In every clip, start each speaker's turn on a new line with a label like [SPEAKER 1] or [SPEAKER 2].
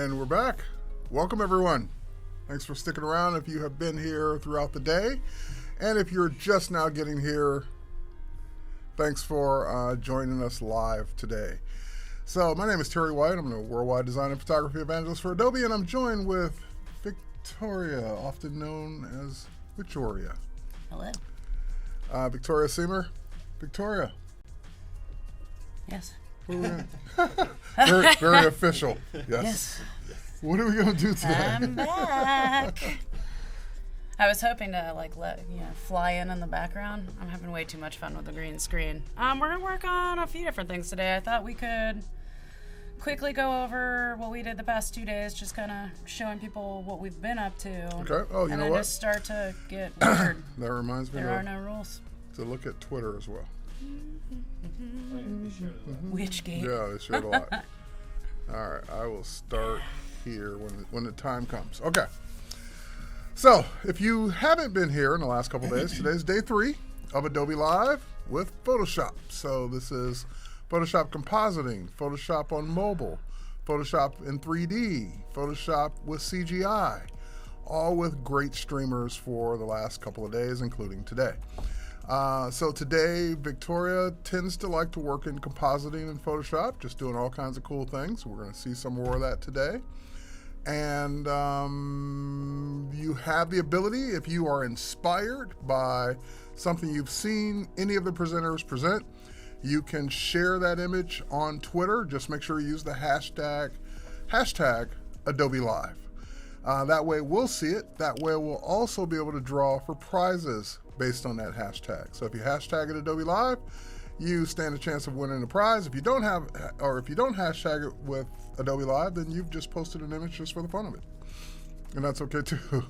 [SPEAKER 1] And we're back. Welcome, everyone. Thanks for sticking around if you have been here throughout the day. And if you're just now getting here, thanks for joining us live today. So my name is Terry White. I'm a worldwide design and photography evangelist for Adobe, and I'm joined with Victoria, often known as Victoria.
[SPEAKER 2] Hello.
[SPEAKER 1] Victoria Siemer. Victoria.
[SPEAKER 2] Yes.
[SPEAKER 1] Very official. Yes. What are we going to do today?
[SPEAKER 2] I'm back. I was hoping to fly in the background. I'm having way too much fun with the green screen. We're going to work on a few different things today. I thought we could quickly go over what we did the past 2 days, just kind of showing people what we've been up to.
[SPEAKER 1] Okay. Oh, you know what?
[SPEAKER 2] And then just start to get weird.
[SPEAKER 1] That reminds me
[SPEAKER 2] there are no rules.
[SPEAKER 1] To look at Twitter as well.
[SPEAKER 2] Which game?
[SPEAKER 1] Yeah, they shared a lot. All right, I will start here when the time comes. Okay. So, if you haven't been here in the last couple days, today's day 3 of Adobe Live with Photoshop. So this is Photoshop Compositing, Photoshop on mobile, Photoshop in 3D, Photoshop with CGI, all with great streamers for the last couple of days, including today. So today, Victoria tends to like to work in compositing in Photoshop, just doing all kinds of cool things. We're going to see some more of that today. And you have the ability, if you are inspired by something you've seen any of the presenters present, you can share that image on Twitter. Just make sure you use the hashtag Adobe Live. That way we'll see it. That way we'll also be able to draw for prizes based on that hashtag. So if you hashtag it Adobe Live, you stand a chance of winning a prize. If you don't hashtag it with Adobe Live, then you've just posted an image just for the fun of it. And that's okay too.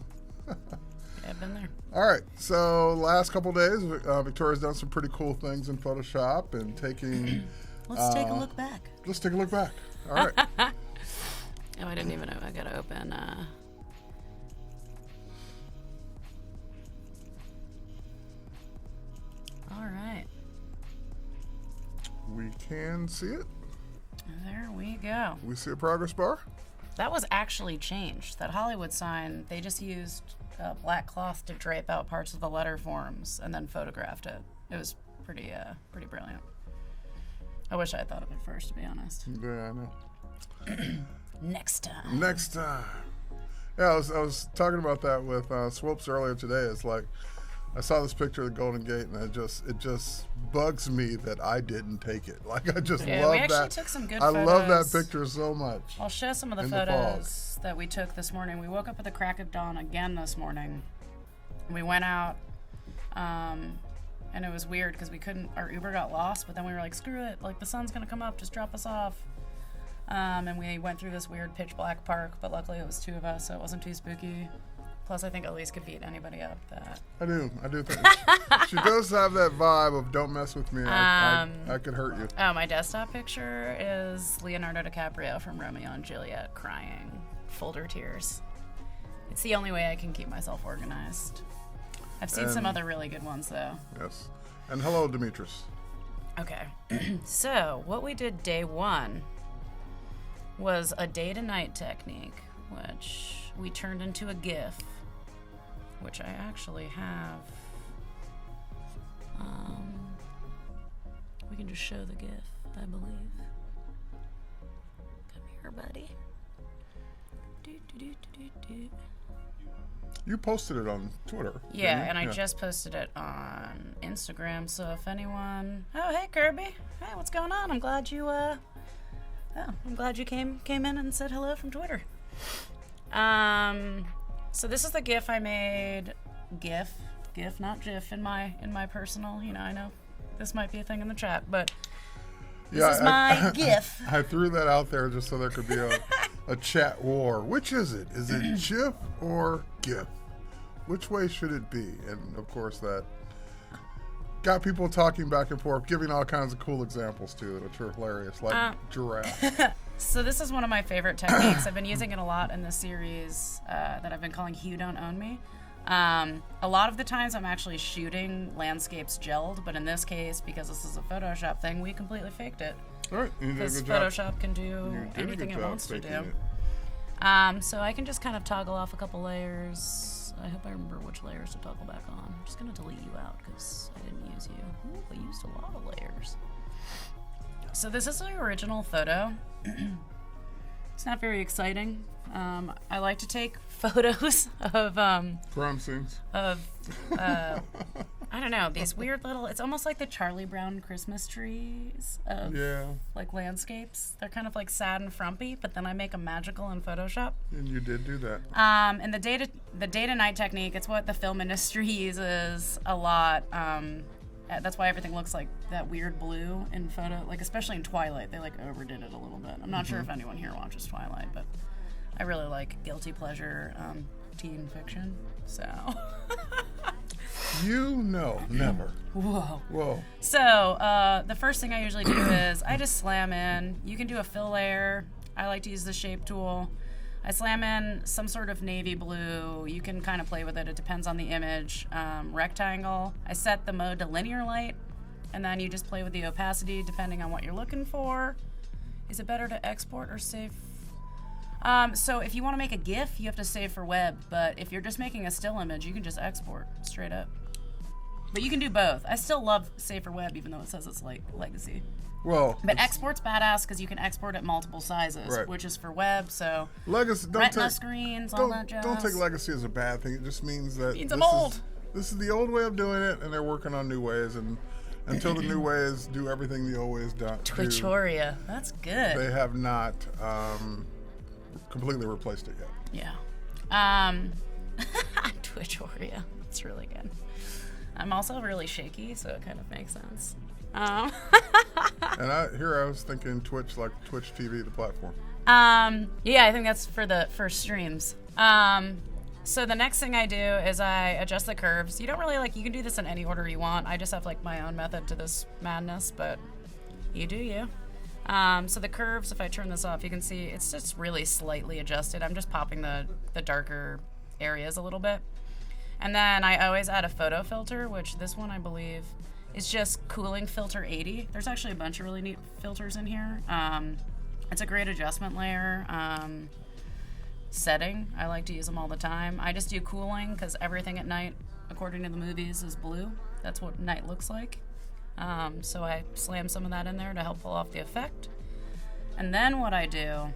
[SPEAKER 2] I've been there.
[SPEAKER 1] All right, so last couple of days, Victoria's done some pretty cool things in Photoshop and taking...
[SPEAKER 2] Let's take a look back.
[SPEAKER 1] Let's take a look back. All right.
[SPEAKER 2] Oh, I didn't even know. I got to open... All right.
[SPEAKER 1] We can see it.
[SPEAKER 2] There we go.
[SPEAKER 1] We see a progress bar.
[SPEAKER 2] That was actually changed. That Hollywood sign, they just used black cloth to drape out parts of the letter forms and then photographed it. It was pretty brilliant. I wish I had thought of it first, to be honest.
[SPEAKER 1] Yeah, I know.
[SPEAKER 2] Next time.
[SPEAKER 1] Yeah, I was talking about that with Swopes earlier today. It's like, I saw this picture of the Golden Gate, and it just bugs me that I didn't take it. Like, I just love that.
[SPEAKER 2] We actually took some good photos.
[SPEAKER 1] I love that picture so much.
[SPEAKER 2] I'll show some of the photos that we took this morning. We woke up at the crack of dawn again this morning. We went out, and it was weird because our Uber got lost, but then we were like, screw it. Like, the sun's going to come up. Just drop us off. And we went through this weird pitch black park, but luckily it was 2 of us, so it wasn't too spooky. Plus, I think Elise could beat anybody up.
[SPEAKER 1] I do think she does have that vibe of "don't mess with me, I could hurt you."
[SPEAKER 2] Oh, my desktop picture is Leonardo DiCaprio from Romeo and Juliet crying, folder tears. It's the only way I can keep myself organized. I've seen some other really good ones though.
[SPEAKER 1] Yes, and hello, Demetrius.
[SPEAKER 2] Okay, so what we did day 1 was a day to night technique, which we turned into a GIF. Which I actually have. We can just show the GIF, I believe. Come here, buddy.
[SPEAKER 1] You posted it on Twitter.
[SPEAKER 2] Yeah, and I just posted it on Instagram. So if anyone, oh hey Kirby, hey what's going on? I'm glad you came in and said hello from Twitter. So this is the GIF I made. GIF, not GIF in my personal. I know this might be a thing in the chat, but this is my GIF.
[SPEAKER 1] I threw that out there just so there could be a chat war. Which is it? Is it GIF or GIF? Which way should it be? And of course that got people talking back and forth, giving all kinds of cool examples too, which are hilarious, like giraffe.
[SPEAKER 2] So this is one of my favorite techniques. I've been using it a lot in the series that I've been calling Hue Don't Own Me. A lot of the times I'm actually shooting landscapes gelled, but in this case, because this is a Photoshop thing, we completely faked it.
[SPEAKER 1] All right,
[SPEAKER 2] because Photoshop can do anything it wants to do. So I can just kind of toggle off a couple layers. I hope I remember which layers to toggle back on. I'm just going to delete you out because I didn't use you. Ooh, I used a lot of layers. So this is an original photo. It's not very exciting. I like to take photos of
[SPEAKER 1] crime scenes.
[SPEAKER 2] Of I don't know, these weird little, it's almost like the Charlie Brown Christmas trees of like landscapes. They're kind of like sad and frumpy, but then I make them magical in Photoshop.
[SPEAKER 1] And you did do that.
[SPEAKER 2] And the day to night technique, it's what the film industry uses a lot. That's why everything looks like that weird blue in photo, like especially in Twilight, they like overdid it a little bit. I'm not sure if anyone here watches Twilight, but I really like guilty pleasure teen fiction, so.
[SPEAKER 1] Never.
[SPEAKER 2] Whoa. So the first thing I usually do is I just slam in. You can do a fill layer. I like to use the shape tool. I slam in some sort of navy blue. You can kind of play with it. It depends on the image. Rectangle. I set the mode to linear light, and then you just play with the opacity depending on what you're looking for. Is it better to export or save? So if you want to make a GIF, you have to save for web. But if you're just making a still image, you can just export straight up. But you can do both. I still love save for web, even though it says it's like legacy.
[SPEAKER 1] Well,
[SPEAKER 2] but export's badass because you can export at multiple sizes,
[SPEAKER 1] right,
[SPEAKER 2] which is for web. So
[SPEAKER 1] legacy,
[SPEAKER 2] retina screens, all that jazz.
[SPEAKER 1] Don't take legacy as a bad thing. It just means that
[SPEAKER 2] I'm old.
[SPEAKER 1] This is the old way of doing it, and they're working on new ways. And until the new ways do everything the old ways do,
[SPEAKER 2] Twitchoria, that's good.
[SPEAKER 1] They have not completely replaced it
[SPEAKER 2] yet. Yeah. Twitchoria, that's really good. I'm also really shaky, so it kind of makes sense.
[SPEAKER 1] And I was thinking Twitch, like Twitch TV, the platform.
[SPEAKER 2] Yeah, I think that's for the first streams. So the next thing I do is I adjust the curves. You don't really you can do this in any order you want. I just have my own method to this madness, but you do you. So the curves, if I turn this off, you can see it's just really slightly adjusted. I'm just popping the darker areas a little bit. And then I always add a photo filter, which this one I believe is just cooling filter 80. There's actually a bunch of really neat filters in here. It's a great adjustment layer. Setting, I like to use them all the time. I just do cooling because everything at night, according to the movies, is blue. That's what night looks like. So I slam some of that in there to help pull off the effect. And then what I do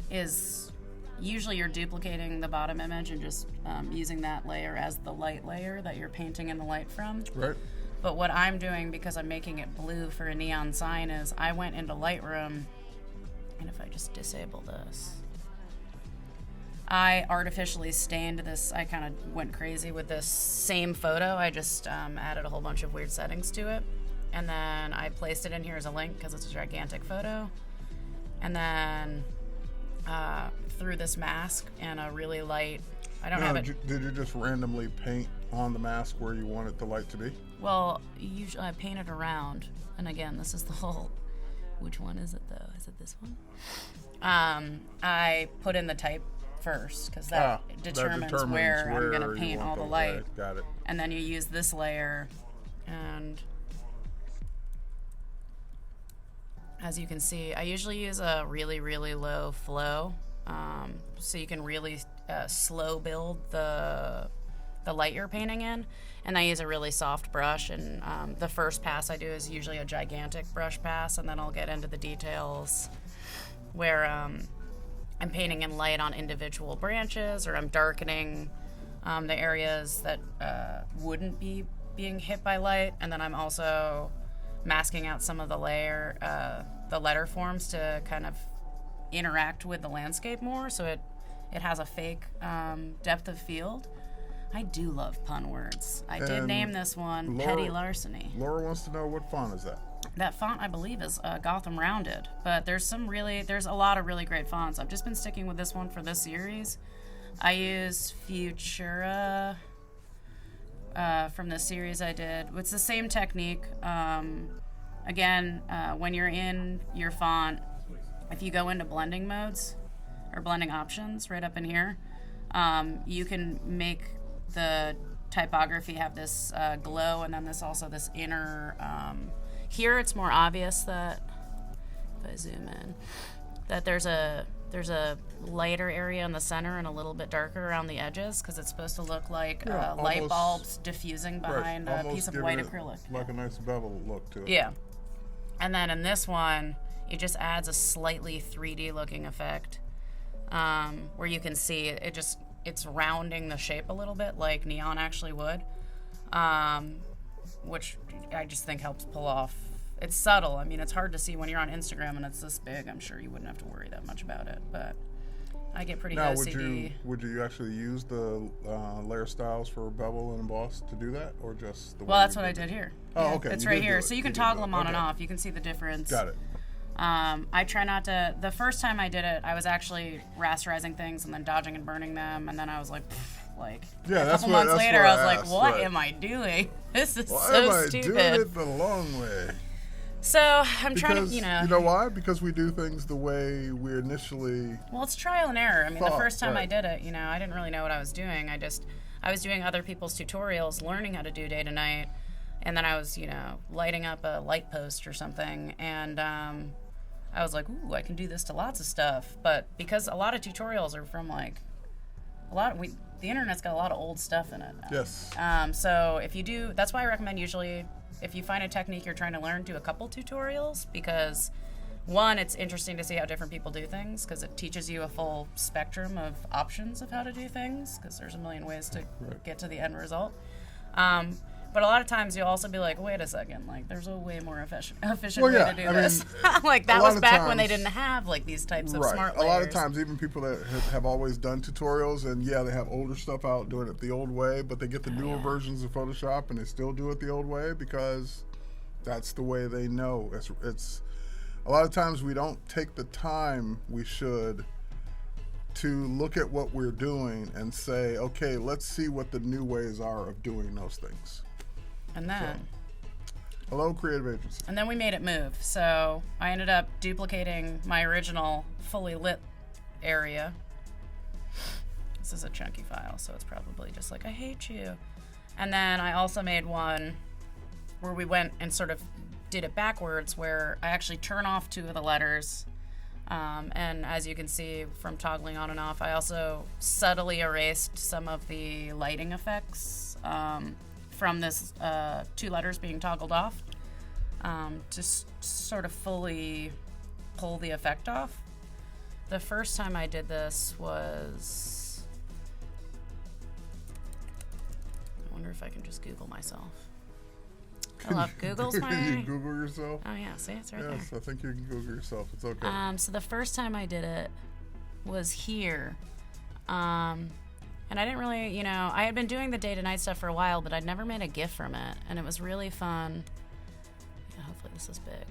[SPEAKER 2] is usually you're duplicating the bottom image and just using that layer as the light layer that you're painting in the light from.
[SPEAKER 1] Right.
[SPEAKER 2] But what I'm doing, because I'm making it blue for a neon sign, is I went into Lightroom, and if I just disable this, I artificially stained this. I kind of went crazy with this same photo. I just added a whole bunch of weird settings to it. And then I placed it in here as a link because it's a gigantic photo. And then through this mask and a really light, I don't have it.
[SPEAKER 1] Did you just randomly paint on the mask where you wanted the light to be?
[SPEAKER 2] Well, usually I paint it around. And again, this is the whole, which one is it though? Is it this one? I put in the type first because that determines where I'm going to paint all the light.
[SPEAKER 1] Right, got it.
[SPEAKER 2] And then you use this layer, and as you can see, I usually use a really, really low flow, so you can really slow build the light you're painting in. And I use a really soft brush, and the first pass I do is usually a gigantic brush pass, and then I'll get into the details where I'm painting in light on individual branches, or I'm darkening the areas that wouldn't be being hit by light, and then I'm also masking out some of the letter forms to kind of interact with the landscape more, so it has a fake depth of field. I do love pun words. I did name this one Petty Larceny.
[SPEAKER 1] Laura wants to know, what font is that?
[SPEAKER 2] That font, I believe, is Gotham Rounded, but there's a lot of really great fonts. I've just been sticking with this one for this series. I use Futura from this series I did. It's the same technique. Again, when you're in your font, if you go into blending modes or blending options right up in here, you can make the typography have this glow, and then this inner. Here it's more obvious that, if I zoom in, that there's a there's a lighter area in the center and a little bit darker around the edges because it's supposed to look like light bulbs diffusing behind a piece of white acrylic.
[SPEAKER 1] Like a nice bevel look to it.
[SPEAKER 2] Yeah. And then in this one, it just adds a slightly 3D looking effect where you can see it's rounding the shape a little bit like neon actually would, which I just think helps pull off. It's subtle. I mean, it's hard to see when you're on Instagram and it's this big. I'm sure you wouldn't have to worry that much about it, but I get pretty OCD.
[SPEAKER 1] Would you actually use the layer styles for bevel and emboss to do that, or just the?
[SPEAKER 2] Well, that's what I did here.
[SPEAKER 1] Oh, okay.
[SPEAKER 2] It's right here, so you can toggle them on and off. You can see the difference.
[SPEAKER 1] Got it.
[SPEAKER 2] I try not to. The first time I did it, I was actually rasterizing things and then dodging and burning them, and then I was like. A couple months later, I was like, "What am I doing? This is so stupid."
[SPEAKER 1] Why am I doing it the long way?
[SPEAKER 2] So I'm trying to,
[SPEAKER 1] You know why? Because we do things the way we initially.
[SPEAKER 2] Well, it's trial and error. I mean, the first time I did it, I didn't really know what I was doing. I was doing other people's tutorials, learning how to do day to night, and then I was, lighting up a light post or something, and I was like, "Ooh, I can do this to lots of stuff." But because a lot of tutorials are from the internet's got a lot of old stuff in it.
[SPEAKER 1] Yes.
[SPEAKER 2] So if you do, that's why I recommend usually if you find a technique you're trying to learn, do a couple tutorials because one, it's interesting to see how different people do things because it teaches you a full spectrum of options of how to do things because there's a million ways to get to the end result. But a lot of times you'll also be like, wait a second, like there's a way more efficient way to do this. Like that was back when they didn't have like these types of smart layers.
[SPEAKER 1] A lot of times even people that have always done tutorials and they have older stuff out doing it the old way, but they get the newer versions of Photoshop and they still do it the old way because that's the way they know. It's a lot of times we don't take the time we should to look at what we're doing and say, okay, let's see what the new ways are of doing those things.
[SPEAKER 2] And then,
[SPEAKER 1] hello, creative agency.
[SPEAKER 2] And then we made it move. So I ended up duplicating my original fully lit area. This is a chunky file, so it's probably just like, I hate you. And then I also made one where we went and sort of did it backwards, where I actually turn off two of the letters. And as you can see from toggling on and off, I also subtly erased some of the lighting effects from this two letters being toggled off to sort of fully pull the effect off. The first time I did this was... I wonder if I can just Google myself. I love Google's my...
[SPEAKER 1] Can you Google yourself?
[SPEAKER 2] Oh yeah, see, it's right there.
[SPEAKER 1] Yes, I think you can Google yourself. It's okay.
[SPEAKER 2] So the first time I did it was here. And I didn't really, I had been doing the day to night stuff for a while, but I'd never made a GIF from it. And it was really fun. Yeah, hopefully this is big.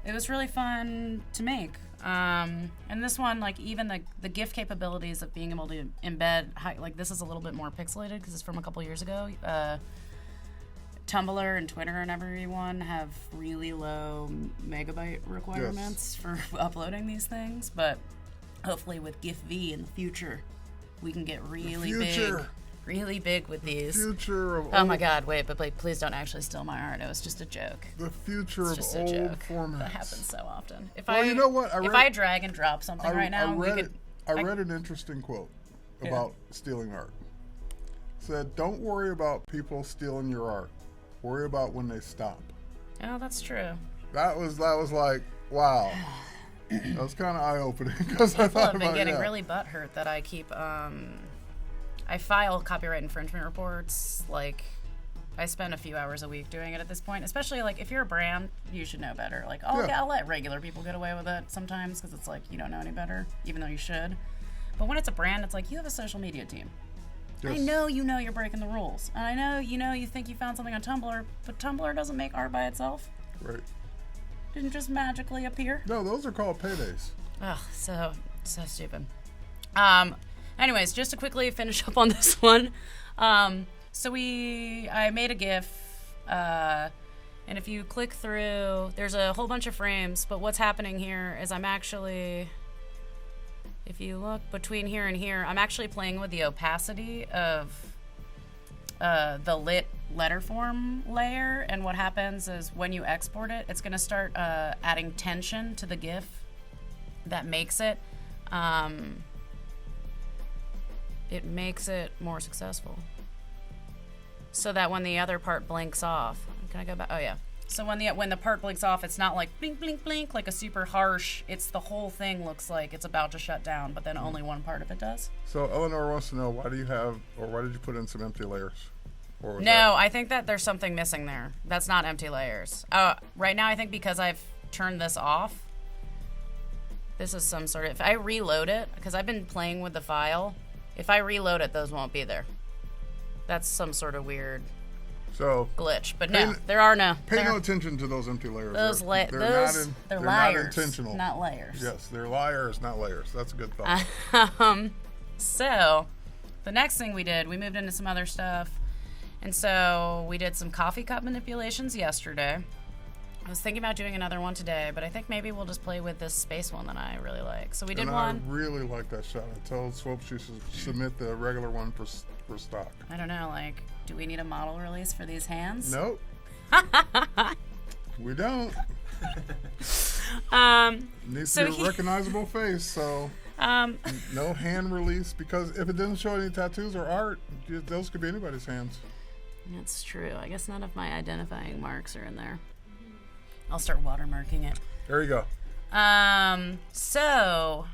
[SPEAKER 2] It was really fun to make. And this one, like even the GIF capabilities of being able to embed, like this is a little bit more pixelated because it's from a couple years ago. Tumblr and Twitter and everyone have really low megabyte requirements for uploading these things, but hopefully with GIF V in the future, we can get really big with these.
[SPEAKER 1] Future of
[SPEAKER 2] my God, wait, but please don't actually steal my art. It was just a joke.
[SPEAKER 1] The future of old formats.
[SPEAKER 2] That happens so often.
[SPEAKER 1] You know what?
[SPEAKER 2] If I drag and drop something right now,
[SPEAKER 1] I read an interesting quote about stealing art. It said, "Don't worry about people stealing your art. Worry about when they stop."
[SPEAKER 2] Oh, that's true.
[SPEAKER 1] That was like, wow. That was kind of eye-opening because I thought about it.
[SPEAKER 2] People have been getting really butthurt that I keep. I file copyright infringement reports. Like, I spend a few hours a week doing it at this point. Especially like if you're a brand, you should know better. Like, I'll let regular people get away with it sometimes because it's like you don't know any better, even though you should. But when it's a brand, it's like you have a social media team. Yes. I know you're breaking the rules, and I know you think you found something on Tumblr, but Tumblr doesn't make art by itself.
[SPEAKER 1] Right.
[SPEAKER 2] Didn't just magically appear.
[SPEAKER 1] No, those are called paydays.
[SPEAKER 2] Ugh, so stupid. Anyways, just to quickly finish up on this one. I made a GIF, and if you click through, there's a whole bunch of frames, but what's happening here is I'm actually, if you look between here and here, I'm actually playing with the opacity of the lit letter form layer, and what happens is when you export it, it's going to start adding tension to the GIF that makes it more successful. So that when the other part blinks off, can I go back? Oh yeah. So when the part blinks off, it's not like blink, blink, blink, like a super harsh. It's the whole thing looks like it's about to shut down, but then only one part of it does.
[SPEAKER 1] So Eleanor wants to know, why did you put in some empty layers?
[SPEAKER 2] I think that there's something missing there. That's not empty layers. Right now, I think because I've turned this off, this is some sort of, if I reload it, because I've been playing with the file, if I reload it, those won't be there. That's some sort of weird glitch, but there are no.
[SPEAKER 1] Pay no attention to those empty layers.
[SPEAKER 2] They're liars,
[SPEAKER 1] not intentional.
[SPEAKER 2] Not layers.
[SPEAKER 1] Yes, they're liars, not layers. That's a good thought.
[SPEAKER 2] So, the next thing we did, we moved into some other stuff, and so we did some coffee cup manipulations yesterday. I was thinking about doing another one today, but I think maybe we'll just play with this space one that I really like. So we did one.
[SPEAKER 1] I really like that shot. I told Swopes she should submit the regular one for stock.
[SPEAKER 2] I don't know, do we need a model release for these hands?
[SPEAKER 1] Nope. We don't. Needs to be a recognizable face, so no hand release, because if it doesn't show any tattoos or art, those could be anybody's hands.
[SPEAKER 2] That's true. I guess none of my identifying marks are in there. I'll start watermarking it.
[SPEAKER 1] There you go.
[SPEAKER 2] So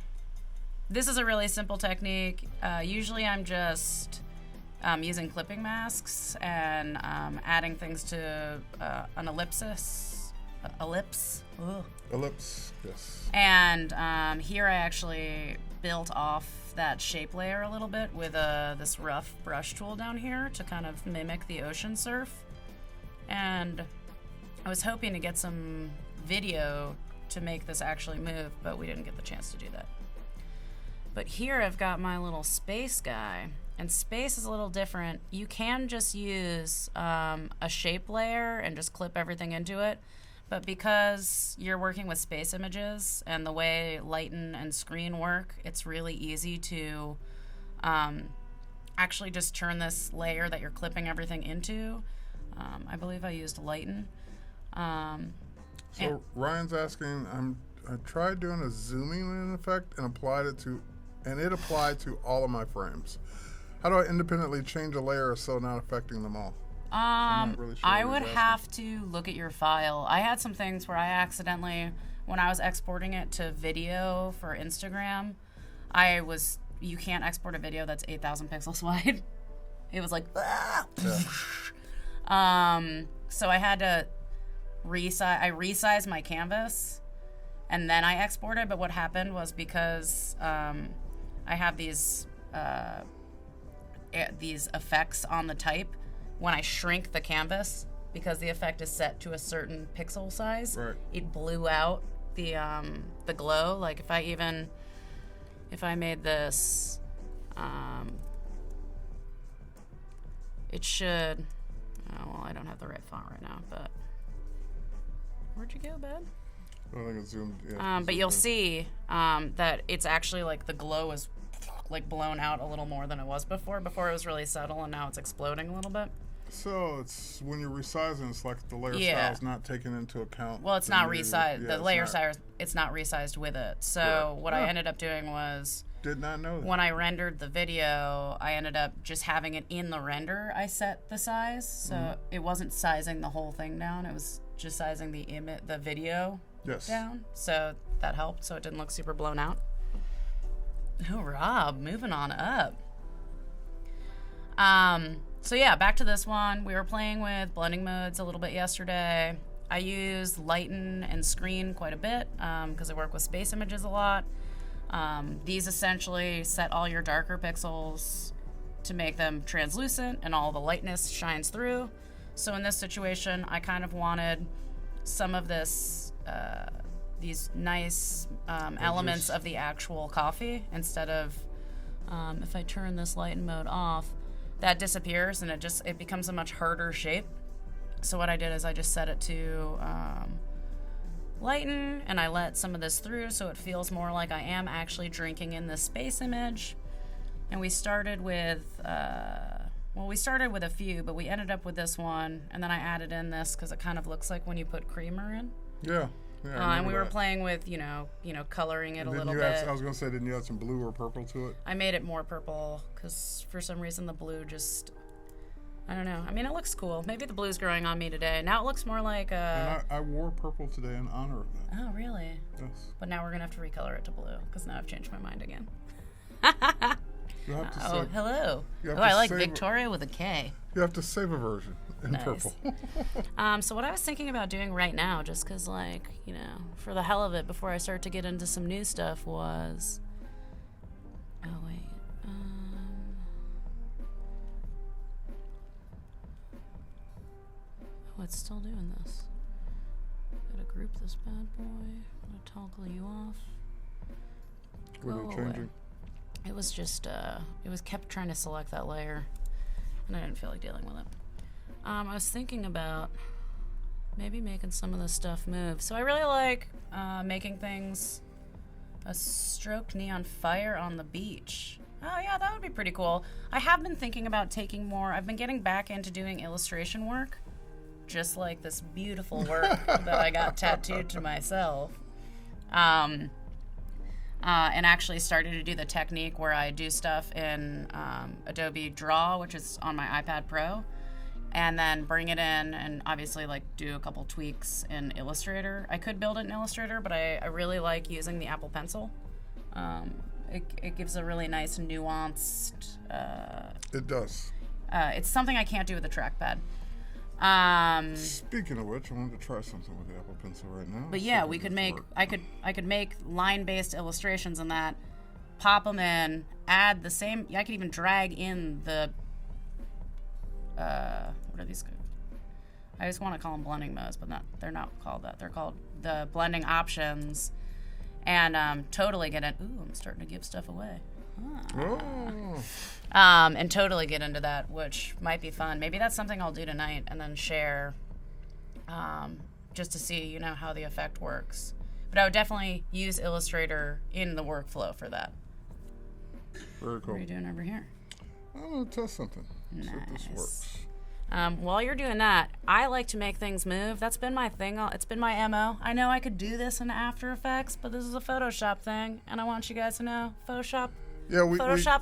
[SPEAKER 2] this is a really simple technique. Usually I'm just using clipping masks and adding things to an ellipse. Ugh.
[SPEAKER 1] Ellipse, yes.
[SPEAKER 2] And here I actually built off that shape layer a little bit with this rough brush tool down here to kind of mimic the ocean surf. And I was hoping to get some video to make this actually move, but we didn't get the chance to do that. But here I've got my little space guy, and space is a little different. You can just use a shape layer and just clip everything into it, but because you're working with space images and the way lighten and screen work, it's really easy to actually just turn this layer that you're clipping everything into. I believe I used lighten.
[SPEAKER 1] So Ryan's asking, I tried doing a zooming in effect and it applied to all of my frames. How do I independently change a layer so not affecting them all? I'm not really sure
[SPEAKER 2] I would have to look at your file. I had some things where I accidentally, when I was exporting it to video for Instagram, you can't export a video that's 8,000 pixels wide. It was like, so I had to resized my canvas and then I exported, but what happened was because I have these effects on the type, when I shrink the canvas, because the effect is set to a certain pixel size,
[SPEAKER 1] right,
[SPEAKER 2] it blew out the glow. Like if I made this, it should, I don't have the right font right now, but where'd you go, bud?
[SPEAKER 1] I think it's zoomed. Yeah,
[SPEAKER 2] but you'll see that it's actually like the glow is like blown out a little more than it was before. Before it was really subtle, and now it's exploding a little bit.
[SPEAKER 1] So it's when you're resizing, it's like the layer style is not taken into account.
[SPEAKER 2] Well, it's not resized. The layer style, it's not resized with it. So what I ended up doing was,
[SPEAKER 1] did not know that.
[SPEAKER 2] When I rendered the video, I ended up just having it in the render. I set the size, so it wasn't sizing the whole thing down. It was just sizing the video down. So that helped. So it didn't look super blown out. Oh, Rob, moving on up. So yeah, back to this one. We were playing with blending modes a little bit yesterday. I use lighten and screen quite a bit because I work with space images a lot. These essentially set all your darker pixels to make them translucent and all the lightness shines through. So in this situation, I kind of wanted some of this, these nice elements of the actual coffee instead of, if I turn this lighten mode off, that disappears and it becomes a much harder shape. So what I did is I just set it to lighten, and I let some of this through so it feels more like I am actually drinking in this space image. And we started with, a few, but we ended up with this one, and then I added in this because it kind of looks like when you put creamer in.
[SPEAKER 1] Yeah. Yeah,
[SPEAKER 2] and we were playing with, coloring it a little bit.
[SPEAKER 1] I was going to say, didn't you add some blue or purple to it?
[SPEAKER 2] I made it more purple because for some reason the blue just, I don't know. I mean, it looks cool. Maybe the blue's growing on me today. Now it looks more like
[SPEAKER 1] And I wore purple today in honor of that.
[SPEAKER 2] Oh, really?
[SPEAKER 1] Yes.
[SPEAKER 2] But now we're going to have to recolor it to blue because now I've changed my mind again.
[SPEAKER 1] You have to
[SPEAKER 2] hello. I like Victoria with a K.
[SPEAKER 1] You have to save a version in purple.
[SPEAKER 2] So what I was thinking about doing right now, just because, for the hell of it, before I start to get into some new stuff was... Oh, wait. Oh, it's still doing this. Gotta group this bad boy. I'm gonna toggle you off.
[SPEAKER 1] What are you changing?
[SPEAKER 2] It was just, it was kept trying to select that layer, and I didn't feel like dealing with it. I was thinking about maybe making some of this stuff move. So I really like making things a stroked neon fire on the beach. Oh yeah, that would be pretty cool. I have been thinking about taking more. I've been getting back into doing illustration work, just like this beautiful work that I got tattooed to myself. And actually started to do the technique where I do stuff in Adobe Draw, which is on my iPad Pro, and then bring it in and obviously do a couple tweaks in Illustrator. I could build it in Illustrator, but I really like using the Apple Pencil. It gives a really nice nuanced...
[SPEAKER 1] It does.
[SPEAKER 2] It's something I can't do with the trackpad.
[SPEAKER 1] Speaking of which, I wanted to try something with the Apple Pencil right now.
[SPEAKER 2] But yeah, we could make. I could make line-based illustrations in that, pop them in, add the same. I could even drag in the. What are these? I just want to call them blending modes, but they're not called that. They're called the blending options, and totally get it. Ooh, I'm starting to give stuff away.
[SPEAKER 1] Oh.
[SPEAKER 2] And totally get into that, which might be fun. Maybe that's something I'll do tonight and then share, just to see, how the effect works. But I would definitely use Illustrator in the workflow for that.
[SPEAKER 1] Very cool.
[SPEAKER 2] What are you doing over here?
[SPEAKER 1] I'm going to test something.
[SPEAKER 2] Nice.
[SPEAKER 1] See if this works.
[SPEAKER 2] While you're doing that, I like to make things move. That's been my thing. It's been my MO. I know I could do this in After Effects, but this is a Photoshop thing, and I want you guys to know Photoshop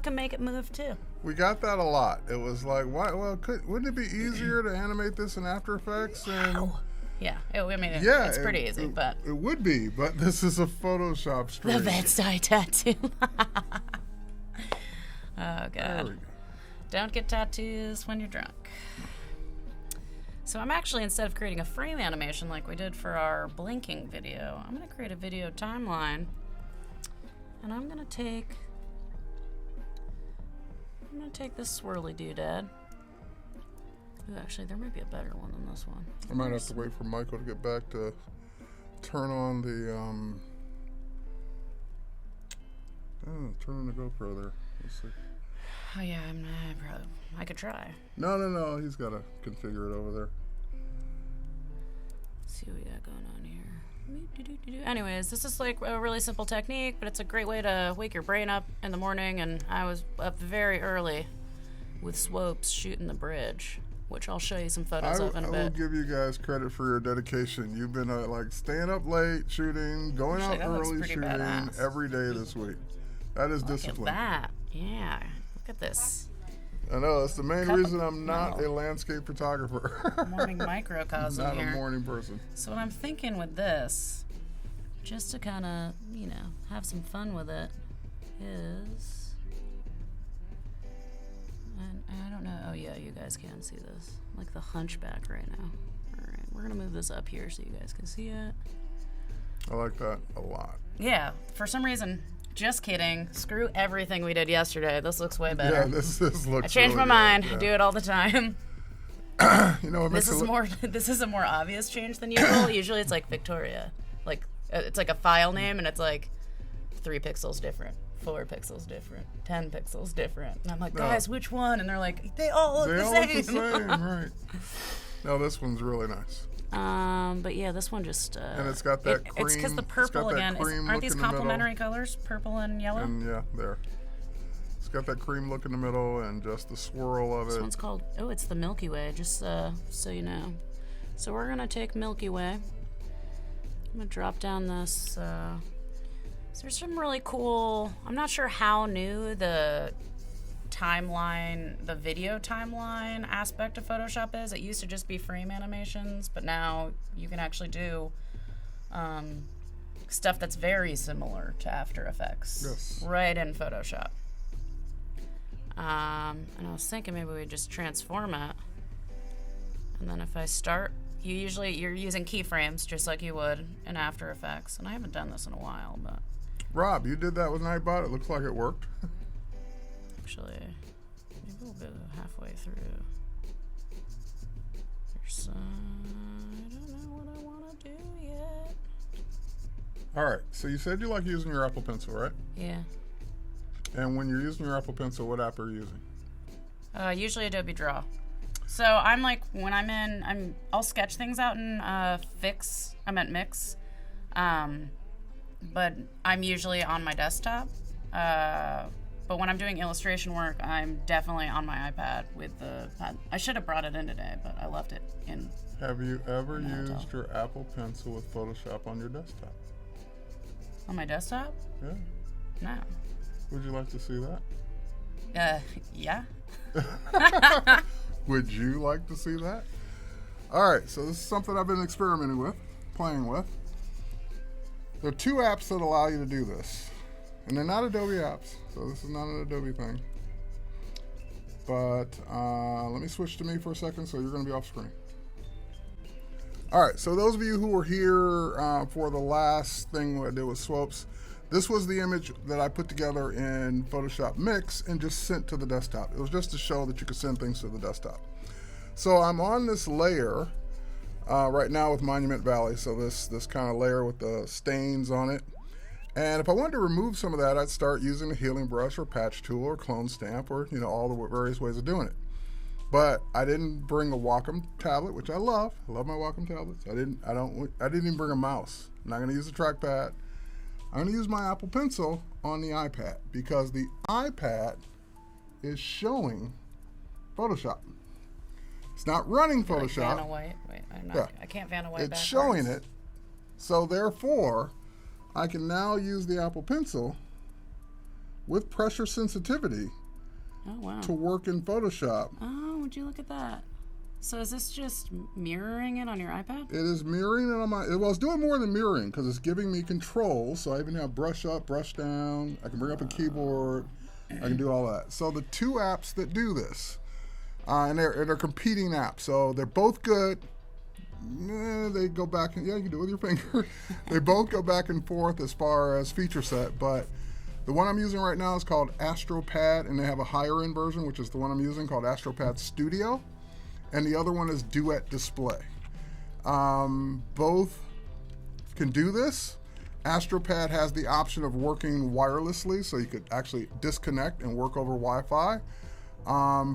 [SPEAKER 2] can make it move too.
[SPEAKER 1] We got that a lot. It was like, why? Well, wouldn't it be easier to animate this in After Effects? And
[SPEAKER 2] yeah, it's pretty easy, but
[SPEAKER 1] it would be. But this is a Photoshop stream.
[SPEAKER 2] The bedside tattoo. Oh God!
[SPEAKER 1] There we go.
[SPEAKER 2] Don't get tattoos when you're drunk. So I'm actually, instead of creating a frame animation like we did for our blinking video, I'm going to create a video timeline, and I'm going to take this swirly doodad. Ooh, actually, there might be a better one than this one.
[SPEAKER 1] I might have to wait for Michael to get back to turn on the turn on the GoPro there. Let's see.
[SPEAKER 2] Oh yeah, I could try.
[SPEAKER 1] No. He's got to configure it over there.
[SPEAKER 2] Let's see what we got going on here. Anyways, this is like a really simple technique, but it's a great way to wake your brain up in the morning. And I was up very early with Swopes shooting the bridge, which I'll show you some photos of in a bit.
[SPEAKER 1] I will give you guys credit for your dedication. You've been staying up late shooting, going out early shooting badass. Every day this week. That is discipline.
[SPEAKER 2] Look at that. Yeah. Look at this.
[SPEAKER 1] I know, that's the main reason I'm not a landscape photographer.
[SPEAKER 2] Morning microcosm here.
[SPEAKER 1] Not a morning person.
[SPEAKER 2] So what I'm thinking with this, just to kind of, have some fun with it, is... I don't know. Oh, yeah, you guys can see this. Like the hunchback right now. All right, we're going to move this up here so you guys can see it.
[SPEAKER 1] I like that a lot.
[SPEAKER 2] Yeah, for some reason... Just kidding. Screw everything we did yesterday. This looks way better.
[SPEAKER 1] Yeah, this looks.
[SPEAKER 2] I changed my mind. Yeah. I do it all the time. This is a more obvious change than usual. Usually it's like Victoria, it's like a file name, and it's like 3 pixels different, 4 pixels different, 10 pixels different, and I'm like, guys, which one? And they're like, they all look the same.
[SPEAKER 1] Right? No, this one's really nice.
[SPEAKER 2] But yeah, this one just...
[SPEAKER 1] and it's got that cream...
[SPEAKER 2] It's because the purple, again, aren't these complementary colors? Purple and yellow?
[SPEAKER 1] And yeah, there. It's got that cream look in the middle and just the swirl of it.
[SPEAKER 2] This one's called... Oh, it's the Milky Way, just so you know. So we're going to take Milky Way, I'm gonna drop down this. So there's some really cool. I'm not sure how new the timeline, the video timeline aspect of Photoshop is. It used to just be frame animations, but now you can actually do stuff that's very similar to After Effects right in Photoshop. And I was thinking maybe we just transform it, and then if I start, you're using keyframes just like you would in After Effects, and I haven't done this in a while, but
[SPEAKER 1] Rob, you did that with Nightbot. It looks like it worked.
[SPEAKER 2] actually maybe we'll go halfway through. There's I don't know what I want to do yet.
[SPEAKER 1] All right, so you said you like using your Apple Pencil, right?
[SPEAKER 2] Yeah.
[SPEAKER 1] And when you're using your Apple Pencil, what app are you using?
[SPEAKER 2] Usually Adobe Draw. So I'm like, when I'll sketch things out in Mix. But I'm usually on my desktop. But when I'm doing illustration work, I'm definitely on my iPad with the pad. I should have brought it in today, but I left it in.
[SPEAKER 1] Have you ever used your Apple Pencil with Photoshop on your desktop?
[SPEAKER 2] On my desktop?
[SPEAKER 1] Yeah.
[SPEAKER 2] No.
[SPEAKER 1] Would you like to see
[SPEAKER 2] that? Yeah.
[SPEAKER 1] Would you like to see that? All right, so this is something I've been experimenting with, playing with. There are two apps that allow you to do this. And they're not Adobe apps, so this is not an Adobe thing. But let me switch to me for a second, so you're going to be off screen. All right, so those of you who were here for the last thing I did with Swopes, this was the image that I put together in Photoshop Mix and just sent to the desktop. It was just to show that you could send things to the desktop. So I'm on this layer right now with Monument Valley, so this kind of layer with the stains on it. And if I wanted to remove some of that, I'd start using a healing brush or patch tool or clone stamp or all the various ways of doing it. But I didn't bring a Wacom tablet, which I love. I love my Wacom tablets. I didn't even bring a mouse. I'm not going to use the trackpad. I'm going to use my Apple Pencil on the iPad because the iPad is showing Photoshop. It's not running Photoshop.
[SPEAKER 2] Vanna White. Wait, I can't Vanna White.
[SPEAKER 1] It's showing it. So therefore, I can now use the Apple Pencil with pressure sensitivity to work in Photoshop.
[SPEAKER 2] Oh, would you look at that? So is this just mirroring it on your iPad?
[SPEAKER 1] It is mirroring it on my, well, it's doing more than mirroring because it's giving me control. So I even have brush up, brush down. I can bring up a keyboard. I can do all that. So the two apps that do this, and they're competing apps. So they're both good. They go back and, you can do it with your finger. They both go back and forth as far as feature set, but the one I'm using right now is called AstroPad, and they have a higher end version, which is the one I'm using, called AstroPad Studio, and the other one is Duet Display. Both can do this. AstroPad has the option of working wirelessly, so you could actually disconnect and work over Wi-Fi,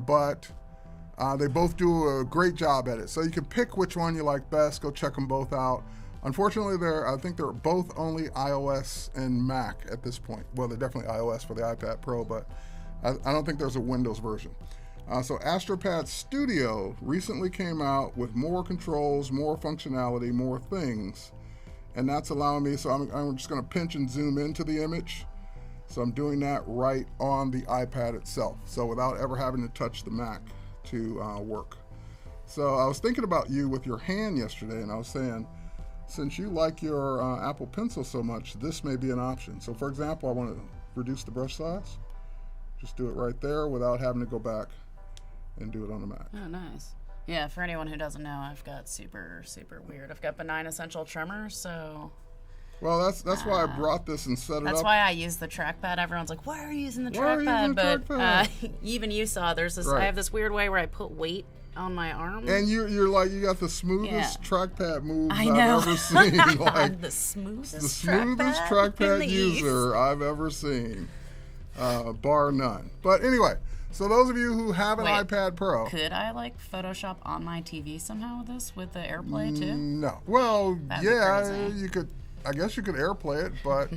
[SPEAKER 1] but they both do a great job at it. So you can pick which one you like best, go check them both out. Unfortunately, I think they're both only iOS and Mac at this point. Well, they're definitely iOS for the iPad Pro, but I don't think there's a Windows version. So AstroPad Studio recently came out with more controls, more functionality, more things. And that's allowing me, so I'm just gonna pinch and zoom into the image. So I'm doing that right on the iPad itself. So without ever having to touch the Mac to work. So I was thinking about you with your hand yesterday, and I was saying, since you like your Apple Pencil so much, this may be an option. So for example, I want to reduce the brush size. Just do it right there without having to go back and do it on the Mac.
[SPEAKER 2] Oh, nice. Yeah, for anyone who doesn't know, I've got super, super weird. I've got benign essential tremor, so...
[SPEAKER 1] Well, that's why I brought this and set it up.
[SPEAKER 2] That's why I use the trackpad. Everyone's like, why are you using the trackpad? But even you saw, there's this. Right. I have this weird way where I put weight on my arm.
[SPEAKER 1] And you're like, you got the smoothest trackpad moves I've ever seen. Like
[SPEAKER 2] the smoothest
[SPEAKER 1] trackpad user I've ever seen, bar none. But anyway, so those of you who have an iPad Pro,
[SPEAKER 2] could I Photoshop on my TV somehow with this, with the AirPlay too?
[SPEAKER 1] No. Well, you could. I guess you could AirPlay it, but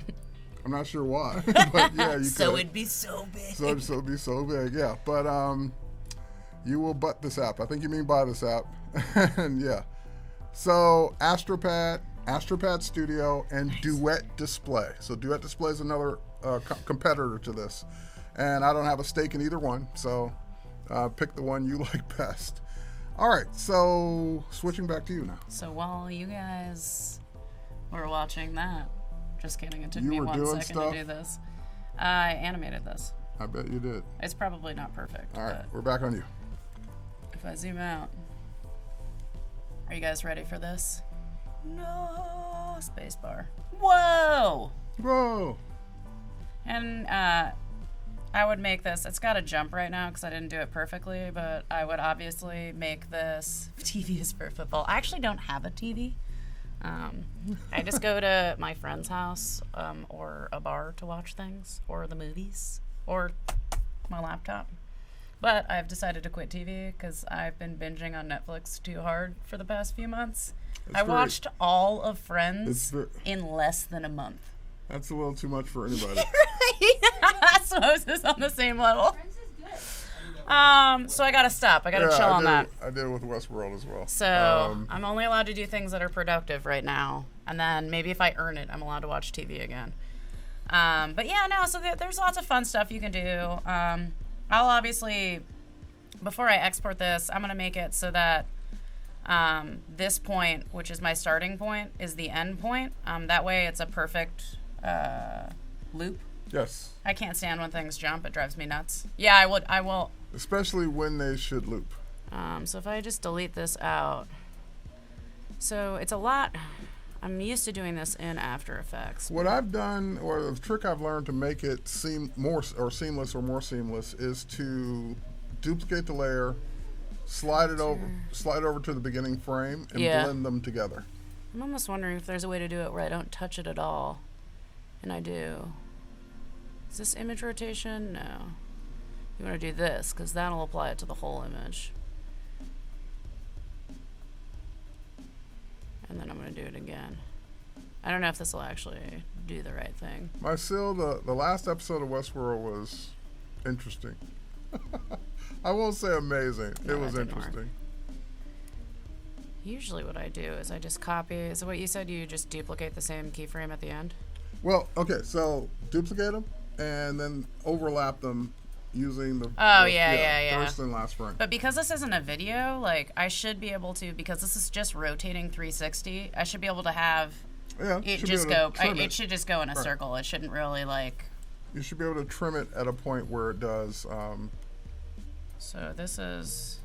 [SPEAKER 1] I'm not sure why. But yeah, you could.
[SPEAKER 2] So it'd be so big.
[SPEAKER 1] So it'd be so big, yeah. But you will butt this app. I think you mean buy this app. And yeah. So AstroPad, Astropad Studio, and Duet Display. So Duet Display is another competitor to this. And I don't have a stake in either one, so pick the one you like best. All right, so switching back to you now.
[SPEAKER 2] So while you guys were watching that, just kidding, it took me 1 second to do this. I animated this.
[SPEAKER 1] I bet you did.
[SPEAKER 2] It's probably not perfect.
[SPEAKER 1] All right, we're back on you.
[SPEAKER 2] If I zoom out, are you guys ready for this? No, spacebar. Whoa!
[SPEAKER 1] Whoa!
[SPEAKER 2] And I would make this, it's got a jump right now because I didn't do it perfectly, but I would obviously make this, TV is for football. I actually don't have a TV. I just go to my friend's house or a bar to watch things, or the movies, or my laptop. But I've decided to quit TV because I've been binging on Netflix too hard for the past few months. I watched all of Friends in less than a month.
[SPEAKER 1] That's a little too much for anybody.
[SPEAKER 2] Suppose is on the same level. So I gotta stop. I gotta chill on that.
[SPEAKER 1] I did it with Westworld as well.
[SPEAKER 2] So I'm only allowed to do things that are productive right now, and then maybe if I earn it, I'm allowed to watch TV again. But yeah, no. So there's lots of fun stuff you can do. I'll obviously, before I export this, I'm gonna make it so that this point, which is my starting point, is the end point. That way, it's a perfect loop.
[SPEAKER 1] Yes.
[SPEAKER 2] I can't stand when things jump. It drives me nuts. Yeah, I will.
[SPEAKER 1] Especially when they should loop.
[SPEAKER 2] So if I just delete this out. So it's a lot. I'm used to doing this in After Effects.
[SPEAKER 1] What I've done, or the trick I've learned to make it seem more seamless, is to duplicate the layer, slide it over to the beginning frame, and blend them together.
[SPEAKER 2] I'm almost wondering if there's a way to do it where I don't touch it at all, and I do. Is this image rotation? No. You want to do this, because that'll apply it to the whole image. And then I'm going to do it again. I don't know if this will actually do the right thing.
[SPEAKER 1] The last episode of Westworld was interesting. I won't say amazing. No, it was interesting.
[SPEAKER 2] Usually what I do is I just copy. Is what you said? You just duplicate the same keyframe at the end?
[SPEAKER 1] Well, okay, so duplicate them and then overlap them using the first and last frame.
[SPEAKER 2] But because this isn't a video, like I should be able to, because this is just rotating 360, I should be able to have it just go. It should just go in a circle. It shouldn't really like.
[SPEAKER 1] You should be able to trim it at a point where it does.
[SPEAKER 2] So this is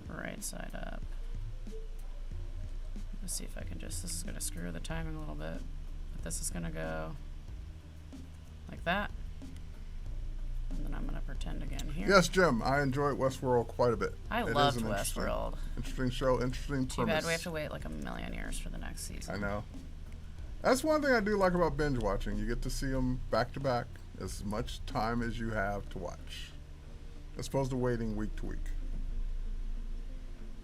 [SPEAKER 2] right side up. Let's see if I can just. This is going to screw the timing a little bit. But this is going to go like that. And then I'm going to pretend again here.
[SPEAKER 1] Yes, Jim, I enjoyed Westworld quite a bit.
[SPEAKER 2] I loved Westworld.
[SPEAKER 1] Interesting show, interesting premise.
[SPEAKER 2] Too bad we have to wait like a million years for the next season.
[SPEAKER 1] I know. That's one thing I do like about binge watching. You get to see them back to back as much time as you have to watch, as opposed to waiting week to week.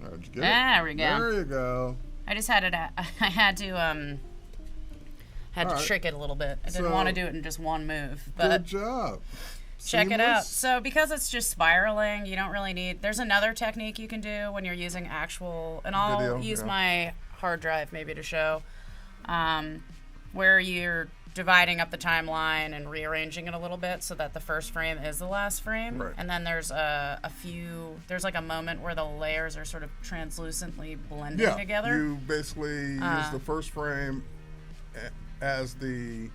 [SPEAKER 1] Did you get it?
[SPEAKER 2] There we go.
[SPEAKER 1] There you go.
[SPEAKER 2] I just had it. I had to trick it a little bit. I didn't want to do it in just one move. But
[SPEAKER 1] good job.
[SPEAKER 2] Check it out. So because it's just spiraling, you don't really need. There's another technique you can do when you're using actual, and I'll use my hard drive maybe to show, where you're dividing up the timeline and rearranging it a little bit so that the first frame is the last frame.
[SPEAKER 1] Right.
[SPEAKER 2] And then there's there's like a moment where the layers are sort of translucently blending together.
[SPEAKER 1] You basically use the first frame as the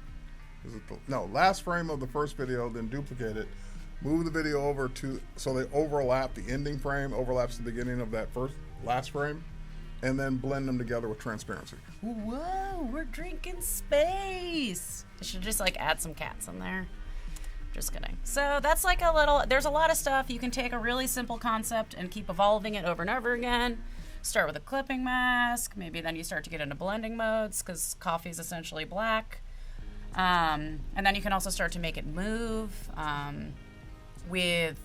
[SPEAKER 1] last frame of the first video, then duplicate it, move the video over so they overlap. The ending frame overlaps the beginning of that last frame, and then blend them together with transparency.
[SPEAKER 2] Whoa, we're drinking space. I should just like add some cats in there. Just kidding. So that's like there's a lot of stuff. You can take a really simple concept and keep evolving it over and over again. Start with a clipping mask. Maybe then you start to get into blending modes because coffee is essentially black. And then you can also start to make it move. With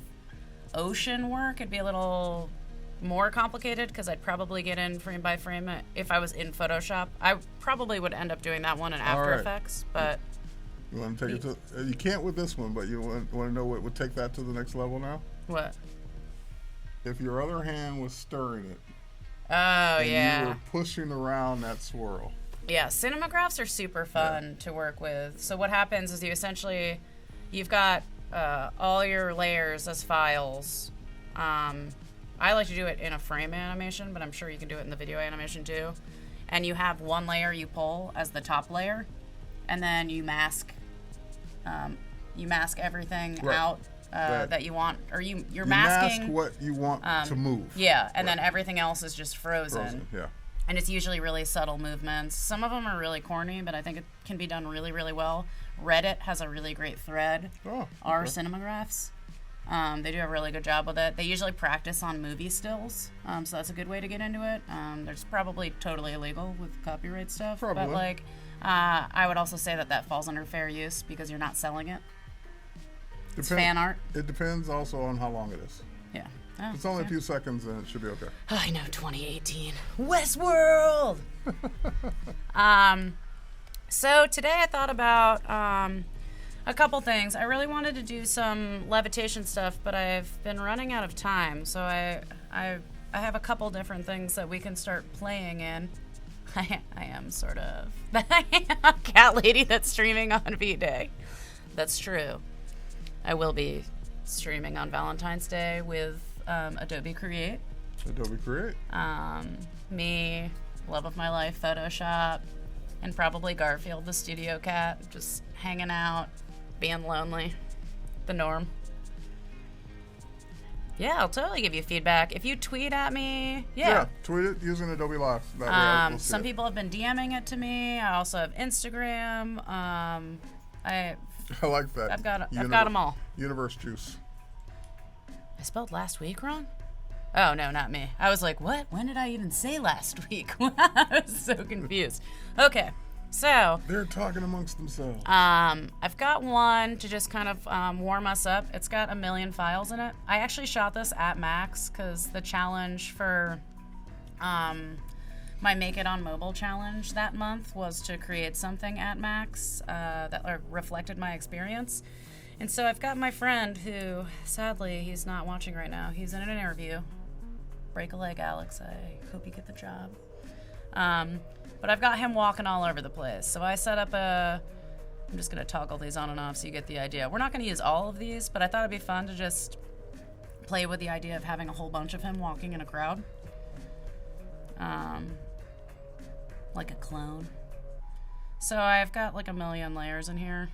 [SPEAKER 2] ocean work, it'd be a little more complicated because I'd probably get in frame by frame. If I was in Photoshop, I probably would end up doing that one in After Effects. But
[SPEAKER 1] you want to take it to? You can't with this one, but you want to know what would take that to the next level now?
[SPEAKER 2] What?
[SPEAKER 1] If your other hand was stirring it
[SPEAKER 2] Oh, yeah.
[SPEAKER 1] You were pushing around that swirl.
[SPEAKER 2] Yeah, cinemagraphs are super fun to work with. So what happens is you've got all your layers as files. I like to do it in a frame animation, but I'm sure you can do it in the video animation too. And you have one layer you pull as the top layer, and then you mask everything out that you want, or you're masking.
[SPEAKER 1] Mask what you want to move.
[SPEAKER 2] Yeah, and then everything else is just frozen.
[SPEAKER 1] Yeah.
[SPEAKER 2] And it's usually really subtle movements. Some of them are really corny, but I think it can be done really, really well. Reddit has a really great thread. Our cinemagraphs. They do a really good job with it. They usually practice on movie stills, so that's a good way to get into it. There's probably totally illegal with copyright stuff.
[SPEAKER 1] Probably.
[SPEAKER 2] But I would also say that falls under fair use because you're not selling it. It's fan art.
[SPEAKER 1] It depends also on how long it is.
[SPEAKER 2] Yeah.
[SPEAKER 1] If it's only a few seconds, then it should be okay.
[SPEAKER 2] I know, 2018. Westworld! So today I thought about a couple things. I really wanted to do some levitation stuff, but I've been running out of time. So I have a couple different things that we can start playing in. I am sort of a cat lady that's streaming on V-Day. That's true. I will be streaming on Valentine's Day with Adobe Create.
[SPEAKER 1] Adobe Create.
[SPEAKER 2] Me, love of my life, Photoshop, and probably Garfield the studio cat, just hanging out, being lonely. The norm. Yeah, I'll totally give you feedback. If you tweet at me,
[SPEAKER 1] yeah, tweet it using Adobe Live. That way we'll
[SPEAKER 2] some people have been DMing it to me. I also have Instagram. I
[SPEAKER 1] like that.
[SPEAKER 2] I've got them all.
[SPEAKER 1] Universe juice.
[SPEAKER 2] I spelled last week wrong? Oh, no, not me. I was like, what? When did I even say last week? I was so confused. Okay, so...
[SPEAKER 1] They're talking amongst themselves.
[SPEAKER 2] I've got one to just kind of warm us up. It's got 1 million files in it. I actually shot this at max because the challenge for my Make It on Mobile challenge that month was to create something at max that reflected my experience. And so I've got my friend who, sadly, he's not watching right now. He's in an interview. Break a leg, Alex. I hope you get the job. But I've got him walking all over the place. So I set up I'm just going to toggle these on and off so you get the idea. We're not going to use all of these, but I thought it'd be fun to just play with the idea of having a whole bunch of him walking in a crowd. Like a clone. So I've got like 1 million layers in here.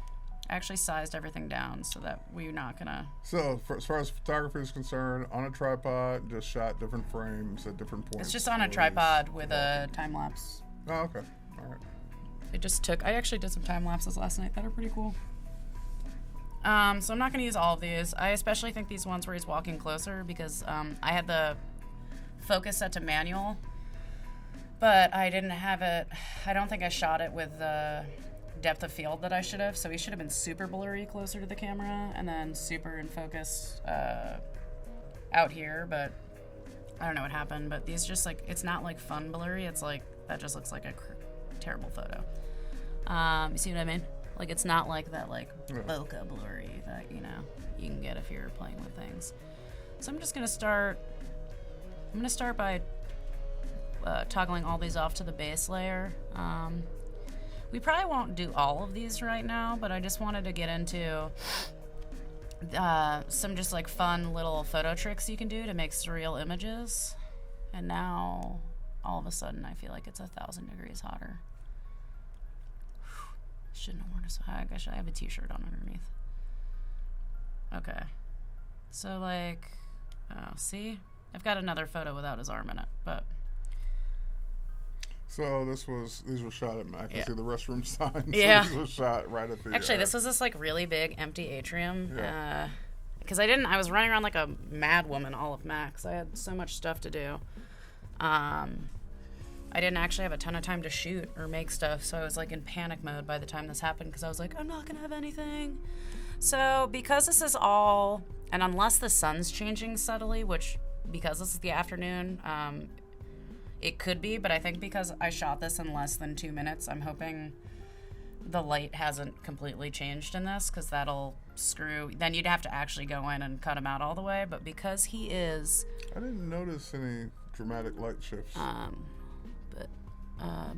[SPEAKER 2] I actually sized everything down so that we're not gonna...
[SPEAKER 1] So, as far as photography is concerned, on a tripod, just shot different frames at different points.
[SPEAKER 2] It's just on a tripod with a time lapse.
[SPEAKER 1] Oh, okay. All right.
[SPEAKER 2] I actually did some time lapses last night that are pretty cool. So I'm not gonna use all of these. I especially think these ones where he's walking closer because I had the focus set to manual, but I didn't have it. I don't think I shot it with the depth of field that I should have, so he should have been super blurry closer to the camera and then super in focus out here, but I don't know what happened. But these just like, it's not like fun blurry, it's like that just looks like a terrible photo. You see what I mean? Like it's not like that like bokeh blurry that you can get if you're playing with things. So I'm just gonna start by toggling all these off to the base layer. We probably won't do all of these right now, but I just wanted to get into some just like fun little photo tricks you can do to make surreal images. And now, all of a sudden, I feel like it's 1,000 degrees hotter. Shouldn't have worn it so high. I should have a t-shirt on underneath. Okay. So like, see? I've got another photo without his arm in it, but...
[SPEAKER 1] So these were shot at I can see the restroom signs.
[SPEAKER 2] Yeah.
[SPEAKER 1] So these were shot right at the...
[SPEAKER 2] Actually, this was this like really big empty atrium. Because I was running around like a mad woman all of Max. I had so much stuff to do. I didn't actually have a ton of time to shoot or make stuff, so I was like in panic mode by the time this happened because I was like, I'm not gonna have anything. So because this is all, and unless the sun's changing subtly, which because this is the afternoon, it could be, but I think because I shot this in less than 2 minutes, I'm hoping the light hasn't completely changed in this, because that'll screw... Then you'd have to actually go in and cut him out all the way, but because he is...
[SPEAKER 1] I didn't notice any dramatic light shifts.
[SPEAKER 2] But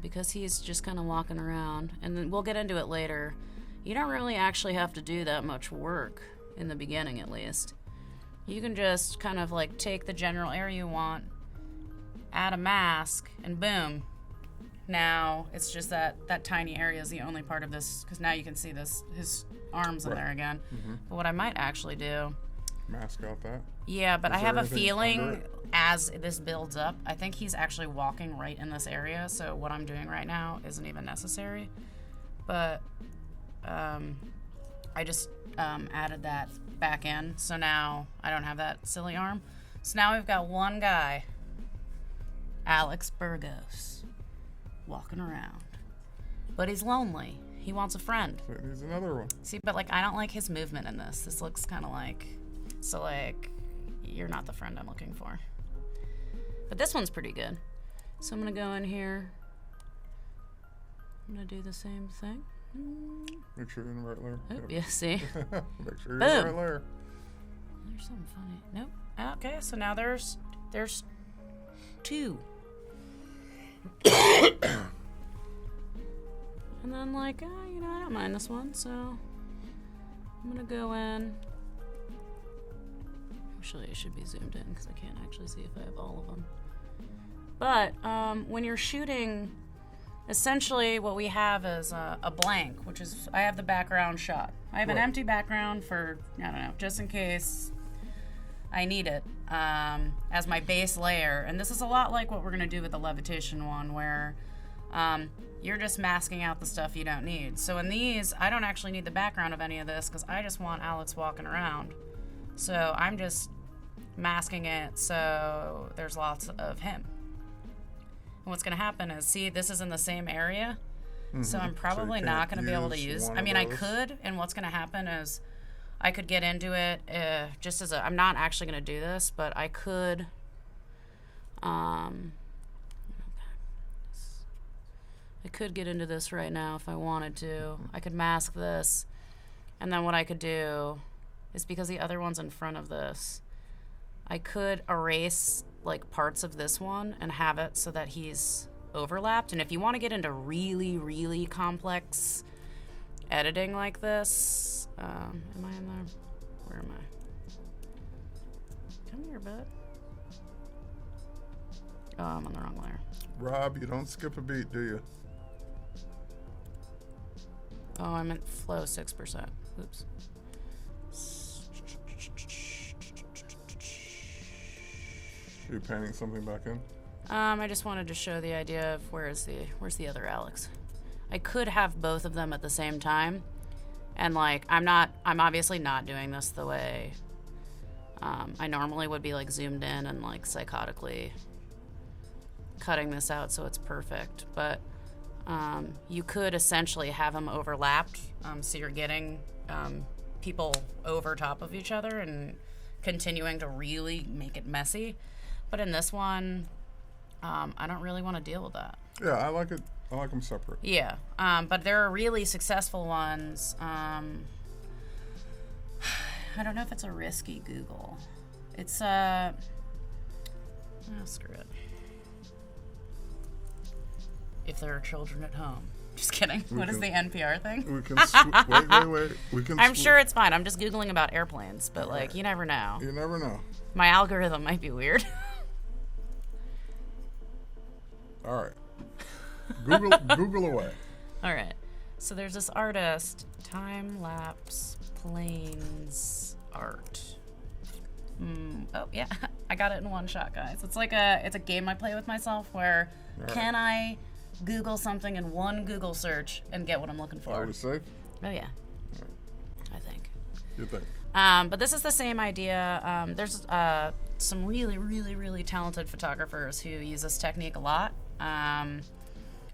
[SPEAKER 2] because he's just kind of walking around, and then we'll get into it later, you don't really actually have to do that much work in the beginning, at least. You can just kind of like take the general area you want, add a mask, and boom. Now it's just that tiny area is the only part of this, because now you can see his arms in there again. Mm-hmm. But what I might actually do,
[SPEAKER 1] mask out that.
[SPEAKER 2] Yeah, but I have a feeling as this builds up, I think he's actually walking right in this area, so what I'm doing right now isn't even necessary. But I just added that back in, so now I don't have that silly arm. So now we've got one guy, Alex Burgos, walking around. But he's lonely. He wants a friend.
[SPEAKER 1] Here's another one.
[SPEAKER 2] See, but like I don't like his movement in this. This looks kind of like, so like, you're not the friend I'm looking for. But this one's pretty good. So I'm gonna go in here. I'm gonna do the same thing.
[SPEAKER 1] Make sure you're in the right layer.
[SPEAKER 2] Oh, yeah, see?
[SPEAKER 1] Make sure you're in the right layer.
[SPEAKER 2] There's something funny. Nope. Okay, so now there's two. And then like, I don't mind this one, so I'm gonna go in. Actually, I should be zoomed in because I can't actually see if I have all of them. But when you're shooting, essentially what we have is a blank, which is, I have the background shot. I have an empty background for, I don't know, just in case I need it as my base layer. And this is a lot like what we're going to do with the levitation one, where you're just masking out the stuff you don't need. So in these, I don't actually need the background of any of this because I just want Alex walking around. So I'm just masking it so there's lots of him. And what's going to happen is, see, this is in the same area, so I'm probably not going to be able to use. I mean, I could, and what's going to happen is I could get into it just as I'm not actually going to do this, but I could, I could get into this right now if I wanted to. I could mask this, and then what I could do is, because the other one's in front of this, I could erase like parts of this one and have it so that he's overlapped. And if you want to get into really, really complex editing like this, am I in there? Where am I? Come here, bud. Oh, I'm on the wrong layer.
[SPEAKER 1] Rob, you don't skip a beat, do you?
[SPEAKER 2] Oh, I meant flow 6%. Oops.
[SPEAKER 1] Are you painting something back in?
[SPEAKER 2] I just wanted to show the idea of where's the other Alex. I could have both of them at the same time, and like I'm obviously not doing this the way I normally would be, like zoomed in and like psychotically cutting this out so it's perfect. But you could essentially have them overlapped, so you're getting people over top of each other and continuing to really make it messy. But in this one, I don't really want to deal with that.
[SPEAKER 1] Yeah, I like it. I like them separate.
[SPEAKER 2] Yeah, but there are really successful ones. I don't know if it's a risky Google. It's screw it. If there are children at home. Just kidding. What is the NPR thing?
[SPEAKER 1] We can wait. We can.
[SPEAKER 2] I'm sure it's fine. I'm just Googling about airplanes, but like, you never know.
[SPEAKER 1] You never know.
[SPEAKER 2] My algorithm might be weird.
[SPEAKER 1] All right. Google away.
[SPEAKER 2] All right. So there's this artist, time-lapse planes art. Oh yeah, I got it in one shot, guys. It's like it's a game I play with myself where can I Google something in one Google search and get what I'm looking for?
[SPEAKER 1] Are we safe?
[SPEAKER 2] Oh yeah. I think.
[SPEAKER 1] You think?
[SPEAKER 2] But this is the same idea. There's some really, really, really talented photographers who use this technique a lot.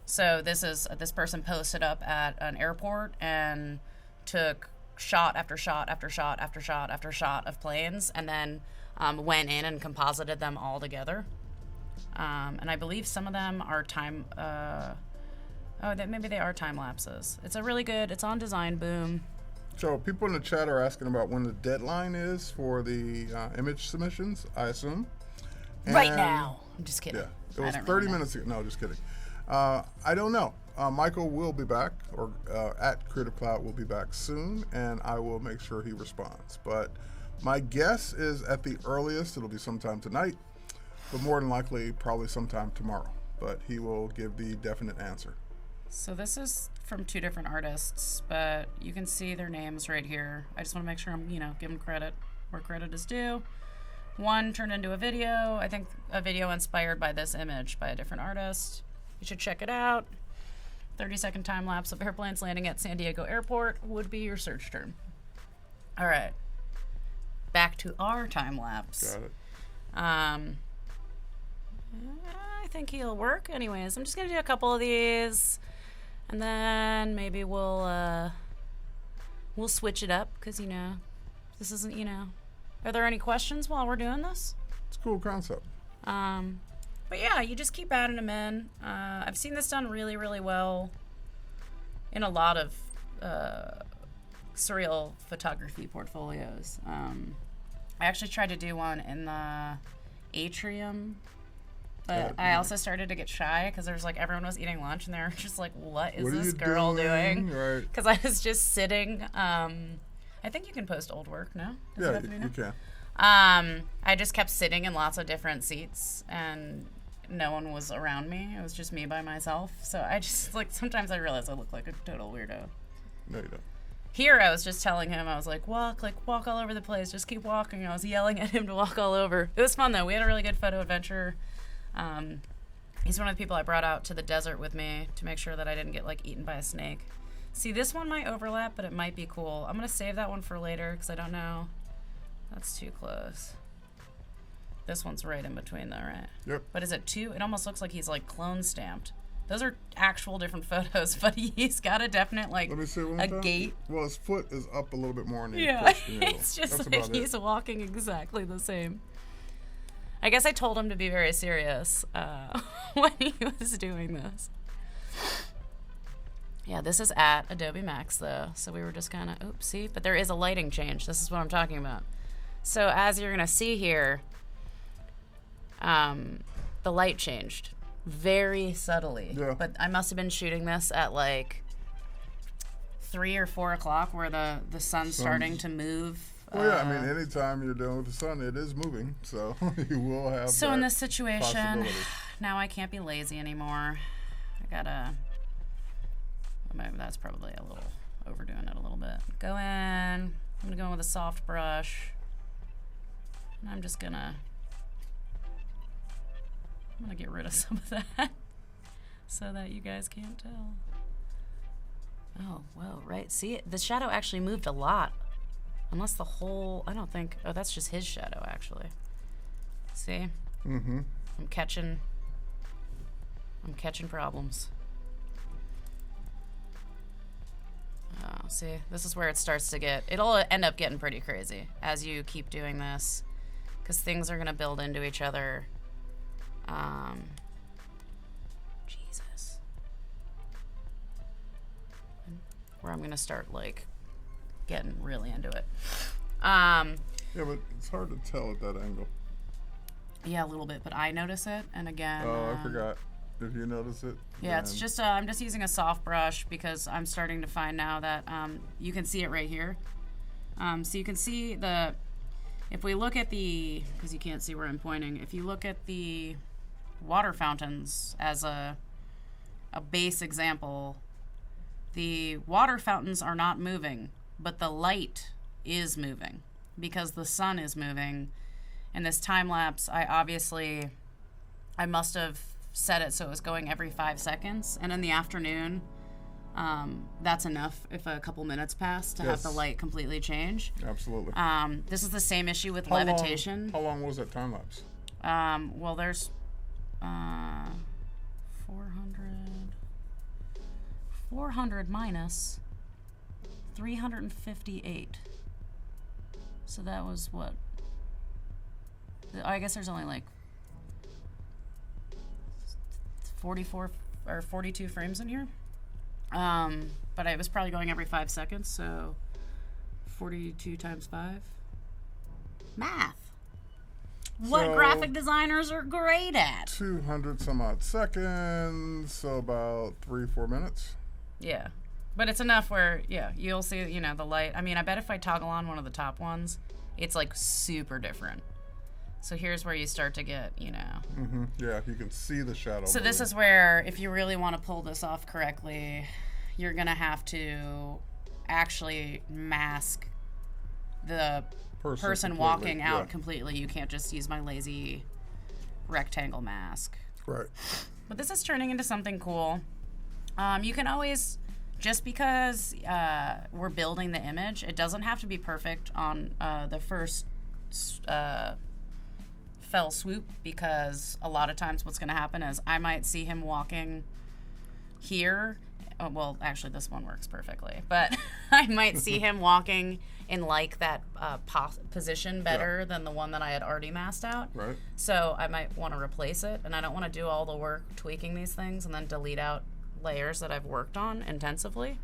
[SPEAKER 2] So this person posted up at an airport and took shot after shot after shot after shot after shot of planes, and then went in and composited them all together. And I believe some of them are time. Maybe they are time lapses. It's a really good. It's on Design Boom.
[SPEAKER 1] So people in the chat are asking about when the deadline is for the image submissions, I assume.
[SPEAKER 2] Right now. I'm just kidding.
[SPEAKER 1] Yeah, it was 30 minutes ago. No, just kidding. I don't know. Michael will be back, or at Creative Cloud will be back soon, and I will make sure he responds. But my guess is at the earliest, it'll be sometime tonight, but more than likely, probably sometime tomorrow. But he will give the definite answer.
[SPEAKER 2] So this is from 2 different artists, but you can see their names right here. I just want to make sure I'm, giving credit where credit is due. One turned into a video. I think a video inspired by this image by a different artist. You should check it out. 30-second time lapse of airplanes landing at San Diego Airport would be your search term. All right. Back to our time lapse.
[SPEAKER 1] Got it.
[SPEAKER 2] I think he'll work. Anyways, I'm just going to do a couple of these, and then maybe we'll switch it up because, this isn't, Are there any questions while we're doing this?
[SPEAKER 1] It's a cool concept.
[SPEAKER 2] But yeah, you just keep adding them in. I've seen this done really, really well in a lot of surreal photography portfolios. I actually tried to do one in the atrium, but I also started to get shy because there was everyone was eating lunch and they were just like, what is this girl doing?
[SPEAKER 1] Right.
[SPEAKER 2] Because I was just sitting. I think you can post old work, no?
[SPEAKER 1] Yeah, you can.
[SPEAKER 2] I just kept sitting in lots of different seats and no one was around me. It was just me by myself. So I just, sometimes I realize I look like a total weirdo.
[SPEAKER 1] No, you don't.
[SPEAKER 2] Here I was just telling him, I was like, walk all over the place. Just keep walking. I was yelling at him to walk all over. It was fun, though. We had a really good photo adventure. He's one of the people I brought out to the desert with me to make sure that I didn't get, eaten by a snake. See, this one might overlap, but it might be cool. I'm going to save that one for later because I don't know. That's too close. This one's right in between, though, right?
[SPEAKER 1] Yep.
[SPEAKER 2] But is it 2? It almost looks like he's, clone stamped. Those are actual different photos, but he's got a definite,
[SPEAKER 1] Let me see
[SPEAKER 2] a gait.
[SPEAKER 1] Well, his foot is up a little bit more.
[SPEAKER 2] Yeah, it's just he's walking exactly the same. I guess I told him to be very serious when he was doing this. Yeah, this is at Adobe Max, though, so we were just kind of, see? But there is a lighting change. This is what I'm talking about. So as you're going to see here, the light changed very subtly.
[SPEAKER 1] Yeah.
[SPEAKER 2] But I must have been shooting this at 3 or 4 o'clock where the sun's starting to move.
[SPEAKER 1] Well, yeah, anytime you're dealing with the sun, it is moving, so you will have
[SPEAKER 2] So in this situation,
[SPEAKER 1] possibility.
[SPEAKER 2] now I can't be lazy anymore. I gotta... Maybe that's probably a little overdoing it a little bit. Go in. I'm gonna go in with a soft brush. And I'm gonna get rid of some of that so that you guys can't tell. Oh, whoa, right. See, the shadow actually moved a lot. Unless the whole, I don't think, oh, that's just his shadow, actually. See?
[SPEAKER 1] Mm-hmm.
[SPEAKER 2] I'm catching problems. Oh, see, this is where it starts to get, it'll end up getting pretty crazy as you keep doing this, because things are going to build into each other. Jesus. Where I'm going to start, getting really into it.
[SPEAKER 1] Yeah, but it's hard to tell at that angle.
[SPEAKER 2] Yeah, a little bit, but I notice it, and again...
[SPEAKER 1] Oh, I forgot. If you notice it.
[SPEAKER 2] Yeah, it's just I'm just using a soft brush because I'm starting to find now that you can see it right here. So you can see if we look at because you can't see where I'm pointing, if you look at the water fountains as a base example, the water fountains are not moving, but the light is moving because the sun is moving. In this time lapse, I must have set it so it was going every 5 seconds, and in the afternoon that's enough if a couple minutes pass to have the light completely change.
[SPEAKER 1] Absolutely.
[SPEAKER 2] This is the same issue with levitation.
[SPEAKER 1] How long was that time lapse?
[SPEAKER 2] Well, there's 400 minus 358, so that was what, I guess there's only 44 or 42 frames in here. But I was probably going every 5 seconds, so 42 times 5. Math. what graphic designers are great at.
[SPEAKER 1] 200 some odd seconds, so about 3-4 minutes.
[SPEAKER 2] Yeah. But it's enough where, you'll see, the light. I mean, I bet if I toggle on one of the top ones, it's like super different. So here's where you start to get,
[SPEAKER 1] Mm-hmm. Yeah, you can see the shadow.
[SPEAKER 2] So this is where, if you really want to pull this off correctly, you're going to have to actually mask the person walking out completely. You can't just use my lazy rectangle mask.
[SPEAKER 1] Right.
[SPEAKER 2] But this is turning into something cool. You can always, just because we're building the image, it doesn't have to be perfect on the first fell swoop, because a lot of times what's going to happen is I might see him walking here. Oh, well, actually, this one works perfectly. But I might see him walking in like that position better than the one that I had already masked out.
[SPEAKER 1] Right.
[SPEAKER 2] So I might want to replace it, and I don't want to do all the work tweaking these things and then delete out layers that I've worked on intensively.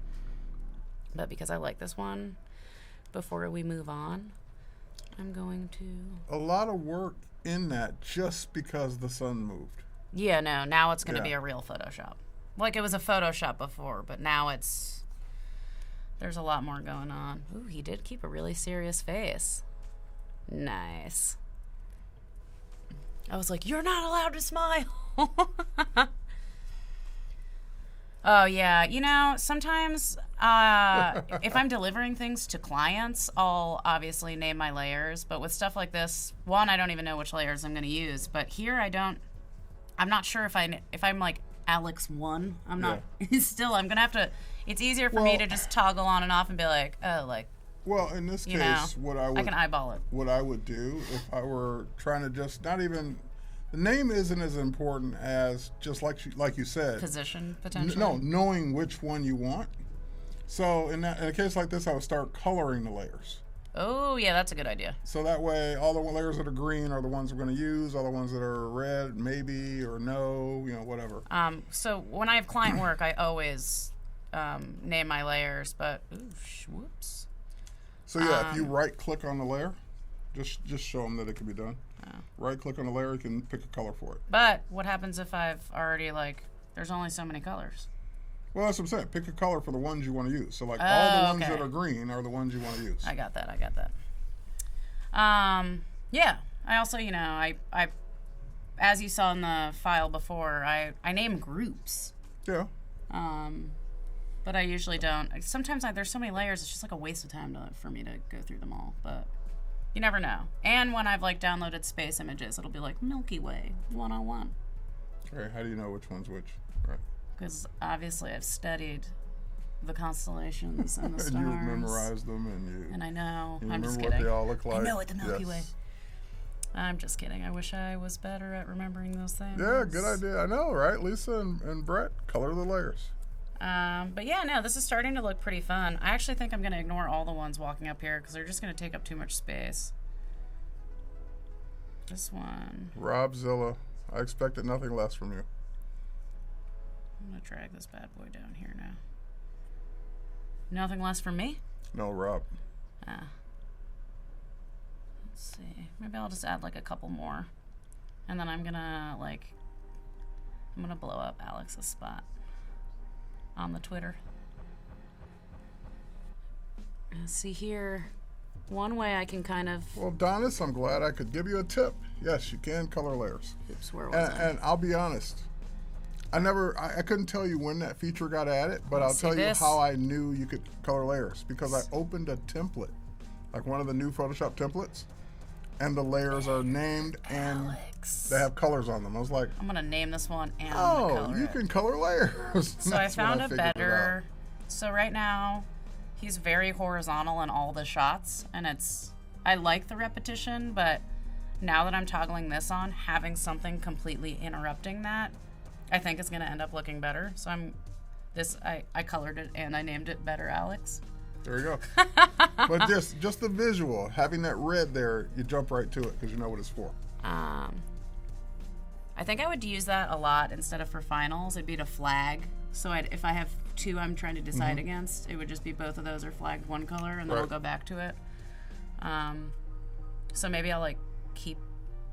[SPEAKER 2] But because I like this one, before we move on, I'm going to...
[SPEAKER 1] A lot of work in that just because the sun moved.
[SPEAKER 2] Yeah, no, now it's going to be a real Photoshop. Like it was a Photoshop before, but now there's a lot more going on. Ooh, he did keep a really serious face. Nice. I was like, you're not allowed to smile. Oh, yeah. Sometimes if I'm delivering things to clients, I'll obviously name my layers. But with stuff like this, one, I don't even know which layers I'm going to use. But here I'm not sure if I'm like Alex 1. I'm not. Still, I'm going to have to. It's easier for me to just toggle on and off and be like, oh, like.
[SPEAKER 1] Well, in this case,
[SPEAKER 2] I can eyeball it.
[SPEAKER 1] What I would do if I were trying to just not even. The name isn't as important as just like you said.
[SPEAKER 2] Position, potentially?
[SPEAKER 1] No, knowing which one you want. So in a case like this, I would start coloring the layers.
[SPEAKER 2] Oh, yeah, that's a good idea.
[SPEAKER 1] So that way, all the layers that are green are the ones we're going to use. All the ones that are red, maybe, or no, whatever.
[SPEAKER 2] So when I have client work, I always name my layers, but, whoops.
[SPEAKER 1] So yeah, if you right-click on the layer, just show them that it can be done. Right-click on the layer, you can pick a color for it.
[SPEAKER 2] But what happens if I've already, there's only so many colors?
[SPEAKER 1] Well, that's what I'm saying. Pick a color for the ones you want to use. So, all the ones that are green are the ones you want to use.
[SPEAKER 2] I got that. Yeah. I also, I as you saw in the file before, I name groups.
[SPEAKER 1] Yeah.
[SPEAKER 2] But I usually don't. Sometimes there's so many layers, it's just like a waste of time for me to go through them all. But you never know. And when I've downloaded space images, it'll be like Milky Way 101.
[SPEAKER 1] Okay, how do you know which one's which? Right.
[SPEAKER 2] Because obviously I've studied the constellations and the stars.
[SPEAKER 1] And you've memorized them,
[SPEAKER 2] and I know.
[SPEAKER 1] I'm
[SPEAKER 2] just
[SPEAKER 1] kidding. What they all look like.
[SPEAKER 2] I know what the Milky Way. I'm just kidding. I wish I was better at remembering those things.
[SPEAKER 1] Yeah, good idea. I know, right? Lisa and Brett, color the layers.
[SPEAKER 2] But yeah, no, this is starting to look pretty fun. I actually think I'm going to ignore all the ones walking up here because they're just going to take up too much space. This one.
[SPEAKER 1] Rob Zilla, I expected nothing less from you.
[SPEAKER 2] I'm going to drag this bad boy down here now. Nothing less from me?
[SPEAKER 1] No, Rob.
[SPEAKER 2] Let's see. Maybe I'll just add a couple more. And then I'm going to blow up Alex's spot on the Twitter. See here, one way I can kind of...
[SPEAKER 1] Well, Donis, I'm glad I could give you a tip. Yes, you can color layers.
[SPEAKER 2] Oops, where was I?
[SPEAKER 1] And I'll be honest, I couldn't tell you when that feature got added, but I'll tell you how I knew you could color layers, because I opened a template, like one of the new Photoshop templates, and the layers are named and they have colors on them. I was like,
[SPEAKER 2] I'm gonna name this one and
[SPEAKER 1] you can color layers.
[SPEAKER 2] So I found a better. So right now, he's very horizontal in all the shots, and I like the repetition, but now that I'm toggling this on, having something completely interrupting that, I think it's gonna end up looking better. So I colored it and I named it Better Alex.
[SPEAKER 1] There you go. But just the visual, having that red there, you jump right to it because you know what it's for.
[SPEAKER 2] I think I would use that a lot instead of for finals. It'd be to flag. So if I have two I'm trying to decide against, it would just be both of those are flagged one color, and then I'll go back to it. So maybe I'll keep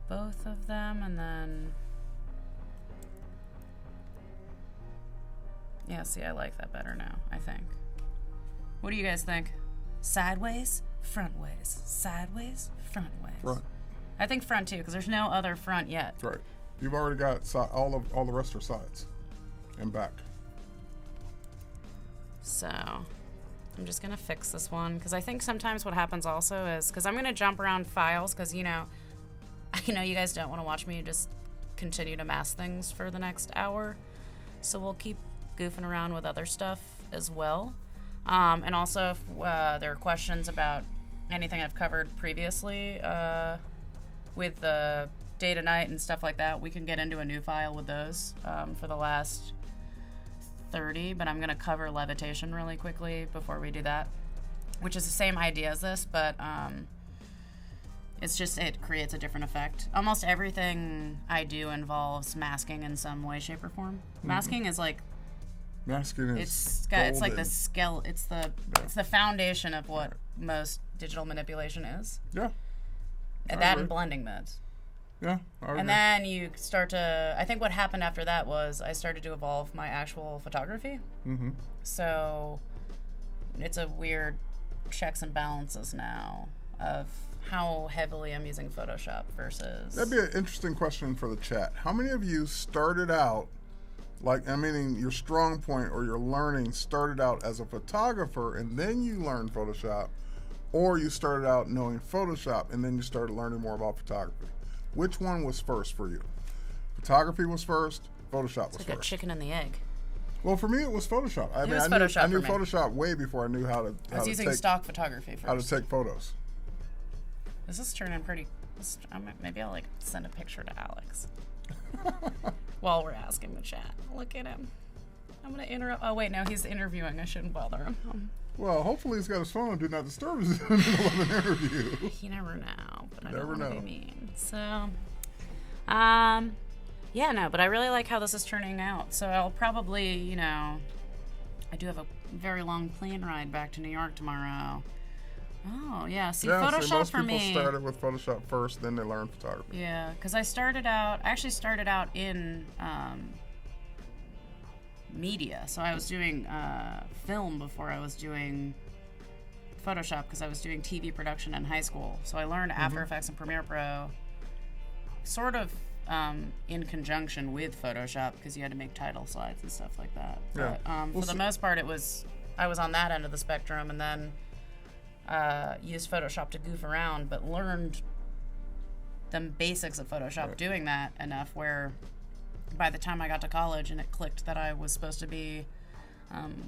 [SPEAKER 2] both of them, and then... Yeah, see, I like that better now, I think. What do you guys think? Sideways, frontways. Sideways, frontways.
[SPEAKER 1] Front.
[SPEAKER 2] I think front too, because there's no other front yet.
[SPEAKER 1] Right. You've already got all the rest are sides and back.
[SPEAKER 2] So I'm just gonna fix this one, because I think sometimes what happens also is, because I'm gonna jump around files, because you know you guys don't want to watch me just continue to mask things for the next hour, so we'll keep goofing around with other stuff as well. And also, if there are questions about anything I've covered previously with the day to night and stuff like that, we can get into a new file with those for the last 30, but I'm going to cover levitation really quickly before we do that, which is the same idea as this, but it's just, it creates a different effect. Almost everything I do involves masking in some way, shape, or form. Masking is like...
[SPEAKER 1] Masking is
[SPEAKER 2] it's like the it's the foundation of what most digital manipulation is.
[SPEAKER 1] Yeah.
[SPEAKER 2] And that and blending modes.
[SPEAKER 1] Yeah.
[SPEAKER 2] And then you start to, I think what happened after that was I started to evolve my actual photography.
[SPEAKER 1] Mm-hmm.
[SPEAKER 2] So it's a weird checks and balances now of how heavily I'm using Photoshop versus...
[SPEAKER 1] That'd be an interesting question for the chat. How many of you started out, like, I mean, your strong point or your learning started out as a photographer and then you learned Photoshop, or you started out knowing Photoshop and then you started learning more about photography? Which one was first for you? Photography was first, Photoshop was
[SPEAKER 2] like
[SPEAKER 1] first.
[SPEAKER 2] A chicken and the egg.
[SPEAKER 1] Well, for me, it was Photoshop. I knew Photoshop way before I knew how to.
[SPEAKER 2] I was using stock photography first.
[SPEAKER 1] How to take photos.
[SPEAKER 2] This is turning pretty. Maybe I'll like send a picture to Alex while we're asking the chat. Look at him. I'm gonna interrupt. Oh wait, no, he's interviewing. I shouldn't bother him.
[SPEAKER 1] Well, hopefully he's got his phone on Do Not Disturb in the middle of an interview.
[SPEAKER 2] You never know, but I
[SPEAKER 1] never
[SPEAKER 2] don't want
[SPEAKER 1] know.
[SPEAKER 2] to be mean. So, yeah, no, but I really like how this is turning out. So I'll probably, I do have a very long plane ride back to New York tomorrow. Oh, yeah. See, Photoshop
[SPEAKER 1] most
[SPEAKER 2] for me.
[SPEAKER 1] Most people started with Photoshop first, then they learned photography.
[SPEAKER 2] Yeah, because I actually started out in media. So I was doing film before I was doing Photoshop, because I was doing TV production in high school. So I learned After Effects and Premiere Pro sort of in conjunction with Photoshop, because you had to make title slides and stuff like that.
[SPEAKER 1] Yeah.
[SPEAKER 2] But for the most part, I was on that end of the spectrum, and then used Photoshop to goof around, but learned the basics of Photoshop doing that enough where by the time I got to college and it clicked that I was supposed to be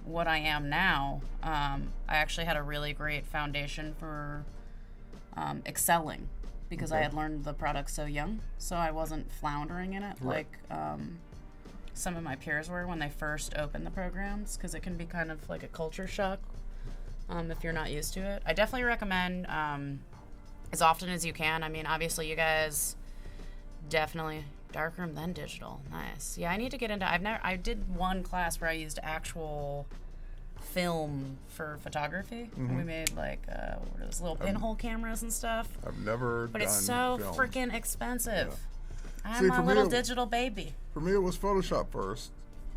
[SPEAKER 2] what I am now, I actually had a really great foundation for excelling, because I had learned the product so young, so I wasn't floundering in it like some of my peers were when they first opened the programs, because it can be kind of like a culture shock if you're not used to it. I definitely recommend as often as you can. I mean, obviously you guys definitely darkroom then digital. Nice. Yeah, I need to get into. I did one class where I used actual film for photography. We made like what are those little pinhole cameras and stuff.
[SPEAKER 1] I've never
[SPEAKER 2] but
[SPEAKER 1] done
[SPEAKER 2] it's so
[SPEAKER 1] film.
[SPEAKER 2] freaking expensive.
[SPEAKER 1] Yeah.
[SPEAKER 2] I'm a little digital baby.
[SPEAKER 1] For me, it was Photoshop first,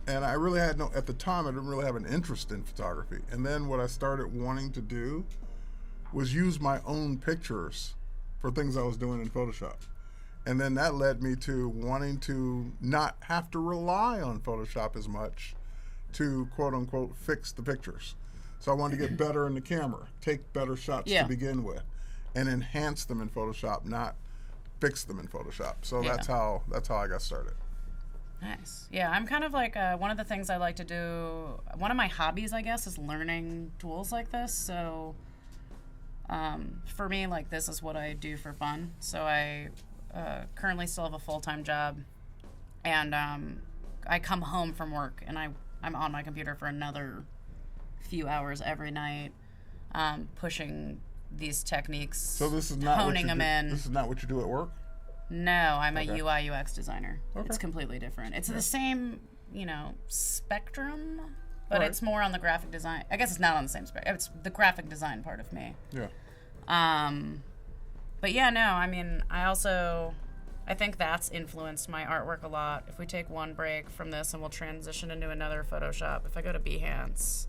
[SPEAKER 1] and I really had at the time, I didn't really have an interest in photography. And then what I started wanting to do was use my own pictures for things I was doing in Photoshop. And then that led me to wanting to not have to rely on Photoshop as much to quote unquote fix the pictures. So I wanted to get better in the camera, take better shots to begin with, and enhance them in Photoshop, not fix them in Photoshop. So that's how I got started.
[SPEAKER 2] Nice. Yeah, I'm kind of like one of the things I like to do. One of my hobbies, I guess, is learning tools like this. So for me, like, this is what I do for fun. So I currently still have a full-time job, and I come home from work and I'm on my computer for another few hours every night, pushing these techniques.
[SPEAKER 1] So this is not
[SPEAKER 2] honing them in.
[SPEAKER 1] This is not what you do at work?
[SPEAKER 2] No, I'm a UI UX designer. Okay. It's completely different. It's the same, spectrum, but it's more on the graphic design. I guess it's not on the same spectrum. It's the graphic design part of me.
[SPEAKER 1] Yeah.
[SPEAKER 2] But yeah, no, I mean, I also I think that's influenced my artwork a lot. If we take one break from this and we'll transition into another Photoshop, if I go to Behance,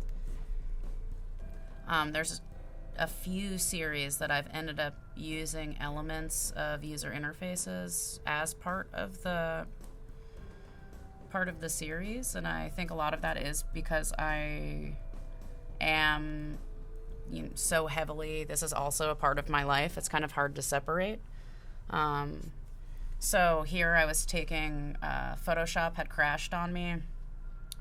[SPEAKER 2] there's a few series that I've ended up using elements of user interfaces as part of the series, and I think a lot of that is because I am so heavily, this is also a part of my life. It's kind of hard to separate. So here I was taking, Photoshop had crashed on me,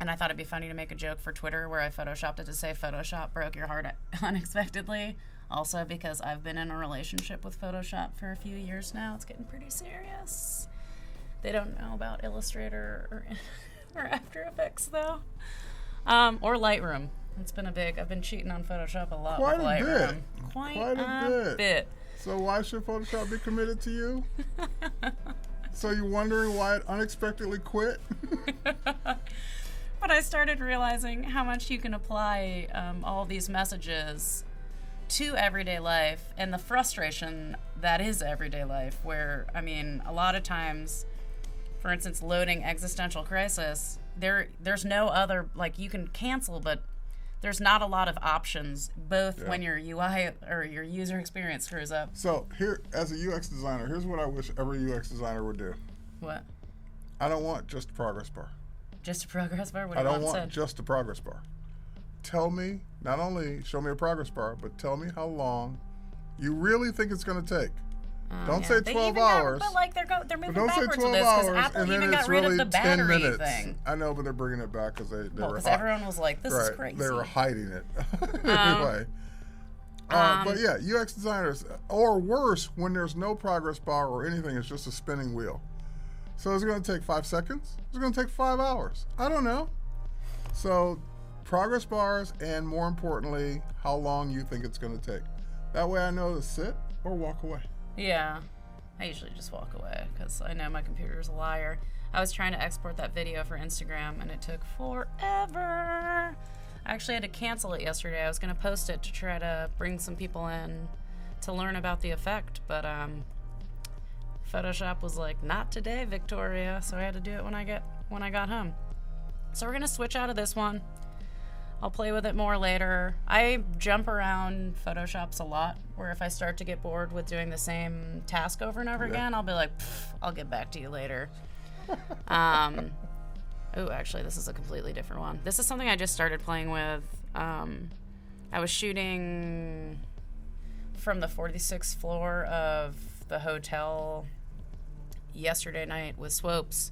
[SPEAKER 2] and I thought it'd be funny to make a joke for Twitter where I photoshopped it to say Photoshop broke your heart unexpectedly. Also because I've been in a relationship with Photoshop for a few years now. It's getting pretty serious. They don't know about Illustrator or After Effects though. Or Lightroom. It's been I've been cheating on Photoshop a lot with Lightroom. Quite a bit.
[SPEAKER 1] So why should Photoshop be committed to you? So you're wondering why it unexpectedly quit?
[SPEAKER 2] But I started realizing how much you can apply all these messages to everyday life and the frustration that is everyday life, where, I mean, a lot of times, for instance, loading Existential Crisis, there's no other, like, you can cancel, but there's not a lot of options, both when your UI or your user experience screws up.
[SPEAKER 1] So here, as a UX designer, here's what I wish every UX designer would do.
[SPEAKER 2] What?
[SPEAKER 1] I don't want just a progress bar.
[SPEAKER 2] Just a progress bar? What do
[SPEAKER 1] I
[SPEAKER 2] you
[SPEAKER 1] don't want
[SPEAKER 2] instead?
[SPEAKER 1] just a progress bar. Tell me, not only show me a progress bar, but tell me how long you really think it's going to take. Don't say 12 hours.
[SPEAKER 2] But like they're moving
[SPEAKER 1] don't say
[SPEAKER 2] backwards
[SPEAKER 1] 12
[SPEAKER 2] with this because
[SPEAKER 1] hours,
[SPEAKER 2] Apple
[SPEAKER 1] and then
[SPEAKER 2] even got
[SPEAKER 1] it's
[SPEAKER 2] rid
[SPEAKER 1] really
[SPEAKER 2] of the
[SPEAKER 1] 10
[SPEAKER 2] battery
[SPEAKER 1] minutes.
[SPEAKER 2] thing.
[SPEAKER 1] I know, but they're bringing it back because
[SPEAKER 2] Because everyone was like, "This is crazy."
[SPEAKER 1] They were hiding it anyway. But yeah, UX designers, or worse, when there's no progress bar or anything, it's just a spinning wheel. So is it going to take 5 seconds? Is it going to take 5 hours? I don't know. So progress bars, and more importantly, how long you think it's going to take. That way I know to sit or walk away.
[SPEAKER 2] Yeah. I usually just walk away because I know my computer's a liar. I was trying to export that video for Instagram and it took forever. I actually had to cancel it yesterday. I was going to post it to try to bring some people in to learn about the effect, but Photoshop was like, "Not today, Victoria," so I had to do it when I got home. So we're going to switch out of this one. I'll play with it more later. I jump around Photoshops a lot, where if I start to get bored with doing the same task over and over again, I'll be like, I'll get back to you later. Oh, actually, this is a completely different one. This is something I just started playing with. I was shooting from the 46th floor of the hotel yesterday night with Swopes,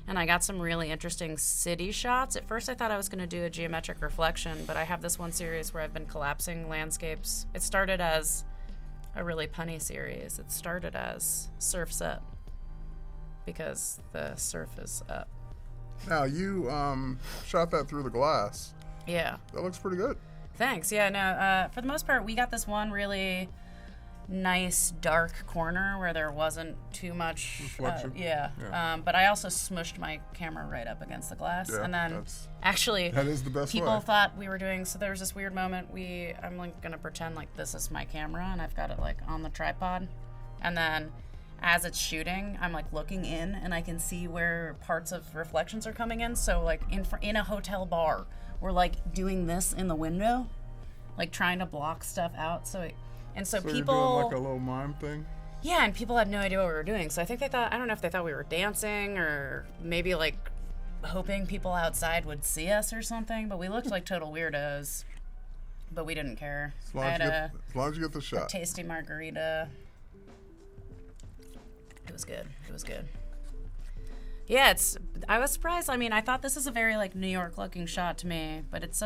[SPEAKER 2] and I got some really interesting city shots. At first I thought I was going to do a geometric reflection, but I have this one series where I've been collapsing landscapes. It started as a really punny series. It started as Surf's Up, because the surf is up.
[SPEAKER 1] Now, you shot that through the glass.
[SPEAKER 2] Yeah.
[SPEAKER 1] That looks pretty good.
[SPEAKER 2] Thanks. Yeah, no, for the most part, we got this one really nice dark corner where there wasn't too much
[SPEAKER 1] reflection.
[SPEAKER 2] But I also smushed my camera right up against the glass, and then actually
[SPEAKER 1] that is the best
[SPEAKER 2] people
[SPEAKER 1] way.
[SPEAKER 2] thought we were doing, so there was this weird moment. I'm like gonna pretend like this is my camera and I've got it like on the tripod, and then as it's shooting I'm like looking in and I can see where parts of reflections are coming in. So like in a hotel bar we're like doing this in the window, like trying to block stuff out, so people,
[SPEAKER 1] you're doing like a little mime thing?
[SPEAKER 2] Yeah, and people had no idea what we were doing. So I think they thought, I don't know if they thought we were dancing or maybe like hoping people outside would see us or something, but we looked like total weirdos. But we didn't care.
[SPEAKER 1] As long as you get the shot.
[SPEAKER 2] A tasty margarita. It was good. It was good. Yeah, I was surprised. I mean, I thought this is a very like New York looking shot to me, but this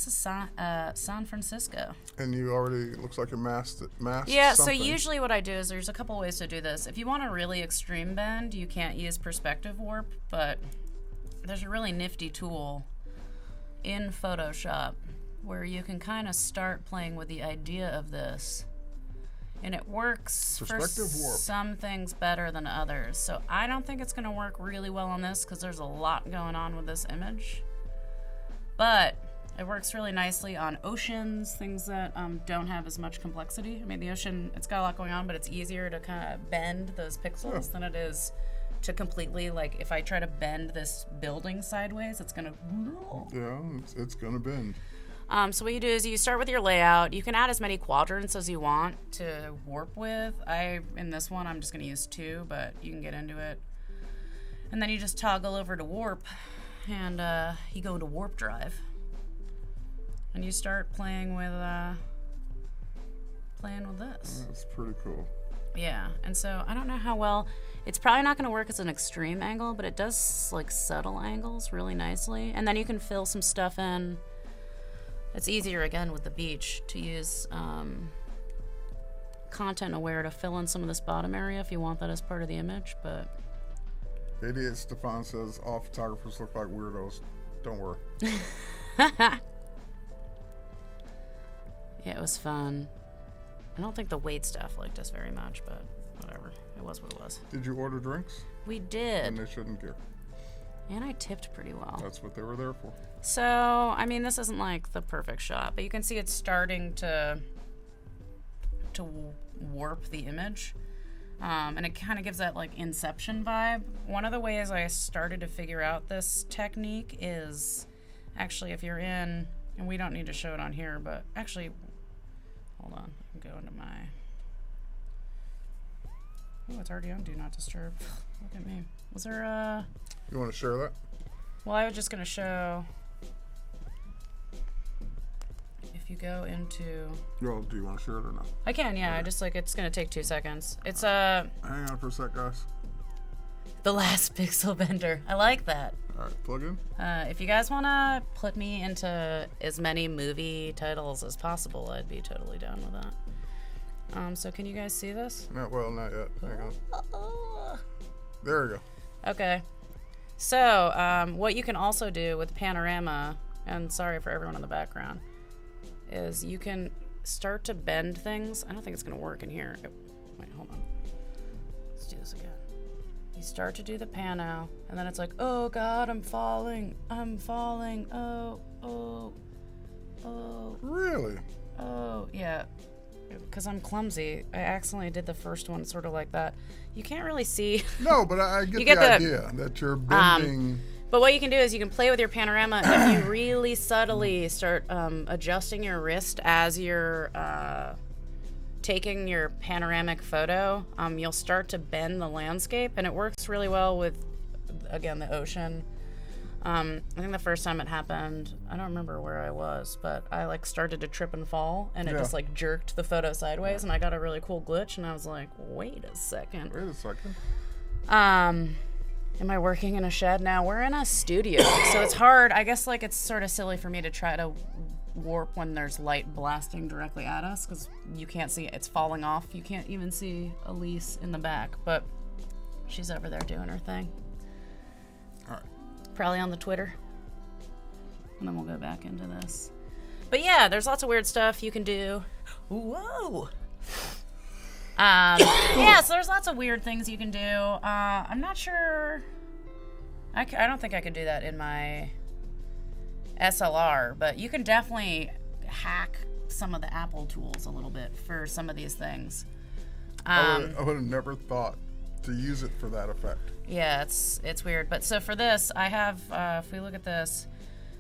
[SPEAKER 2] is San Francisco.
[SPEAKER 1] And you already, looks like you masked
[SPEAKER 2] Yeah,
[SPEAKER 1] something.
[SPEAKER 2] so usually what I do is there's a couple ways to do this. If you want a really extreme bend, you can't use perspective warp, but there's a really nifty tool in Photoshop where you can kind of start playing with the idea of this. And it works for some things better than others. So I don't think it's going to work really well on this because there's a lot going on with this image. But It works really nicely on oceans, things that don't have as much complexity. I mean, the ocean, it's got a lot going on, but it's easier to kind of bend those pixels than it is to completely, like, if I try to bend this building sideways, it's going to...
[SPEAKER 1] Yeah, it's going to bend.
[SPEAKER 2] So what you do is you start with your layout. You can add as many quadrants as you want to warp with. In this one, I'm just going to use 2, but you can get into it. And then you just toggle over to warp, and you go into warp drive. And you start playing with this.
[SPEAKER 1] That's pretty cool.
[SPEAKER 2] Yeah, and so I don't know how well... It's probably not going to work as an extreme angle, but it does, like, subtle angles really nicely. And then you can fill some stuff in. It's easier, again, with the beach to use content aware to fill in some of this bottom area if you want that as part of the image, but...
[SPEAKER 1] 88 Stefan says, all photographers look like weirdos. Don't worry.
[SPEAKER 2] Yeah, it was fun. I don't think the wait staff liked us very much, but whatever. It was what it was.
[SPEAKER 1] Did you order drinks?
[SPEAKER 2] We did.
[SPEAKER 1] And they shouldn't care.
[SPEAKER 2] And I tipped pretty well.
[SPEAKER 1] That's what they were there for.
[SPEAKER 2] So, I mean, this isn't like the perfect shot, but you can see it's starting to warp the image. And it kind of gives that, like, Inception vibe. One of the ways I started to figure out this technique is actually if you're in, and we don't need to show it on here, but actually, hold on, I can go into my... Oh, it's already on Do Not Disturb. Look at me. Was there a...
[SPEAKER 1] You want to share that?
[SPEAKER 2] Well, I was just going to show... If you go into...
[SPEAKER 1] Well, do you want to share it or not?
[SPEAKER 2] I can, yeah. Okay. I just, like, it's going to take 2 seconds. It's
[SPEAKER 1] Hang on for a sec, guys.
[SPEAKER 2] The Last Pixel Bender. I like that.
[SPEAKER 1] All right, plug in.
[SPEAKER 2] If you guys want to put me into as many movie titles as possible, I'd be totally down with that. So can you guys see this?
[SPEAKER 1] Not yet. Hang on. There we go.
[SPEAKER 2] Okay. So, what you can also do with panorama, and sorry for everyone in the background, is you can start to bend things. I don't think it's going to work in here. Wait, hold on. Let's do this again. You start to do the pano, and then it's like, oh God, I'm falling. Oh.
[SPEAKER 1] Really?
[SPEAKER 2] Oh, yeah. Because I'm clumsy. I accidentally did the first one sort of like that. You can't really see.
[SPEAKER 1] No, but I get the idea that you're bending.
[SPEAKER 2] But what you can do is you can play with your panorama. If you really subtly start adjusting your wrist as you're taking your panoramic photo, you'll start to bend the landscape. And it works really well with, again, the ocean. I think the first time it happened, I don't remember where I was, but I like started to trip and fall, and it just like jerked the photo sideways, and I got a really cool glitch, and I was like, wait a second. Am I working in a shed now? We're in a studio, so it's hard. I guess like it's sort of silly for me to try to warp when there's light blasting directly at us, because you can't see it. It's falling off. You can't even see Elise in the back, but she's over there doing her thing.
[SPEAKER 1] All right.
[SPEAKER 2] Probably on the Twitter. And then we'll go back into this. But yeah, there's lots of weird stuff you can do. Whoa! Yeah, so there's lots of weird things you can do. I'm not sure... I don't think I could do that in my SLR, but you can definitely hack some of the Apple tools a little bit for some of these things.
[SPEAKER 1] I would have never thought to use it for that effect.
[SPEAKER 2] Yeah, it's weird. But so for this, I have, if we look at this,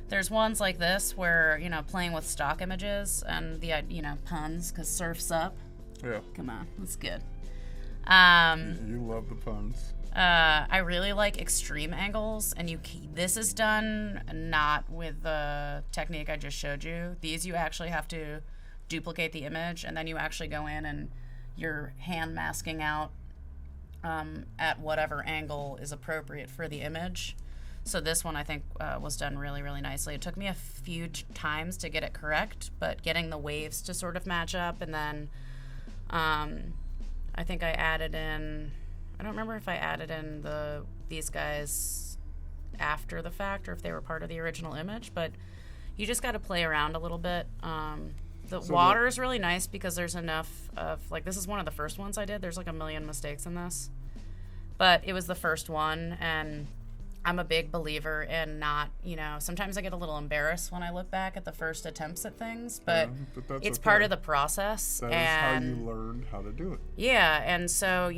[SPEAKER 2] there's ones like this where, playing with stock images and the, puns, because surf's up.
[SPEAKER 1] Yeah.
[SPEAKER 2] Come on, that's good.
[SPEAKER 1] You love the puns.
[SPEAKER 2] I really like extreme angles, and this is done not with the technique I just showed you. These you actually have to duplicate the image, and then you actually go in and you're hand masking out at whatever angle is appropriate for the image. So this one I think was done really, really nicely. It took me a few times to get it correct, but getting the waves to sort of match up, and then I think I added in, I don't remember if I added in these guys after the fact or if they were part of the original image, but you just got to play around a little bit. The water is really nice because there's enough of, like, this is one of the first ones I did. There's like a million mistakes in this, but it was the first one, and I'm a big believer in not, sometimes I get a little embarrassed when I look back at the first attempts at things, but it's part of the process.
[SPEAKER 1] That is how you learned how to do it.
[SPEAKER 2] Yeah, and so,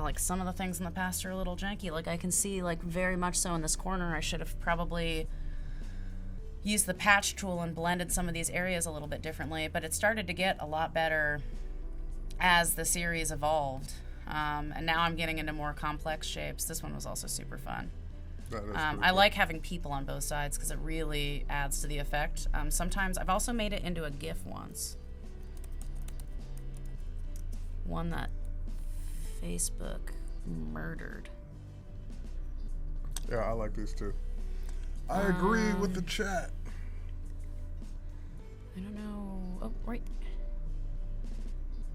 [SPEAKER 2] like some of the things in the past are a little janky. Like I can see, like very much so in this corner, I should have probably used the patch tool and blended some of these areas a little bit differently, but it started to get a lot better as the series evolved. And now I'm getting into more complex shapes. This one was also super fun. I like having people on both sides because it really adds to the effect. Sometimes I've also made it into a GIF once. One that Facebook murdered.
[SPEAKER 1] Yeah, I like these too. I agree with the chat.
[SPEAKER 2] I don't know. Oh, right.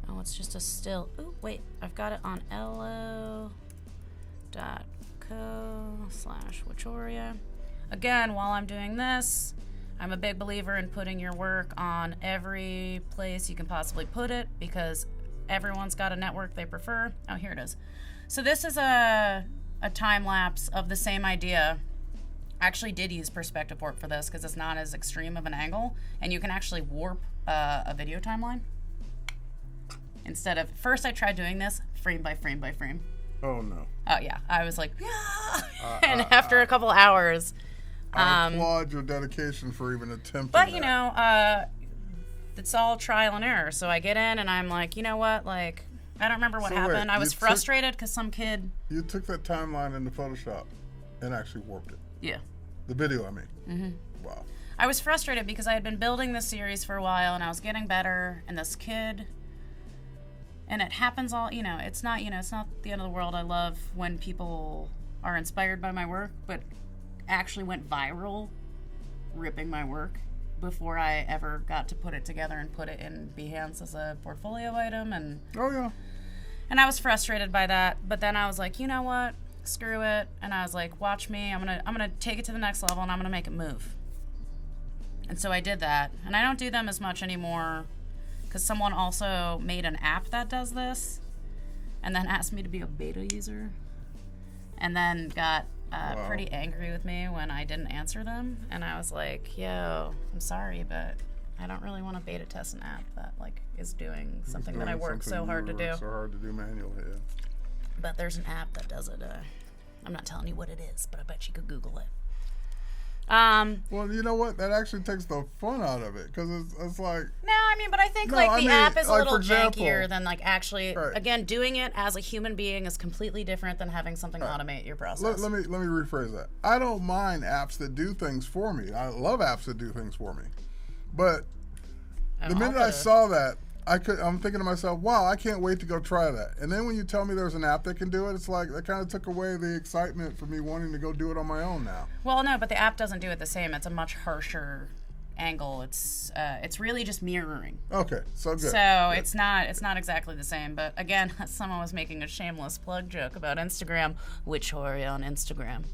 [SPEAKER 2] Oh, it's just a still. Oh, wait. I've got it on elo.co/Victoria. Again, while I'm doing this, I'm a big believer in putting your work on every place you can possibly put it because everyone's got a network they prefer. Oh, here it is. So this is a time lapse of the same idea. I actually did use perspective warp for this because it's not as extreme of an angle, and you can actually warp a video timeline. Instead of, first I tried doing this frame by frame by frame.
[SPEAKER 1] Oh no.
[SPEAKER 2] Oh yeah, I was like, and after a couple hours.
[SPEAKER 1] I applaud your dedication for even attempting
[SPEAKER 2] But
[SPEAKER 1] that.
[SPEAKER 2] It's all trial and error. So I get in and I'm like, you know what, like, I don't remember what happened.
[SPEAKER 1] Wait,
[SPEAKER 2] I was frustrated because some kid.
[SPEAKER 1] You took that timeline into Photoshop and actually warped it.
[SPEAKER 2] Yeah.
[SPEAKER 1] The video, I mean.
[SPEAKER 2] Mm-hmm.
[SPEAKER 1] Wow.
[SPEAKER 2] I was frustrated because I had been building this series for a while and I was getting better, and this kid. And it happens all, it's not the end of the world. I love when people are inspired by my work, but actually went viral ripping my work before I ever got to put it together and put it in Behance as a portfolio item. And
[SPEAKER 1] oh yeah.
[SPEAKER 2] And I was frustrated by that, but then I was like, you know what? Screw it. And I was like, watch me. I'm gonna take it to the next level and I'm gonna make it move. And so I did that. And I don't do them as much anymore because someone also made an app that does this and then asked me to be a beta user and then got pretty angry with me when I didn't answer them. And I was like, yo, I'm sorry, but I don't really want to beta test an app that like is doing something that I work so hard to do.
[SPEAKER 1] So hard to do manually, yeah.
[SPEAKER 2] But there's an app that does it. I'm not telling you what it is, but I bet you could Google it.
[SPEAKER 1] Well, you know what? That actually takes the fun out of it because it's like.
[SPEAKER 2] No, I mean, but I think the app is a little jankier than like actually. Right. Again, doing it as a human being is completely different than having something automate your process.
[SPEAKER 1] Let me rephrase that. I don't mind apps that do things for me. I love apps that do things for me, but the minute I saw that, I'm thinking to myself, wow, I can't wait to go try that. And then when you tell me there's an app that can do it, it's like that kind of took away the excitement for me wanting to go do it on my own now.
[SPEAKER 2] Well, no, but the app doesn't do it the same. It's a much harsher angle. It's really just mirroring.
[SPEAKER 1] Okay, so good.
[SPEAKER 2] So good. It's not exactly the same. But again, someone was making a shameless plug joke about Instagram. Victoria on Instagram.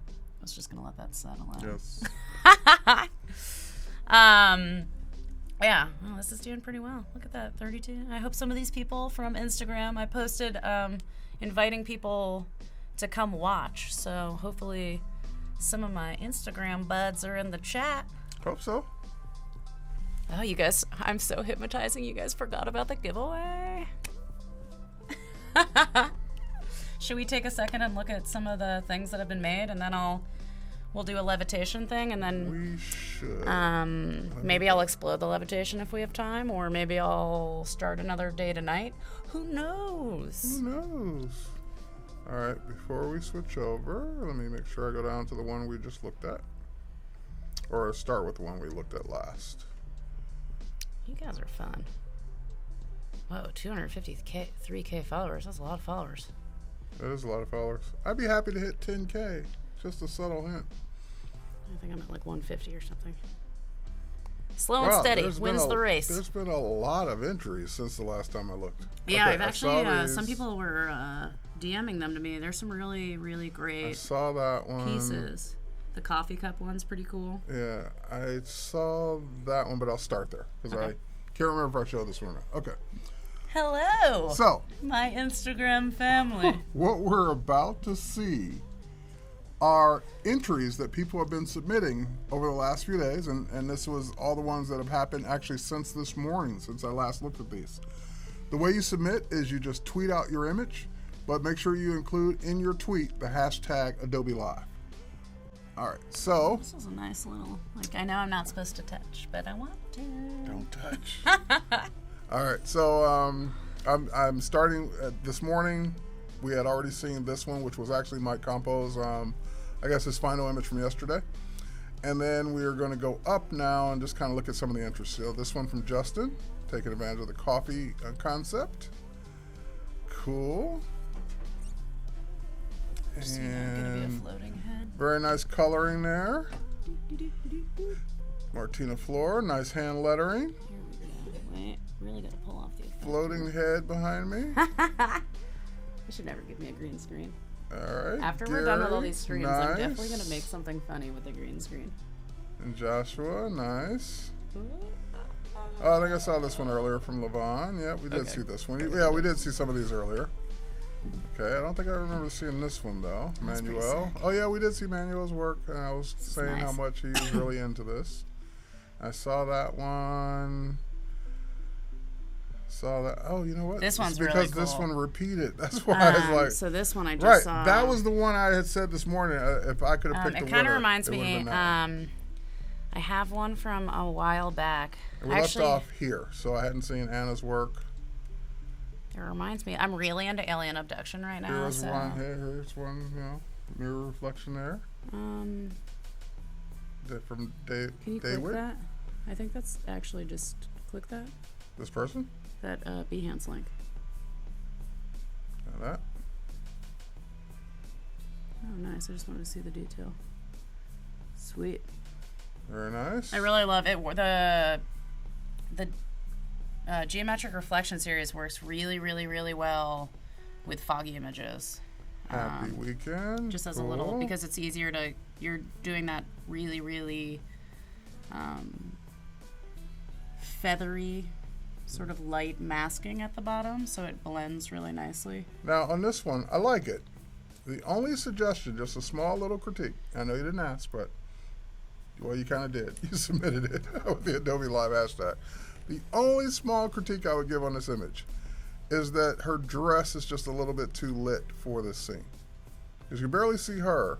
[SPEAKER 2] I was just gonna let that settle out.
[SPEAKER 1] Yes.
[SPEAKER 2] Yeah, well, this is doing pretty well. Look at that, 32. I hope some of these people from Instagram, I posted inviting people to come watch. So hopefully some of my Instagram buds are in the chat.
[SPEAKER 1] Hope so.
[SPEAKER 2] Oh, you guys, I'm so hypnotizing. You guys forgot about the giveaway. Should we take a second and look at some of the things that have been made, and then we'll do a levitation thing, and then
[SPEAKER 1] we should.
[SPEAKER 2] Maybe I'll explode the levitation if we have time, or maybe I'll start another day tonight. Who knows?
[SPEAKER 1] Who knows? All right, before we switch over, let me make sure I go down to the one we just looked at, or start with the one we looked at last.
[SPEAKER 2] You guys are fun. Whoa, 253K followers. That's a lot of followers.
[SPEAKER 1] That is a lot of followers. I'd be happy to hit 10K. Just a subtle hint.
[SPEAKER 2] I think I'm at like 150 or something. Slow and steady wins the race.
[SPEAKER 1] There's been a lot of entries since the last time I looked.
[SPEAKER 2] Yeah, okay, I've actually, some people were DMing them to me. There's some really, really great
[SPEAKER 1] I saw that one.
[SPEAKER 2] Pieces. The coffee cup one's pretty cool.
[SPEAKER 1] Yeah, I saw that one, but I'll start there because I can't remember if I showed this one or not. Okay.
[SPEAKER 2] Hello.
[SPEAKER 1] So.
[SPEAKER 2] My Instagram family.
[SPEAKER 1] What we're about to see are entries that people have been submitting over the last few days, and this was all the ones that have happened actually since this morning, since I last looked at these. The way you submit is you just tweet out your image, but make sure you include in your tweet the hashtag Adobe Live. All right, so.
[SPEAKER 2] This is a nice little, like, I know I'm not supposed to touch, but I want to.
[SPEAKER 1] Don't touch. All right, so I'm starting this morning. We had already seen this one, which was actually Mike Campau's, I guess his final image from yesterday. And then we are going to go up now and just kind of look at some of the interests. So this one from Justin, taking advantage of the coffee concept. Cool.
[SPEAKER 2] And floating head.
[SPEAKER 1] Very nice coloring there. Martina Flor, nice hand lettering.
[SPEAKER 2] Here we go. Wait, really got to pull off the effect.
[SPEAKER 1] Floating head behind me.
[SPEAKER 2] You should never give me a green screen.
[SPEAKER 1] All right.
[SPEAKER 2] After we're done with all these screens, nice. I'm definitely going to make something funny with the green screen.
[SPEAKER 1] And Joshua, nice. Oh, I think I saw this one earlier from Levon. Yeah, we did see this one. Yeah, we did see some of these earlier. Okay, I don't think I remember seeing this one, though. Manuel. Oh, yeah, we did see Manuel's work, and I was saying how much he was really into this. I saw that one. Saw that. Oh, you know what?
[SPEAKER 2] This one's
[SPEAKER 1] because
[SPEAKER 2] really cool.
[SPEAKER 1] This one repeated. That's why I was like.
[SPEAKER 2] So this one I just saw.
[SPEAKER 1] Right, that was the one I had said this morning. If I could have picked a winner,
[SPEAKER 2] it kind of reminds me. I have one from a while back.
[SPEAKER 1] And we left off here, so I hadn't seen Anna's work.
[SPEAKER 2] It reminds me. I'm really into alien abduction right now.
[SPEAKER 1] Here's one. Here's one. You know, mirror reflection there. From Dave.
[SPEAKER 2] Can you click that? I think that's actually just click that.
[SPEAKER 1] This person?
[SPEAKER 2] That Behance link.
[SPEAKER 1] Now that.
[SPEAKER 2] Oh, nice. I just wanted to see the detail. Sweet.
[SPEAKER 1] Very nice.
[SPEAKER 2] I really love it. The geometric reflection series works really, really, really well with foggy images.
[SPEAKER 1] Happy weekend.
[SPEAKER 2] Just as a little, because it's easier to, you're doing that really, really feathery sort of light masking at the bottom, so it blends really nicely.
[SPEAKER 1] Now on this one, I like it. The only suggestion, just a small little critique. I know you didn't ask, but well, you kind of did. You submitted it with the Adobe Live hashtag. The only small critique I would give on this image is that her dress is just a little bit too lit for this scene. Because you barely see her,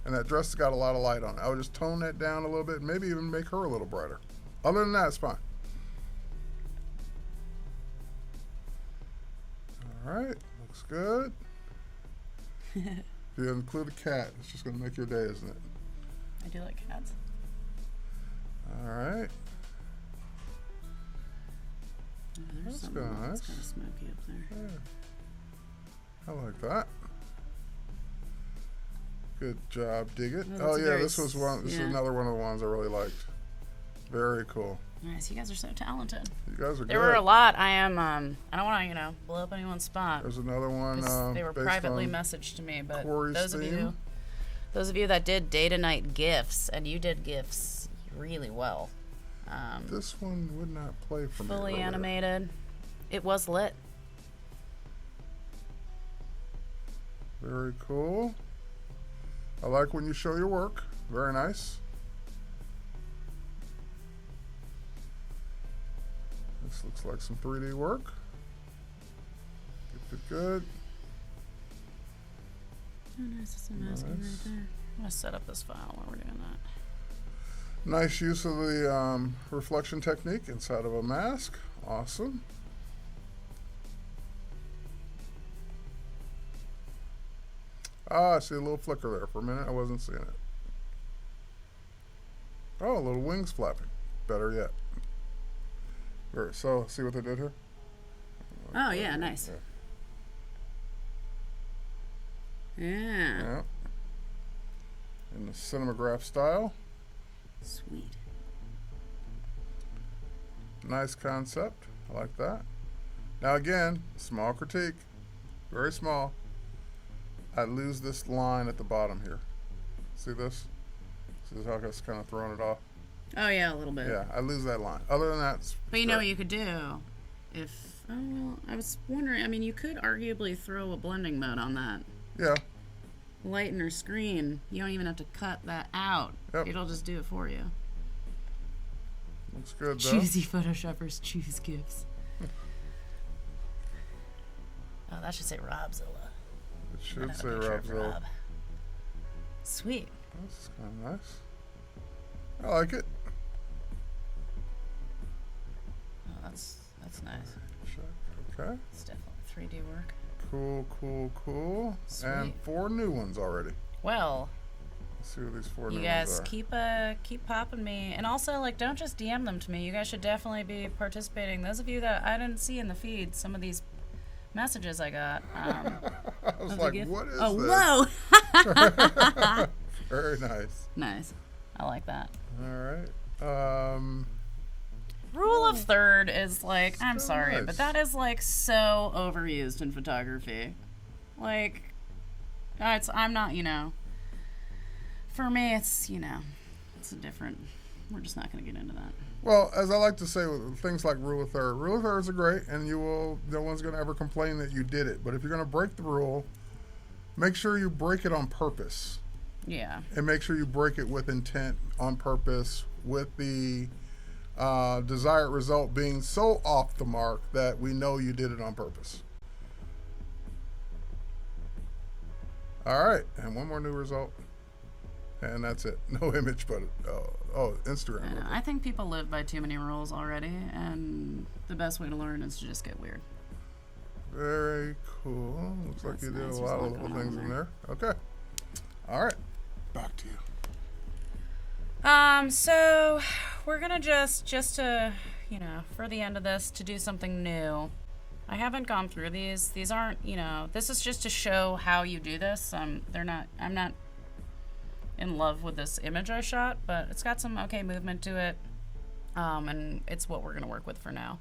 [SPEAKER 1] and that dress has got a lot of light on it. I would just tone that down a little bit, maybe even make her a little brighter. Other than that, it's fine. All right, looks good. If you include a cat, it's just going to make your day, isn't it?
[SPEAKER 2] I do like cats.
[SPEAKER 1] All right.
[SPEAKER 2] That's
[SPEAKER 1] nice.
[SPEAKER 2] That's kind of smoky up there.
[SPEAKER 1] Yeah. I like that. Good job, dig it.
[SPEAKER 2] Oh yeah,
[SPEAKER 1] this was one. This is another one of the ones I really liked. Very cool.
[SPEAKER 2] Nice, you guys are so talented.
[SPEAKER 1] You guys are good.
[SPEAKER 2] There were a lot. I am. I don't want to, blow up anyone's spot.
[SPEAKER 1] There's another one.
[SPEAKER 2] They were privately messaged to me, but
[SPEAKER 1] Corey's
[SPEAKER 2] those of you that did day to night GIFs, and you did GIFs really well.
[SPEAKER 1] This one would not play for me.
[SPEAKER 2] Fully animated. It was lit.
[SPEAKER 1] Very cool. I like when you show your work. Very nice. This looks like some 3D work. Keep it good.
[SPEAKER 2] Oh, nice. It's a masking right there. I'm going to set up this file while we're doing that.
[SPEAKER 1] Nice use of the reflection technique inside of a mask. Awesome. Ah, I see a little flicker there. For a minute, I wasn't seeing it. Oh, little wings flapping. Better yet. So, see what they did here?
[SPEAKER 2] Oh, yeah, nice. Yeah.
[SPEAKER 1] In the cinematograph style.
[SPEAKER 2] Sweet.
[SPEAKER 1] Nice concept. I like that. Now again, small critique. Very small. I lose this line at the bottom here. See this? See how it's kind of throwing it off?
[SPEAKER 2] Oh yeah, a little bit.
[SPEAKER 1] Yeah, I lose that line. Other than that, it's
[SPEAKER 2] but you know what you could do? If, I was wondering, you could arguably throw a blending mode on that.
[SPEAKER 1] Yeah.
[SPEAKER 2] lighten or screen. You don't even have to cut that out.
[SPEAKER 1] Yep.
[SPEAKER 2] It'll just do it for you.
[SPEAKER 1] Looks good, though.
[SPEAKER 2] Choosy Photoshoppers choose GIFs. Oh, that should say Robzilla.
[SPEAKER 1] It should say Robzilla.
[SPEAKER 2] Rob. Sweet.
[SPEAKER 1] That's kind of nice. I like it.
[SPEAKER 2] Oh, that's nice.
[SPEAKER 1] Okay.
[SPEAKER 2] It's definitely 3D work.
[SPEAKER 1] Cool.
[SPEAKER 2] Sweet.
[SPEAKER 1] And 4 new ones already.
[SPEAKER 2] Well,
[SPEAKER 1] Let's see what these 4 new
[SPEAKER 2] you
[SPEAKER 1] ones
[SPEAKER 2] guys
[SPEAKER 1] are.
[SPEAKER 2] keep popping me, and also like don't just DM them to me. You guys should definitely be participating. Those of you that I didn't see in the feed, some of these messages I got.
[SPEAKER 1] I was like, what is this?
[SPEAKER 2] Oh, whoa!
[SPEAKER 1] Very nice.
[SPEAKER 2] Nice. I like that.
[SPEAKER 1] All right.
[SPEAKER 2] Rule of third is like, I'm
[SPEAKER 1] So
[SPEAKER 2] sorry,
[SPEAKER 1] nice.
[SPEAKER 2] but that is like so overused in photography. Like, I'm not, for me, it's a different, we're just not going to get into that.
[SPEAKER 1] Well, as I like to say with things like rule of thirds are great, and no one's going to ever complain that you did it. But if you're going to break the rule, make sure you break it on purpose.
[SPEAKER 2] Yeah.
[SPEAKER 1] And make sure you break it with intent, on purpose, with the desired result being so off the mark that we know you did it on purpose. All right, and one more new result. And that's it. No image, but Instagram.
[SPEAKER 2] I think people live by too many rules already, and the best way to learn is to just get weird.
[SPEAKER 1] Very cool. Looks like you did
[SPEAKER 2] nice.
[SPEAKER 1] a
[SPEAKER 2] There's
[SPEAKER 1] lot
[SPEAKER 2] a
[SPEAKER 1] of
[SPEAKER 2] lot
[SPEAKER 1] little
[SPEAKER 2] going
[SPEAKER 1] things
[SPEAKER 2] on
[SPEAKER 1] in there. Okay. All right. Back to you.
[SPEAKER 2] So we're gonna just to, for the end of this, to do something new. I haven't gone through these. These aren't, this is just to show how you do this. I'm not in love with this image I shot, but it's got some okay movement to it. And it's what we're gonna work with for now.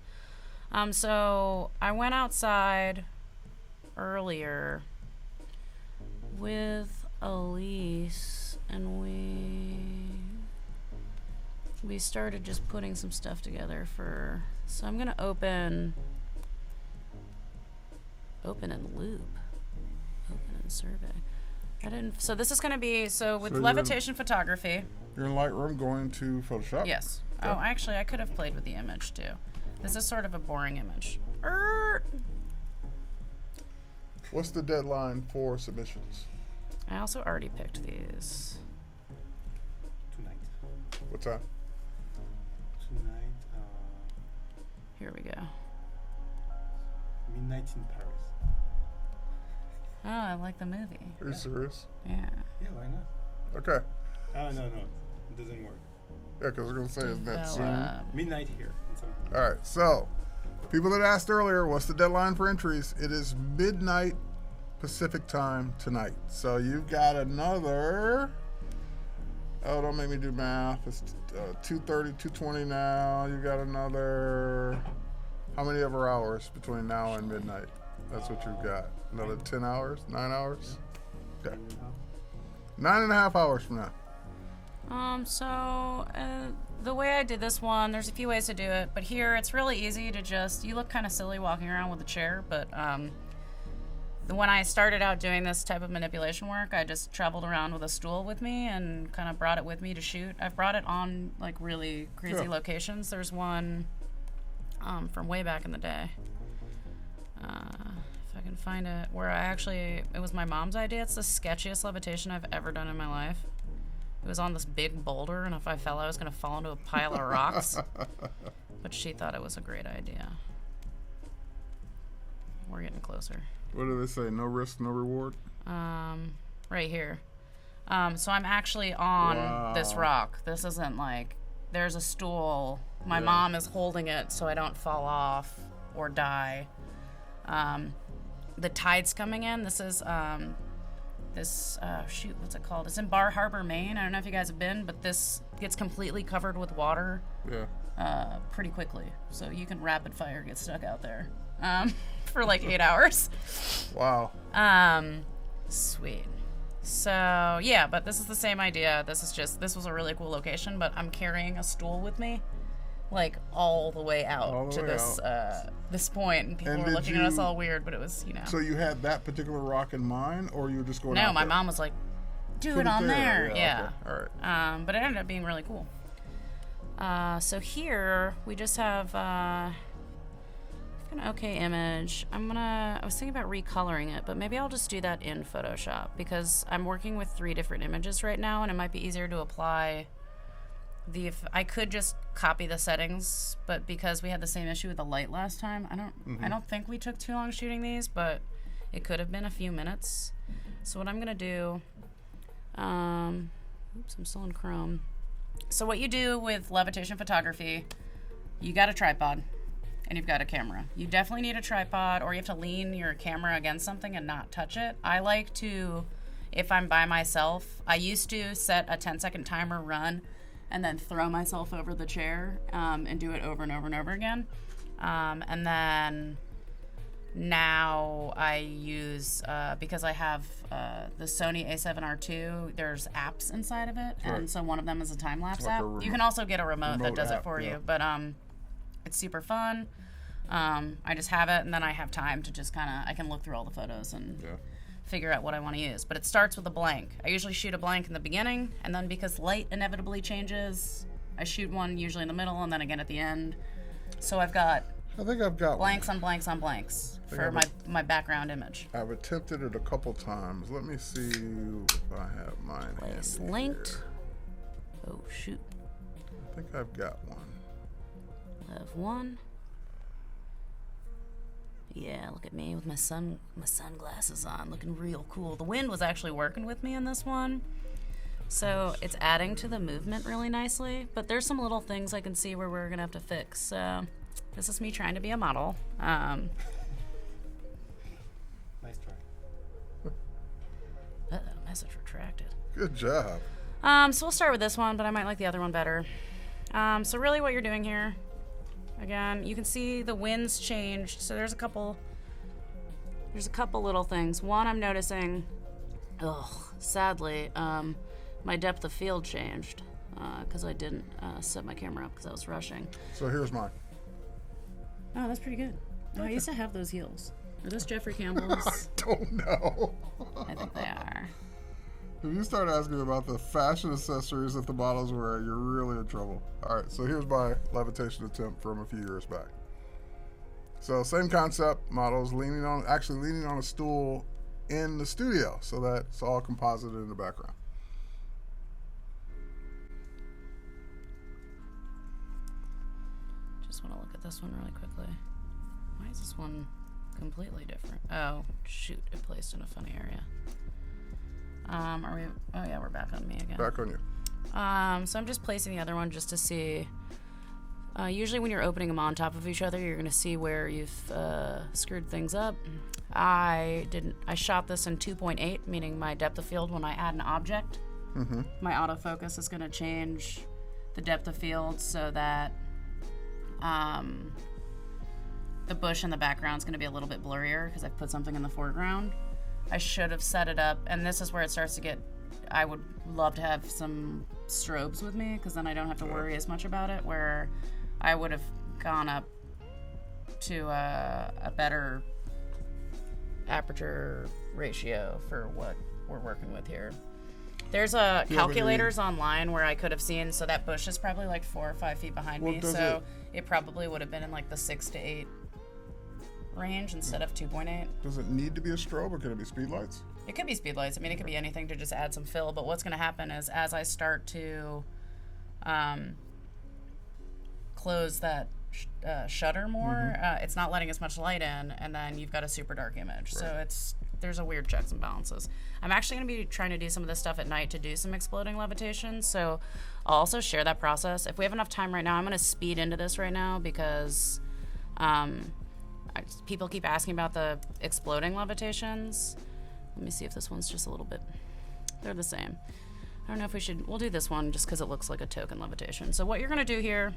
[SPEAKER 2] So I went outside earlier with Elise, and we started just putting some stuff together so I'm gonna open and loop, open and survey. So this is gonna be, with levitation photography.
[SPEAKER 1] You're in Lightroom going to Photoshop?
[SPEAKER 2] Yes.
[SPEAKER 1] Okay.
[SPEAKER 2] Oh, actually, I could have played with the image too. This is sort of a boring image.
[SPEAKER 1] What's the deadline for submissions?
[SPEAKER 2] I also already picked these.
[SPEAKER 3] Tonight.
[SPEAKER 1] What time?
[SPEAKER 3] Tonight,
[SPEAKER 2] Here we go.
[SPEAKER 3] midnight in Paris.
[SPEAKER 2] Oh, I like the movie.
[SPEAKER 1] Are you serious?
[SPEAKER 2] Yeah.
[SPEAKER 3] Yeah, why not?
[SPEAKER 1] Okay.
[SPEAKER 3] Oh, no, it doesn't work.
[SPEAKER 1] Yeah, because we're going to say isn't that soon?
[SPEAKER 3] Midnight here.
[SPEAKER 1] All right, so people that asked earlier, what's the deadline for entries? It is midnight Pacific time tonight. So you've got another, don't make me do math. It's 2:30, 2:20 now. You've got another, how many ever hours between now and midnight? That's what you've got. Another 10 hours, 9 hours? Okay. 9.5 hours from now.
[SPEAKER 2] The way I did this one, there's a few ways to do it, but here it's really easy to you look kind of silly walking around with a chair, but when I started out doing this type of manipulation work, I just traveled around with a stool with me and kind of brought it with me to shoot. I've brought it on like really crazy locations. There's one from way back in the day. If I can find it, where it was my mom's idea. It's the sketchiest levitation I've ever done in my life. It was on this big boulder, and if I fell, I was going to fall into a pile of rocks. But she thought it was a great idea. We're getting closer.
[SPEAKER 1] What do they say? No risk, no reward?
[SPEAKER 2] Right here. So I'm actually on this rock. This isn't like, there's a stool. My mom is holding it so I don't fall off or die. The tide's coming in. This is, what's it called? It's in Bar Harbor, Maine. I don't know if you guys have been, but this gets completely covered with water pretty quickly. So you can rapid fire get stuck out there for like 8 hours.
[SPEAKER 1] Wow.
[SPEAKER 2] Sweet. So, yeah, but this is the same idea. This was a really cool location, but I'm carrying a stool with me. like all the way out
[SPEAKER 1] All the
[SPEAKER 2] to
[SPEAKER 1] way
[SPEAKER 2] this this point, and people
[SPEAKER 1] And
[SPEAKER 2] were
[SPEAKER 1] did
[SPEAKER 2] looking at us
[SPEAKER 1] you-
[SPEAKER 2] all weird, but it was, you know.
[SPEAKER 1] So you had that particular rock in mind, or you were just going
[SPEAKER 2] No,
[SPEAKER 1] out
[SPEAKER 2] my
[SPEAKER 1] there?
[SPEAKER 2] mom was like, do
[SPEAKER 1] Put
[SPEAKER 2] it on there.
[SPEAKER 1] Yeah. Okay. All right.
[SPEAKER 2] But it ended up being really cool. So here we just have an okay image. I was thinking about recoloring it, but maybe I'll just do that in Photoshop because I'm working with 3 different images right now, and it might be easier to apply I could just copy the settings, but because we had the same issue with the light last time, I don't think we took too long shooting these, but it could have been a few minutes. So what I'm gonna do, oops, I'm still in Chrome. So what you do with levitation photography, you got a tripod and you've got a camera. You definitely need a tripod, or you have to lean your camera against something and not touch it. I like to, if I'm by myself, I used to set a 10-second timer run and then throw myself over the chair and do it over and over and over again. And then now I use, because I have the Sony a7R II, there's apps inside of it.
[SPEAKER 1] Right.
[SPEAKER 2] And so one of them is a time-lapse
[SPEAKER 1] Like
[SPEAKER 2] app. You can also get a remote that does
[SPEAKER 1] app,
[SPEAKER 2] it for
[SPEAKER 1] yeah.
[SPEAKER 2] you. But it's super fun. I just have it, and then I have time to just I can look through all the photos and figure out what I want to use. But it starts with a blank. I usually shoot a blank in the beginning, and then because light inevitably changes, I shoot one usually in the middle and then again at the end. So I've got
[SPEAKER 1] I think I've got
[SPEAKER 2] blanks on blanks on blanks for my background image.
[SPEAKER 1] I've attempted it a couple times. Let me see if I have mine.
[SPEAKER 2] Place
[SPEAKER 1] handy
[SPEAKER 2] linked.
[SPEAKER 1] here.
[SPEAKER 2] Oh shoot.
[SPEAKER 1] I think I've got one.
[SPEAKER 2] I have one. Yeah, look at me with my sunglasses on, looking real cool. The wind was actually working with me in this one, so it's adding to the movement really nicely. But there's some little things I can see where we're gonna have to fix. So this is me trying to be a model.
[SPEAKER 3] Nice try.
[SPEAKER 2] Message retracted.
[SPEAKER 1] Good job.
[SPEAKER 2] So we'll start with this one, but I might like the other one better. So really what you're doing here, again, you can see the wind's changed. So there's a couple little things. One, I'm noticing, sadly, my depth of field changed because I didn't set my camera up because I was rushing.
[SPEAKER 1] So here's mine.
[SPEAKER 2] Oh, that's pretty good. Oh, I used to have those heels. Are those Jeffrey Campbell's?
[SPEAKER 1] Don't know.
[SPEAKER 2] I think they are.
[SPEAKER 1] If you start asking about the fashion accessories that the models wear, you're really in trouble. All right, so here's my levitation attempt from a few years back. So same concept, models leaning on a stool in the studio, so that's all composited in the background.
[SPEAKER 2] Just want to look at this one really quickly. Why is this one completely different? Oh, shoot, it placed in a funny area. Oh yeah, we're back on me again.
[SPEAKER 1] Back on you.
[SPEAKER 2] So I'm just placing the other one just to see. Usually when you're opening them on top of each other, you're going to see where you've screwed things up. I shot this in 2.8, meaning my depth of field when I add an object.
[SPEAKER 1] Mm-hmm.
[SPEAKER 2] My autofocus is going to change the depth of field so that the bush in the background is going to be a little bit blurrier because I've put something in the foreground. I should have set it up, and this is where it starts to get, I would love to have some strobes with me because then I don't have to worry as much about it, where I would have gone up to a better aperture ratio for what we're working with here. There's calculators online where I could have seen, so that bush is probably like 4 or 5 feet behind me, so it probably would have been in like the 6 to 8 range instead of 2.8.
[SPEAKER 1] Does it need to be a strobe, or can it be speed lights?
[SPEAKER 2] It could be speed lights. I mean, it could be anything to just add some fill, but what's going to happen is as I start to close that shutter more, it's not letting as much light in, and then you've got a super dark image.
[SPEAKER 1] Right.
[SPEAKER 2] So there's a weird checks and balances. I'm actually going to be trying to do some of this stuff at night to do some exploding levitation, so I'll also share that process. If we have enough time right now, I'm going to speed into this right now because people keep asking about the exploding levitations. Let me see if this one's just a little bit, they're the same. I don't know if we'll do this one just because it looks like a token levitation. So what you're going to do here,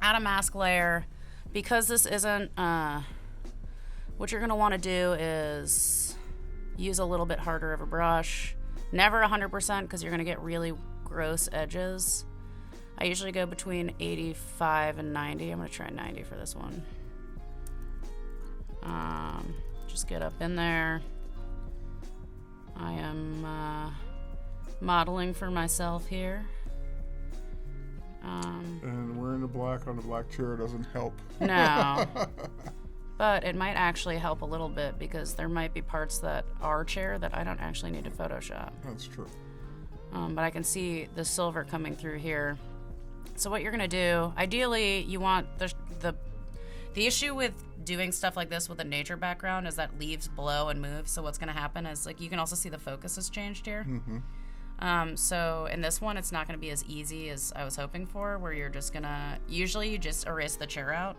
[SPEAKER 2] add a mask layer. Because this isn't, what you're going to want to do is use a little bit harder of a brush. Never 100% because you're going to get really gross edges. I usually go between 85 and 90. I'm going to try 90 for this one. Just get up in there. I am modeling for myself here.
[SPEAKER 1] And wearing the black on the black chair doesn't help.
[SPEAKER 2] No. But it might actually help a little bit because there might be parts that are chair that I don't actually need to Photoshop.
[SPEAKER 1] That's true.
[SPEAKER 2] But I can see the silver coming through here. So what you're going to do, ideally, you want the issue with doing stuff like this with a nature background is that leaves blow and move. So what's going to happen is, like, you can also see the focus has changed here.
[SPEAKER 1] Mm-hmm.
[SPEAKER 2] So in this one, it's not going to be as easy as I was hoping for, where you're just going to, usually you just erase the chair out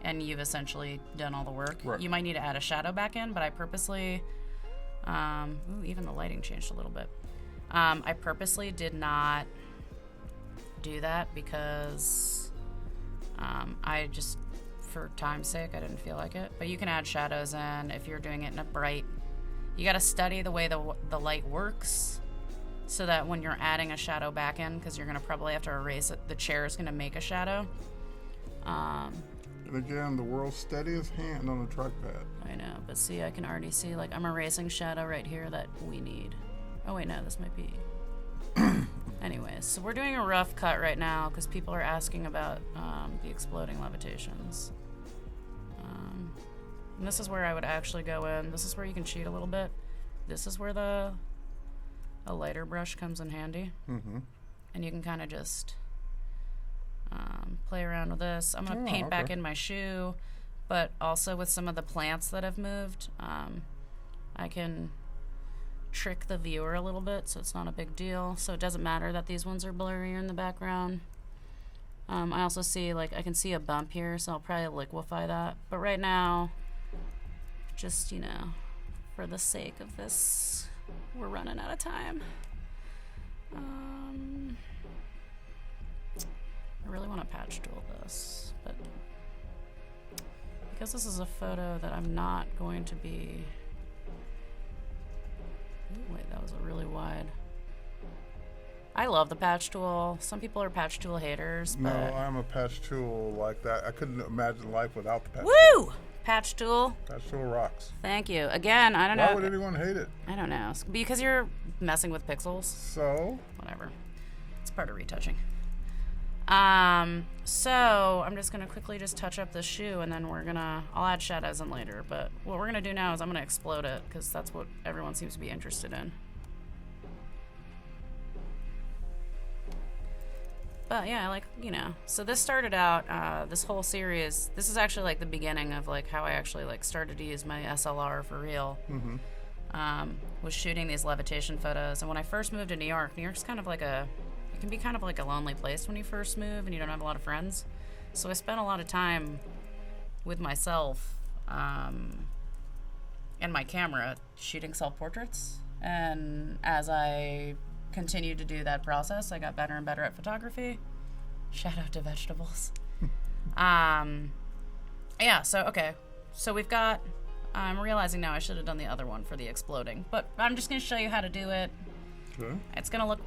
[SPEAKER 2] and you've essentially done all the work.
[SPEAKER 1] Right.
[SPEAKER 2] You might need to add a shadow back in, but I purposely, even the lighting changed a little bit. I purposely did not do that because I just, for time's sake, I didn't feel like it. But you can add shadows in if you're doing it in a bright. You got to study the way the light works so that when you're adding a shadow back in, because you're going to probably have to erase it, the chair is going to make a shadow.
[SPEAKER 1] And again, the world's steadiest hand on the trackpad.
[SPEAKER 2] I know, but see, I can already see, like, I'm erasing shadow right here that we need. Oh, wait, no, this might be... Anyways, so we're doing a rough cut right now because people are asking about the exploding levitations. And this is where I would actually go in. This is where you can cheat a little bit. This is where a lighter brush comes in handy.
[SPEAKER 1] Mm-hmm.
[SPEAKER 2] And you can kind of just play around with this. I'm going to paint back in my shoe, but also with some of the plants that have moved, I can trick the viewer a little bit, so it's not a big deal. So it doesn't matter that these ones are blurrier in the background. I also see, like, I can see a bump here, so I'll probably liquefy that. But right now, just, you know, for the sake of this, we're running out of time. I really want to patch tool this, but because this is a photo that I'm not going to be... Ooh, wait, that was a really wide... I love the patch tool. Some people are patch tool haters,
[SPEAKER 1] No,
[SPEAKER 2] but...
[SPEAKER 1] I'm a patch tool like that. I couldn't imagine life without the patch
[SPEAKER 2] Woo!
[SPEAKER 1] tool.
[SPEAKER 2] Patch tool.
[SPEAKER 1] Patch tool rocks.
[SPEAKER 2] Thank you. Again, I don't know.
[SPEAKER 1] Why would anyone hate it?
[SPEAKER 2] I don't know. Because you're messing with pixels.
[SPEAKER 1] So?
[SPEAKER 2] Whatever. It's part of retouching. So I'm just gonna quickly just touch up this shoe, and then I'll add shadows in later. But what we're gonna do now is I'm gonna explode it because that's what everyone seems to be interested in. But yeah, like, you know, so this started out, this whole series, this is actually like the beginning of like how I actually like started to use my SLR for real.
[SPEAKER 1] Mm-hmm.
[SPEAKER 2] Was shooting these levitation photos. And when I first moved to New York's kind of like it can be kind of like a lonely place when you first move and you don't have a lot of friends. So I spent a lot of time with myself and my camera shooting self-portraits. And as I continued to do that process, I got better and better at photography. Shout out to vegetables. Yeah, so okay. So we've got, I'm realizing now I should have done the other one for the exploding, but I'm just going to show you how to do it.
[SPEAKER 1] Okay.
[SPEAKER 2] It's going to look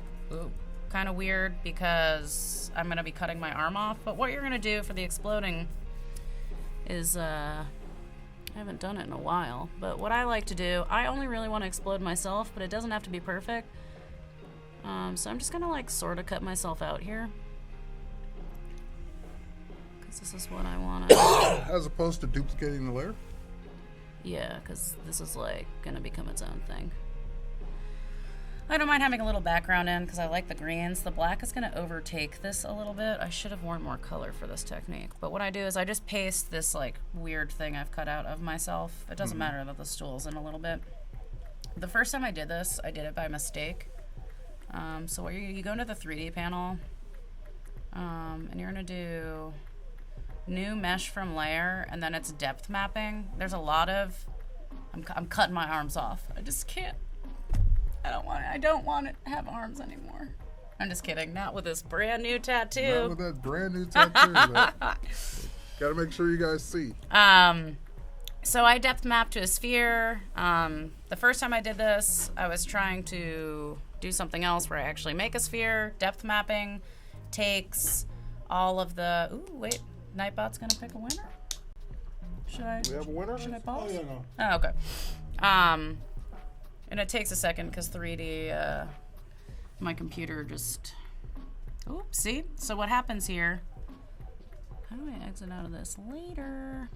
[SPEAKER 2] kind of weird because I'm going to be cutting my arm off, but what you're going to do for the exploding is, I haven't done it in a while, but what I like to do, I only really want to explode myself, but it doesn't have to be perfect. So I'm just gonna like sort of cut myself out here because this is what I want to.
[SPEAKER 1] As opposed to duplicating the layer?
[SPEAKER 2] Yeah, because this is like gonna become its own thing. I don't mind having a little background in because I like the greens. The black is gonna overtake this a little bit. I should have worn more color for this technique. But what I do is I just paste this like weird thing I've cut out of myself. It doesn't matter that the stool's in a little bit. The first time I did this, I did it by mistake. So what you go into the 3D panel, and you're gonna do new mesh from layer, and then it's depth mapping. There's a lot of, I'm cutting my arms off. I just can't. I don't want it to have arms anymore. I'm just kidding. Not with this brand new tattoo.
[SPEAKER 1] Not with that brand new tattoo. Gotta make sure you guys see.
[SPEAKER 2] So I depth mapped to a sphere. The first time I did this, I was trying to do something else where I actually make a sphere, depth mapping, takes all of the... Ooh, wait. Nightbot's going to pick a winner? Should I...
[SPEAKER 1] We have a winner?
[SPEAKER 2] Should I pause?
[SPEAKER 3] Oh, yeah, no.
[SPEAKER 2] Oh, okay. And it takes a second because 3D, my computer just... Oops, see? So what happens here... How do I exit out of this later?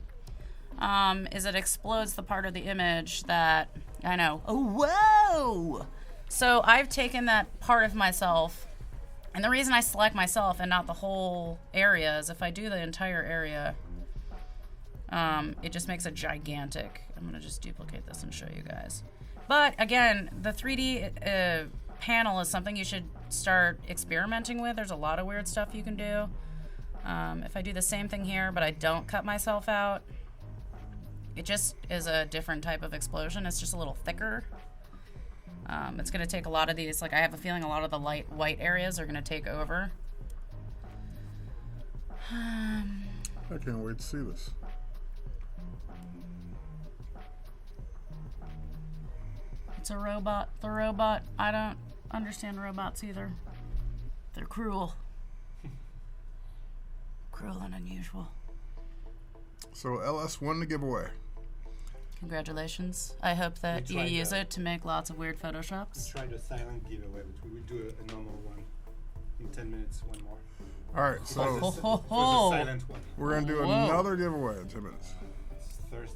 [SPEAKER 2] Is it explodes the part of the image that... I know. Oh, whoa! So I've taken that part of myself, and the reason I select myself and not the whole area is if I do the entire area, it just makes it gigantic. I'm going to just duplicate this and show you guys. But again, the 3D panel is something you should start experimenting with. There's a lot of weird stuff you can do. If I do the same thing here, but I don't cut myself out, it just is a different type of explosion. It's just a little thicker. It's going to take a lot of these, like I have a feeling a lot of the light white areas are going to take over.
[SPEAKER 1] I can't wait to see this.
[SPEAKER 2] It's a robot. The robot, I don't understand robots either. They're cruel. Cruel and unusual.
[SPEAKER 1] So LS won the giveaway.
[SPEAKER 2] Congratulations. I hope that you use it to make lots of weird Photoshops.
[SPEAKER 3] We tried a silent giveaway, but we will do a normal one in 10 minutes, one more.
[SPEAKER 1] All right, so
[SPEAKER 3] For the silent one.
[SPEAKER 1] we're going to do
[SPEAKER 2] Whoa.
[SPEAKER 1] another giveaway in 10 minutes.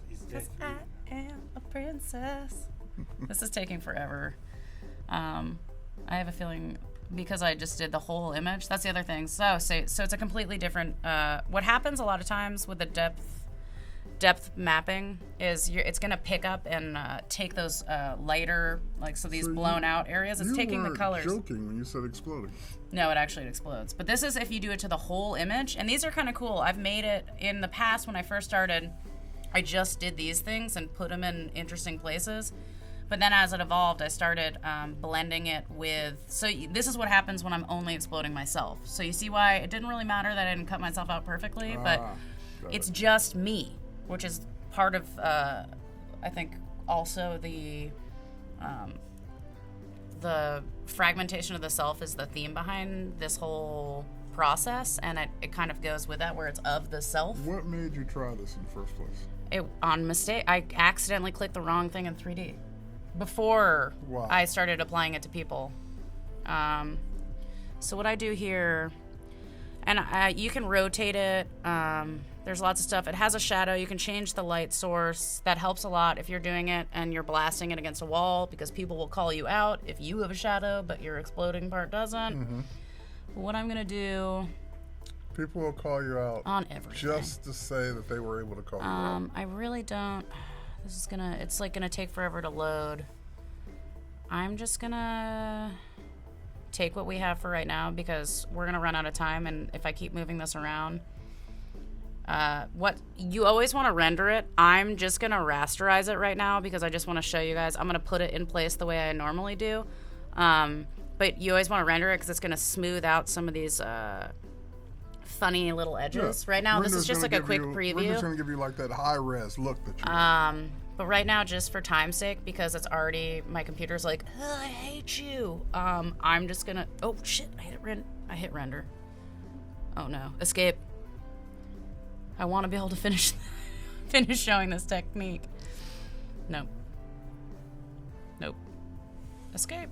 [SPEAKER 3] It's day 3.
[SPEAKER 2] I am a princess. This is taking forever. I have a feeling because I just did the whole image. That's the other thing. So it's a completely different. What happens a lot of times with the depth mapping is it's going to pick up and take those lighter, like these blown out areas. It's taking the colors.
[SPEAKER 1] You weren't joking when you said exploding.
[SPEAKER 2] No, it actually explodes. But this is if you do it to the whole image. And these are kind of cool. I've made it in the past when I first started. I just did these things and put them in interesting places. But then as it evolved, I started blending it with... So this is what happens when I'm only exploding myself. So you see why it didn't really matter that I didn't cut myself out perfectly, but it's just me, which is part of, I think, also the fragmentation of the self is the theme behind this whole process, and it kind of goes with that, where it's of the self.
[SPEAKER 1] What made you try this in the first place?
[SPEAKER 2] On mistake, I accidentally clicked the wrong thing in 3D. Before I started applying it to people. So what I do here, and you can rotate it. There's lots of stuff. It has a shadow. You can change the light source. That helps a lot if you're doing it and you're blasting it against a wall, because people will call you out if you have a shadow but your exploding part doesn't. Mm-hmm. What I'm going to do...
[SPEAKER 1] People will call you out
[SPEAKER 2] on everything.
[SPEAKER 1] Just to say that they were able to call you out.
[SPEAKER 2] I really don't... This is it's like gonna take forever to load. I'm just gonna take what we have for right now because we're gonna run out of time, and if I keep moving this around, what you always want to render it. I'm just gonna rasterize it right now because I just want to show you guys. I'm gonna put it in place the way I normally do, but you always want to render it because it's gonna smooth out some of these funny little edges. Yeah. Right now, this is just like a quick preview.
[SPEAKER 1] We're just going to give you like that high-res look that you want.
[SPEAKER 2] But right now, just for time's sake, because it's already, my computer's like, I hate you. I'm just going to, oh shit, I hit render. Oh no, escape. I want to be able to finish showing this technique. Nope. Escape.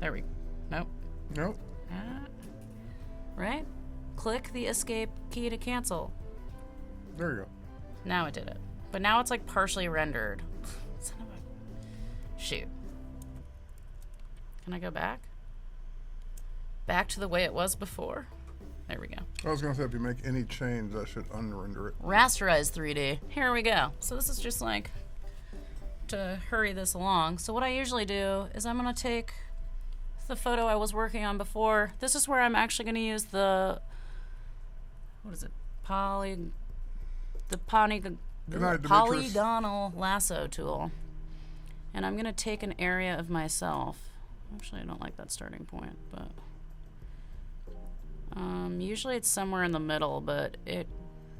[SPEAKER 2] There we go.
[SPEAKER 1] Nope.
[SPEAKER 2] Right? Click the escape key to cancel.
[SPEAKER 1] There you go.
[SPEAKER 2] Now it did it. But now it's like partially rendered. Son of a... Shoot. Can I go back? Back to the way it was before. There we go.
[SPEAKER 1] I was going to say, if you make any change, that should unrender it.
[SPEAKER 2] Rasterize 3D. Here we go. So this is just like to hurry this along. So what I usually do is I'm going to take the photo I was working on before. This is where I'm actually going to use the, what is it? Polygonal lasso tool. And I'm going to take an area of myself. Actually, I don't like that starting point, but usually it's somewhere in the middle, but it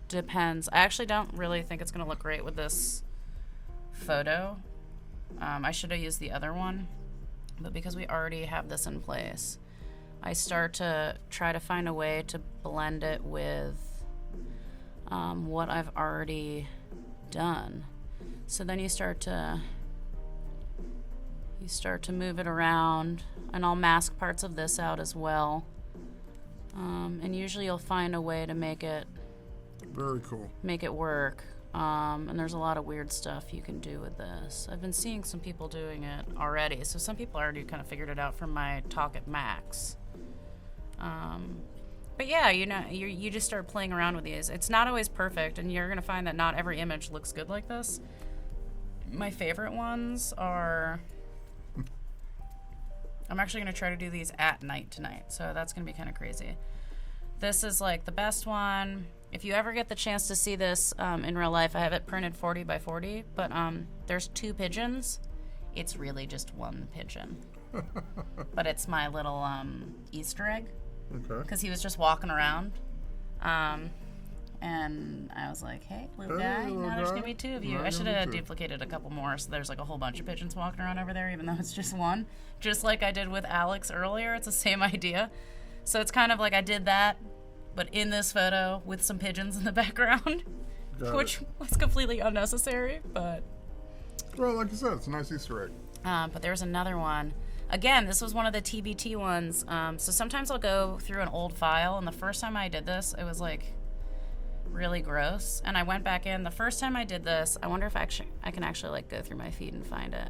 [SPEAKER 2] depends. I actually don't really think it's going to look great with this photo. I should have used the other one. But because we already have this in place, I start to try to find a way to blend it with what I've already done. So then you start to move it around, and I'll mask parts of this out as well. And usually you'll find a way to make it
[SPEAKER 1] very cool.
[SPEAKER 2] Make it work. And there's a lot of weird stuff you can do with this. I've been seeing some people doing it already. So some people already kind of figured it out from my talk at Max. But yeah, you just start playing around with these. It's not always perfect, and you're going to find that not every image looks good like this. My favorite ones are... I'm actually going to try to do these at night tonight, so that's going to be kind of crazy. This is like the best one. If you ever get the chance to see this in real life, I have it printed 40 by 40, but there's 2 pigeons. It's really just 1 pigeon. But it's my little Easter egg.
[SPEAKER 1] Okay.
[SPEAKER 2] Because he was just walking around. And I was like, hey, little guy, now there's going to be 2 of you. I should have duplicated a couple more, so there's like a whole bunch of pigeons walking around over there, even though it's just 1. Just like I did with Alex earlier. It's the same idea. So it's kind of like I did that, but in this photo with some pigeons in the background, which was completely unnecessary, but...
[SPEAKER 1] Well, like you said, it's a nice Easter egg.
[SPEAKER 2] But there's another one. Again, this was one of the TBT ones. So sometimes I'll go through an old file, and the first time I did this, it was like really gross. And I went back in. The first time I did this, I wonder if I can actually like go through my feed and find it.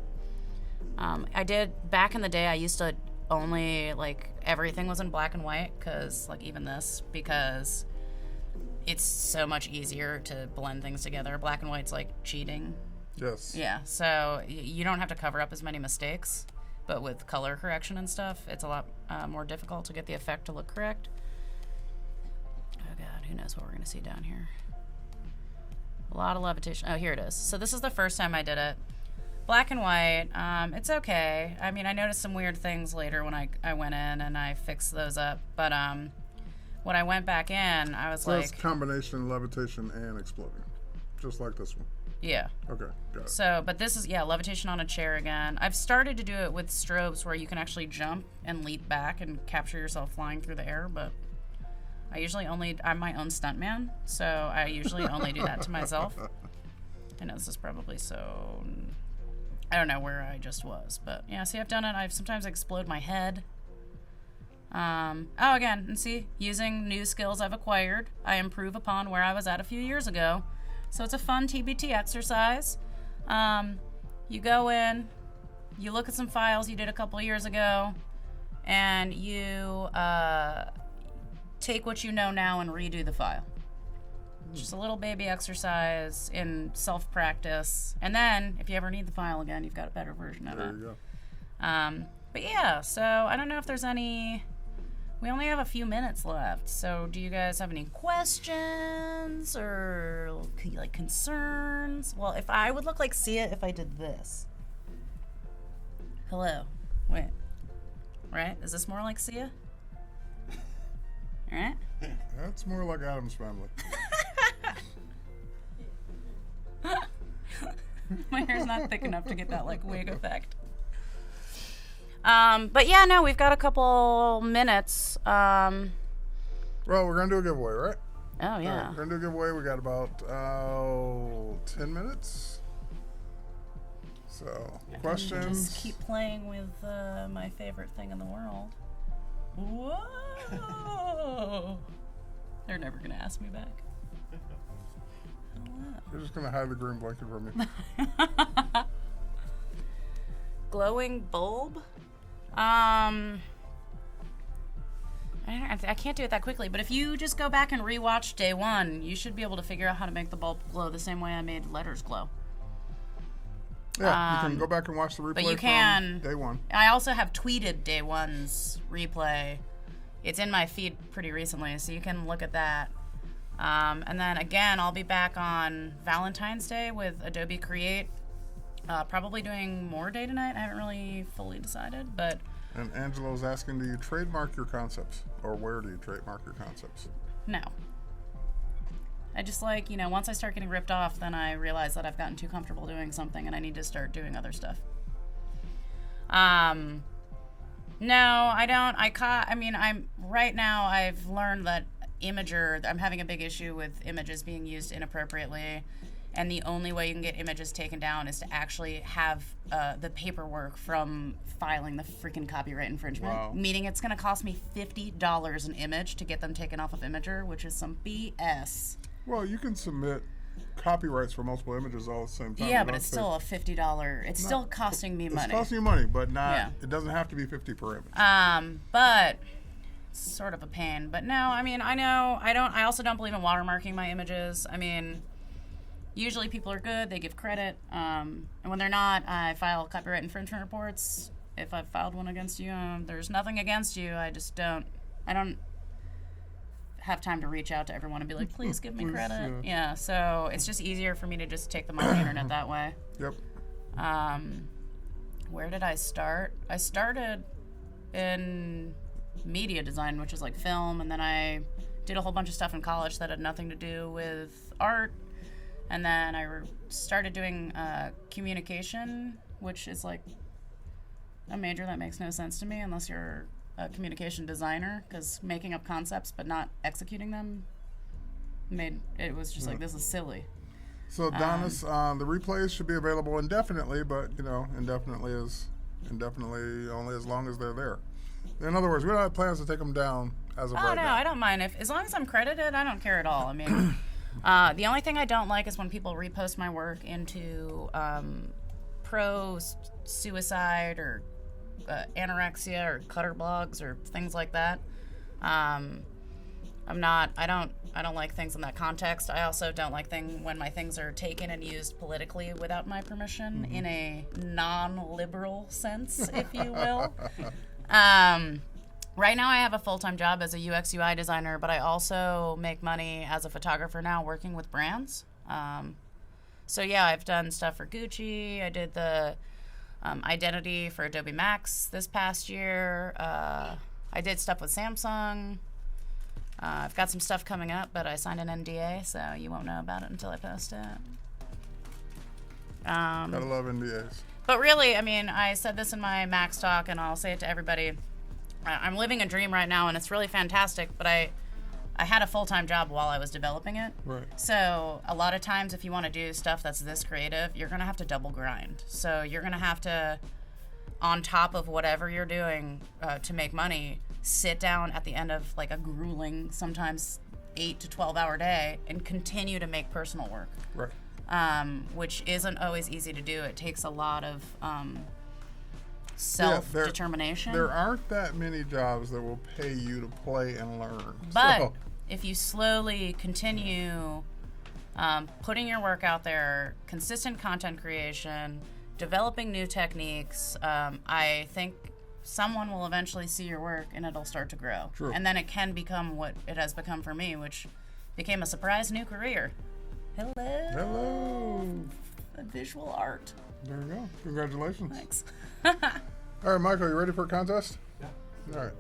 [SPEAKER 2] I did, back in the day, I used to only, like, everything was in black and white, because, like, even this, because it's so much easier to blend things together. Black and white's like cheating.
[SPEAKER 1] Yes.
[SPEAKER 2] Yeah, so you don't have to cover up as many mistakes, but with color correction and stuff, it's a lot more difficult to get the effect to look correct. Oh god, who knows what we're going to see down here. A lot of levitation. Oh, here it is. So this is the first time I did it. Black and white, it's okay. I mean, I noticed some weird things later when I went in and I fixed those up, but when I went back in, I was like...
[SPEAKER 1] So it's combination levitation and exploding, just like this one.
[SPEAKER 2] Yeah.
[SPEAKER 1] Okay, got it.
[SPEAKER 2] So, but this is, yeah, levitation on a chair again. I've started to do it with strobes where you can actually jump and leap back and capture yourself flying through the air, but I'm my own stuntman, so I usually only do that to myself. I know this is probably so... I don't know where I just was, but yeah, see, I've done it. I've sometimes explode my head. Again, and see, using new skills I've acquired, I improve upon where I was at a few years ago. So it's a fun TBT exercise. You go in, you look at some files you did a couple years ago, and you take what you know now and redo the file. Just a little baby exercise in self-practice. And then, if you ever need the file again, you've got a better version of it.
[SPEAKER 1] There you go.
[SPEAKER 2] But yeah, so I don't know if there's any... We only have a few minutes left, so do you guys have any questions or, like, concerns? Well, if I would look like Sia if I did this. Hello. Wait. Right? Is this more like Sia? All right?
[SPEAKER 1] That's more like Adam's Family.
[SPEAKER 2] My hair's not thick enough to get that like wig effect. But yeah, no, we've got a couple minutes.
[SPEAKER 1] Well, we're gonna do a giveaway, right?
[SPEAKER 2] Oh yeah.
[SPEAKER 1] Right, we're gonna do a giveaway. We got about 10 minutes. So questions.
[SPEAKER 2] Just keep playing with my favorite thing in the world. Whoa! They're never gonna ask me back.
[SPEAKER 1] You're just gonna hide the green blanket from me.
[SPEAKER 2] Glowing bulb? I can't do it that quickly, but if you just go back and rewatch day 1, you should be able to figure out how to make the bulb glow the same way I made letters glow.
[SPEAKER 1] Yeah, you can go back and watch the replay
[SPEAKER 2] but you can,
[SPEAKER 1] from day 1.
[SPEAKER 2] I also have tweeted day 1's replay. It's in my feed pretty recently, so you can look at that. And then again, I'll be back on Valentine's Day with Adobe Create. Probably doing more day tonight. I haven't really fully decided, but...
[SPEAKER 1] And Angelo's asking, do you trademark your concepts? Or where do you trademark your concepts?
[SPEAKER 2] No. I just like, once I start getting ripped off, then I realize that I've gotten too comfortable doing something and I need to start doing other stuff. No, I don't. I'm right now. I've learned that I'm having a big issue with images being used inappropriately, and the only way you can get images taken down is to actually have the paperwork from filing the freaking copyright infringement.
[SPEAKER 1] Wow.
[SPEAKER 2] Meaning it's going to cost me $50 an image to get them taken off of Imager, which is some BS.
[SPEAKER 1] Well, you can submit copyrights for multiple images all at the same time.
[SPEAKER 2] Yeah, but it's still a $50. It's still costing me money.
[SPEAKER 1] It's costing you money, but not.
[SPEAKER 2] Yeah.
[SPEAKER 1] It doesn't have to be 50 per image.
[SPEAKER 2] But it's sort of a pain. But no, I mean, I also don't believe in watermarking my images. I mean, usually people are good, they give credit. And when they're not, I file copyright infringement reports. If I've filed one against you, there's nothing against you. I don't have time to reach out to everyone and be like, please give me credit. Yeah, so it's just easier for me to just take them off the internet that way.
[SPEAKER 1] Yep.
[SPEAKER 2] Where did I start? I started in media design, which is like film, and then I did a whole bunch of stuff in college that had nothing to do with art, and then I started doing communication, which is like a major that makes no sense to me unless you're a communication designer, because making up concepts but not executing them was just like, this is silly.
[SPEAKER 1] So Donis, the replays should be available indefinitely, but indefinitely only as long as they're there. In other words, we don't have plans to take them down as of right now.
[SPEAKER 2] I don't mind as long as I'm credited. I don't care at all. I mean, the only thing I don't like is when people repost my work into pro suicide or anorexia or cutter blogs or things like that. I don't like things in that context. I also don't like when my things are taken and used politically without my permission, in a non-liberal sense, if you will. Right now I have a full-time job as a UX UI designer, but I also make money as a photographer now working with brands. So yeah, I've done stuff for Gucci. I did the identity for Adobe Max this past year. I did stuff with Samsung. I've got some stuff coming up, but I signed an NDA, so you won't know about it until I post it.
[SPEAKER 1] Gotta love NDAs.
[SPEAKER 2] But really, I mean, I said this in my Max talk, and I'll say it to everybody. I'm living a dream right now, and it's really fantastic, but I had a full-time job while I was developing it.
[SPEAKER 1] Right.
[SPEAKER 2] So a lot of times if you want to do stuff that's this creative, you're going to have to double grind. So you're going to have to, on top of whatever you're doing to make money, sit down at the end of like a grueling, sometimes 8 to 12 hour day and continue to make personal work.
[SPEAKER 1] Right.
[SPEAKER 2] Which isn't always easy to do. It takes a lot of self-determination.
[SPEAKER 1] There aren't that many jobs that will pay you to play and learn.
[SPEAKER 2] But if you slowly continue putting your work out there, consistent content creation, developing new techniques, I think someone will eventually see your work and it'll start to grow.
[SPEAKER 1] True.
[SPEAKER 2] And then it can become what it has become for me, which became a surprise new career.
[SPEAKER 1] Hello.
[SPEAKER 2] Visual art.
[SPEAKER 1] There you go. Congratulations.
[SPEAKER 2] Thanks.
[SPEAKER 1] All right, Michael, you ready for a contest?
[SPEAKER 3] Yeah.
[SPEAKER 1] All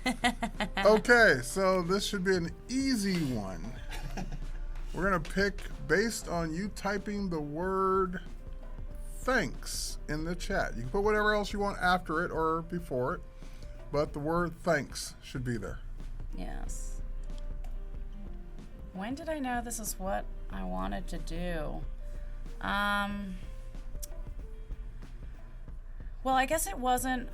[SPEAKER 1] right. Okay, so this should be an easy one. We're going to pick based on you typing the word thanks in the chat. You can put whatever else you want after it or before it, but the word thanks should be there.
[SPEAKER 2] Yes. When did I know this is what I wanted to do? Well, I guess it wasn't.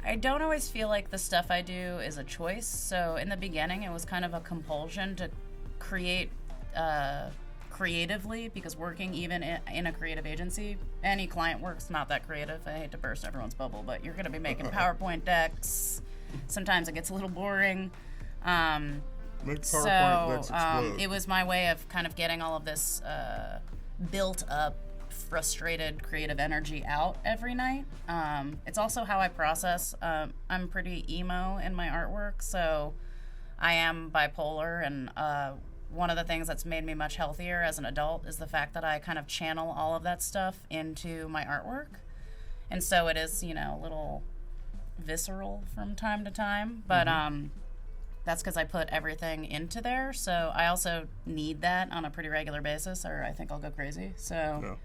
[SPEAKER 2] I don't always feel like the stuff I do is a choice. So in the beginning, it was kind of a compulsion to create creatively, because working even in a creative agency, any client work's not that creative. I hate to burst everyone's bubble, but you're going to be making PowerPoint decks. Sometimes it gets a little boring.
[SPEAKER 1] Make PowerPoint decks explode.
[SPEAKER 2] It was my way of kind of getting all of this built up, frustrated creative energy out every night. It's also how I process. I'm pretty emo in my artwork, so I am bipolar, and one of the things that's made me much healthier as an adult is the fact that I kind of channel all of that stuff into my artwork. And so it is, a little visceral from time to time, but that's because I put everything into there. So I also need that on a pretty regular basis, or I think I'll go crazy. So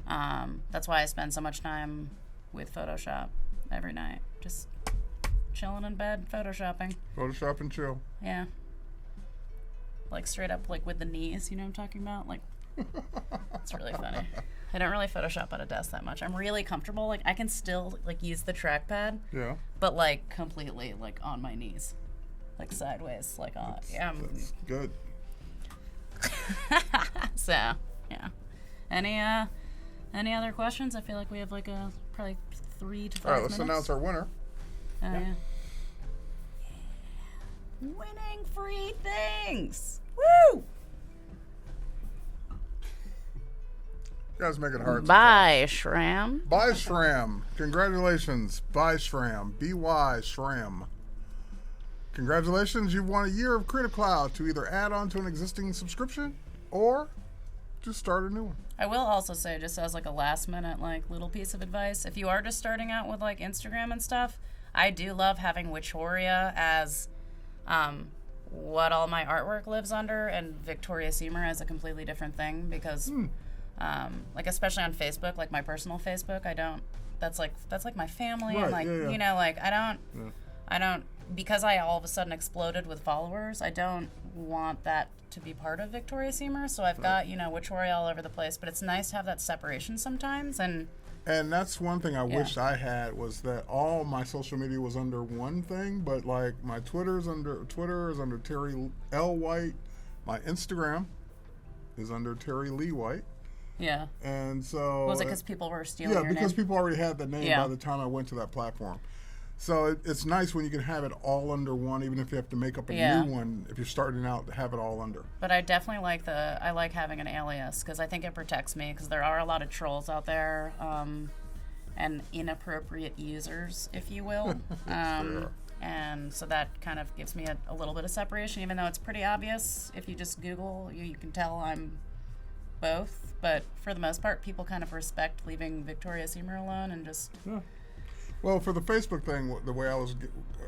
[SPEAKER 2] That's why I spend so much time with Photoshop every night. Just chilling in bed, Photoshopping.
[SPEAKER 1] Photoshop and chill.
[SPEAKER 2] Yeah. Like straight up, like with the knees, you know what I'm talking about? Like, it's really funny. I don't really Photoshop at a desk that much. I'm really comfortable. Like, I can still, like, use the trackpad.
[SPEAKER 1] Yeah.
[SPEAKER 2] But, like, completely, like, on my knees. Like, sideways. Like, on.
[SPEAKER 1] That's good.
[SPEAKER 2] So, yeah. Any other questions? I feel like we have, like, probably 3 to 5 minutes.
[SPEAKER 1] All right, let's announce our winner.
[SPEAKER 2] Yeah. Winning free things! Woo!
[SPEAKER 1] You guys make it hard.
[SPEAKER 2] Bye, Shram.
[SPEAKER 1] Bye, Shram. Congratulations. Bye, Shram. B-Y, Shram. Congratulations. You've won a year of Creative Cloud to either add on to an existing subscription or to start a new one.
[SPEAKER 2] I will also say, just as like a last minute, like little piece of advice, if you are just starting out with like Instagram and stuff, I do love having Victoria as what all my artwork lives under, and Victoria Siemer as a completely different thing, because like especially on Facebook, like my personal Facebook, that's like my family,
[SPEAKER 1] right,
[SPEAKER 2] and like
[SPEAKER 1] yeah.
[SPEAKER 2] you know, like I don't because I all of a sudden exploded with followers, I don't want that to be part of Victoria Siemer, so I've got, you know, Victoria all over the place, but it's nice to have that separation sometimes. And
[SPEAKER 1] that's one thing I wish I had, was that all my social media was under one thing, but like my Twitter is under Terry L. White, my Instagram is under Terry Lee White.
[SPEAKER 2] Yeah.
[SPEAKER 1] And so
[SPEAKER 2] was it because people were stealing your
[SPEAKER 1] because
[SPEAKER 2] name?
[SPEAKER 1] people already had the name by the time I went to that platform. So it's nice when you can have it all under one, even if you have to make up a new one. If you're starting out, to have it all under.
[SPEAKER 2] But I definitely like having an alias, because I think it protects me, because there are a lot of trolls out there, and inappropriate users, if you will. And so that kind of gives me a little bit of separation, even though it's pretty obvious. If you just Google, you can tell I'm both. But for the most part, people kind of respect leaving Victoria Siemer alone and just...
[SPEAKER 1] Yeah. Well, for the Facebook thing, the way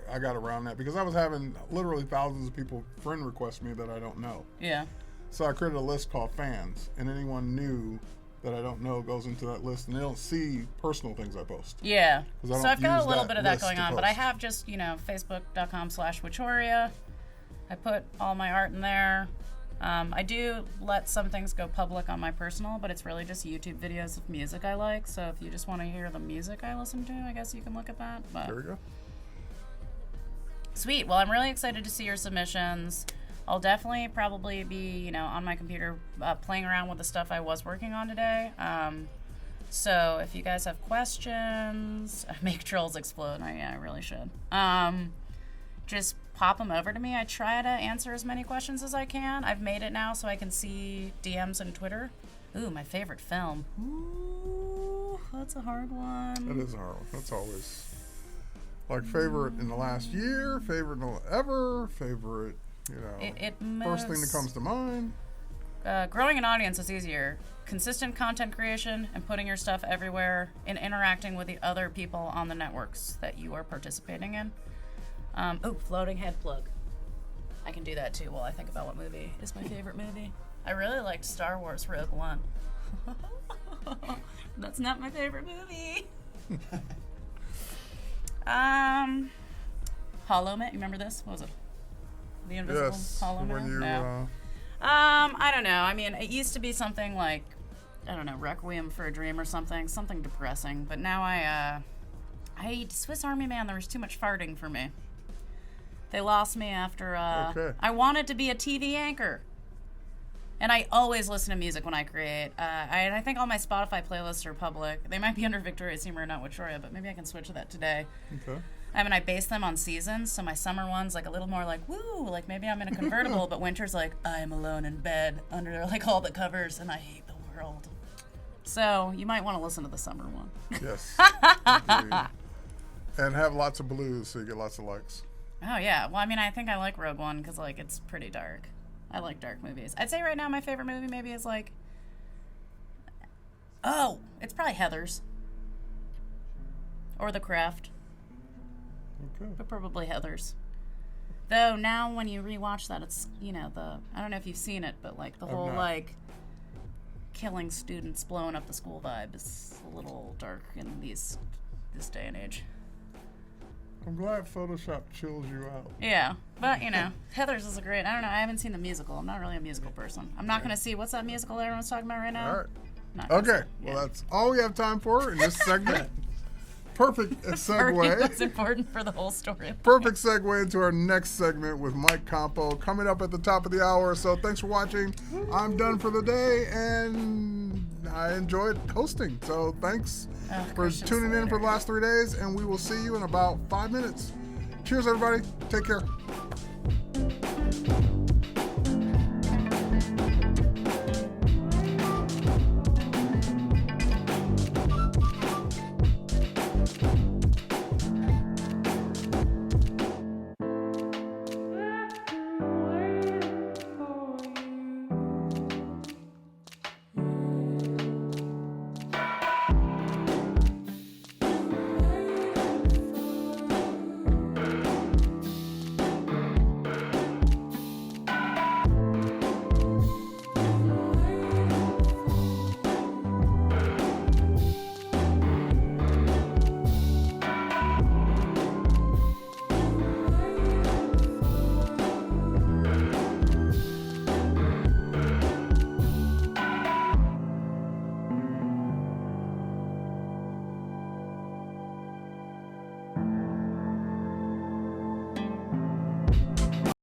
[SPEAKER 1] I got around that, because I was having literally thousands of people friend request me that I don't know.
[SPEAKER 2] Yeah.
[SPEAKER 1] So I created a list called fans, and anyone new that I don't know goes into that list, and they don't see personal things I post.
[SPEAKER 2] Yeah. So I've got a little bit of that going on, but I have just, facebook.com/Victoria. I put all my art in there. I do let some things go public on my personal, but it's really just YouTube videos of music I like. So if you just want to hear the music I listen to, I guess you can look at that. But
[SPEAKER 1] there we go.
[SPEAKER 2] Sweet. Well, I'm really excited to see your submissions. I'll definitely probably be, on my computer playing around with the stuff I was working on today. So if you guys have questions, make trolls explode. I really should. Just pop them over to me. I try to answer as many questions as I can. I've made it now so I can see DMs and Twitter. Ooh, my favorite film. Ooh, that's a hard one.
[SPEAKER 1] That is a hard one. That's always like favorite in the last year, favorite ever, favorite, first thing that comes to mind.
[SPEAKER 2] Growing an audience is easier. Consistent content creation and putting your stuff everywhere and interacting with the other people on the networks that you are participating in. Floating head plug. I can do that too while I think about what movie is my favorite movie. I really liked Star Wars Rogue One. That's not my favorite movie. Hollow Man. You remember this? What was it? The Invisible Hollow Man? No. I don't know. I mean, it used to be something like, I don't know, Requiem for a Dream or something depressing. But now I Swiss Army Man, there was too much farting for me. They lost me after, I wanted to be a TV anchor. And I always listen to music when I create. I think all my Spotify playlists are public. They might be under Victoria Siemer, not Victoria, but maybe I can switch to that today.
[SPEAKER 1] Okay.
[SPEAKER 2] I mean, I base them on seasons, so my summer one's like a little more like, woo, like maybe I'm in a convertible, but winter's like, I'm alone in bed under like all the covers and I hate the world. So you might want to listen to the summer one.
[SPEAKER 1] Yes. And have lots of blues so you get lots of likes.
[SPEAKER 2] Oh, yeah. Well, I mean, I think I like Rogue One because, like, it's pretty dark. I like dark movies. I'd say right now my favorite movie maybe is, like... Oh! It's probably Heathers. Or The Craft.
[SPEAKER 1] Okay.
[SPEAKER 2] But probably Heathers. Though, now when you rewatch that, it's, I don't know if you've seen it, but, like, the whole, like... killing students, blowing up the school vibe is a little dark in this day and age.
[SPEAKER 1] I'm glad Photoshop chills you out.
[SPEAKER 2] Yeah, but Heather's is a great. I don't know. I haven't seen the musical. I'm not really a musical person. I'm not gonna see what's that musical that everyone's talking about right now.
[SPEAKER 1] All right.
[SPEAKER 2] Not gonna
[SPEAKER 1] Okay.
[SPEAKER 2] see.
[SPEAKER 1] Well, that's all we have time for in this segment. Perfect segue.
[SPEAKER 2] That's important for the whole story.
[SPEAKER 1] Perfect segue into our next segment with Mike Campau coming up at the top of the hour. So thanks for watching. I'm done for the day, and I enjoyed hosting. So thanks for tuning in for the last 3 days, and we will see you in about 5 minutes. Cheers, everybody. Take care.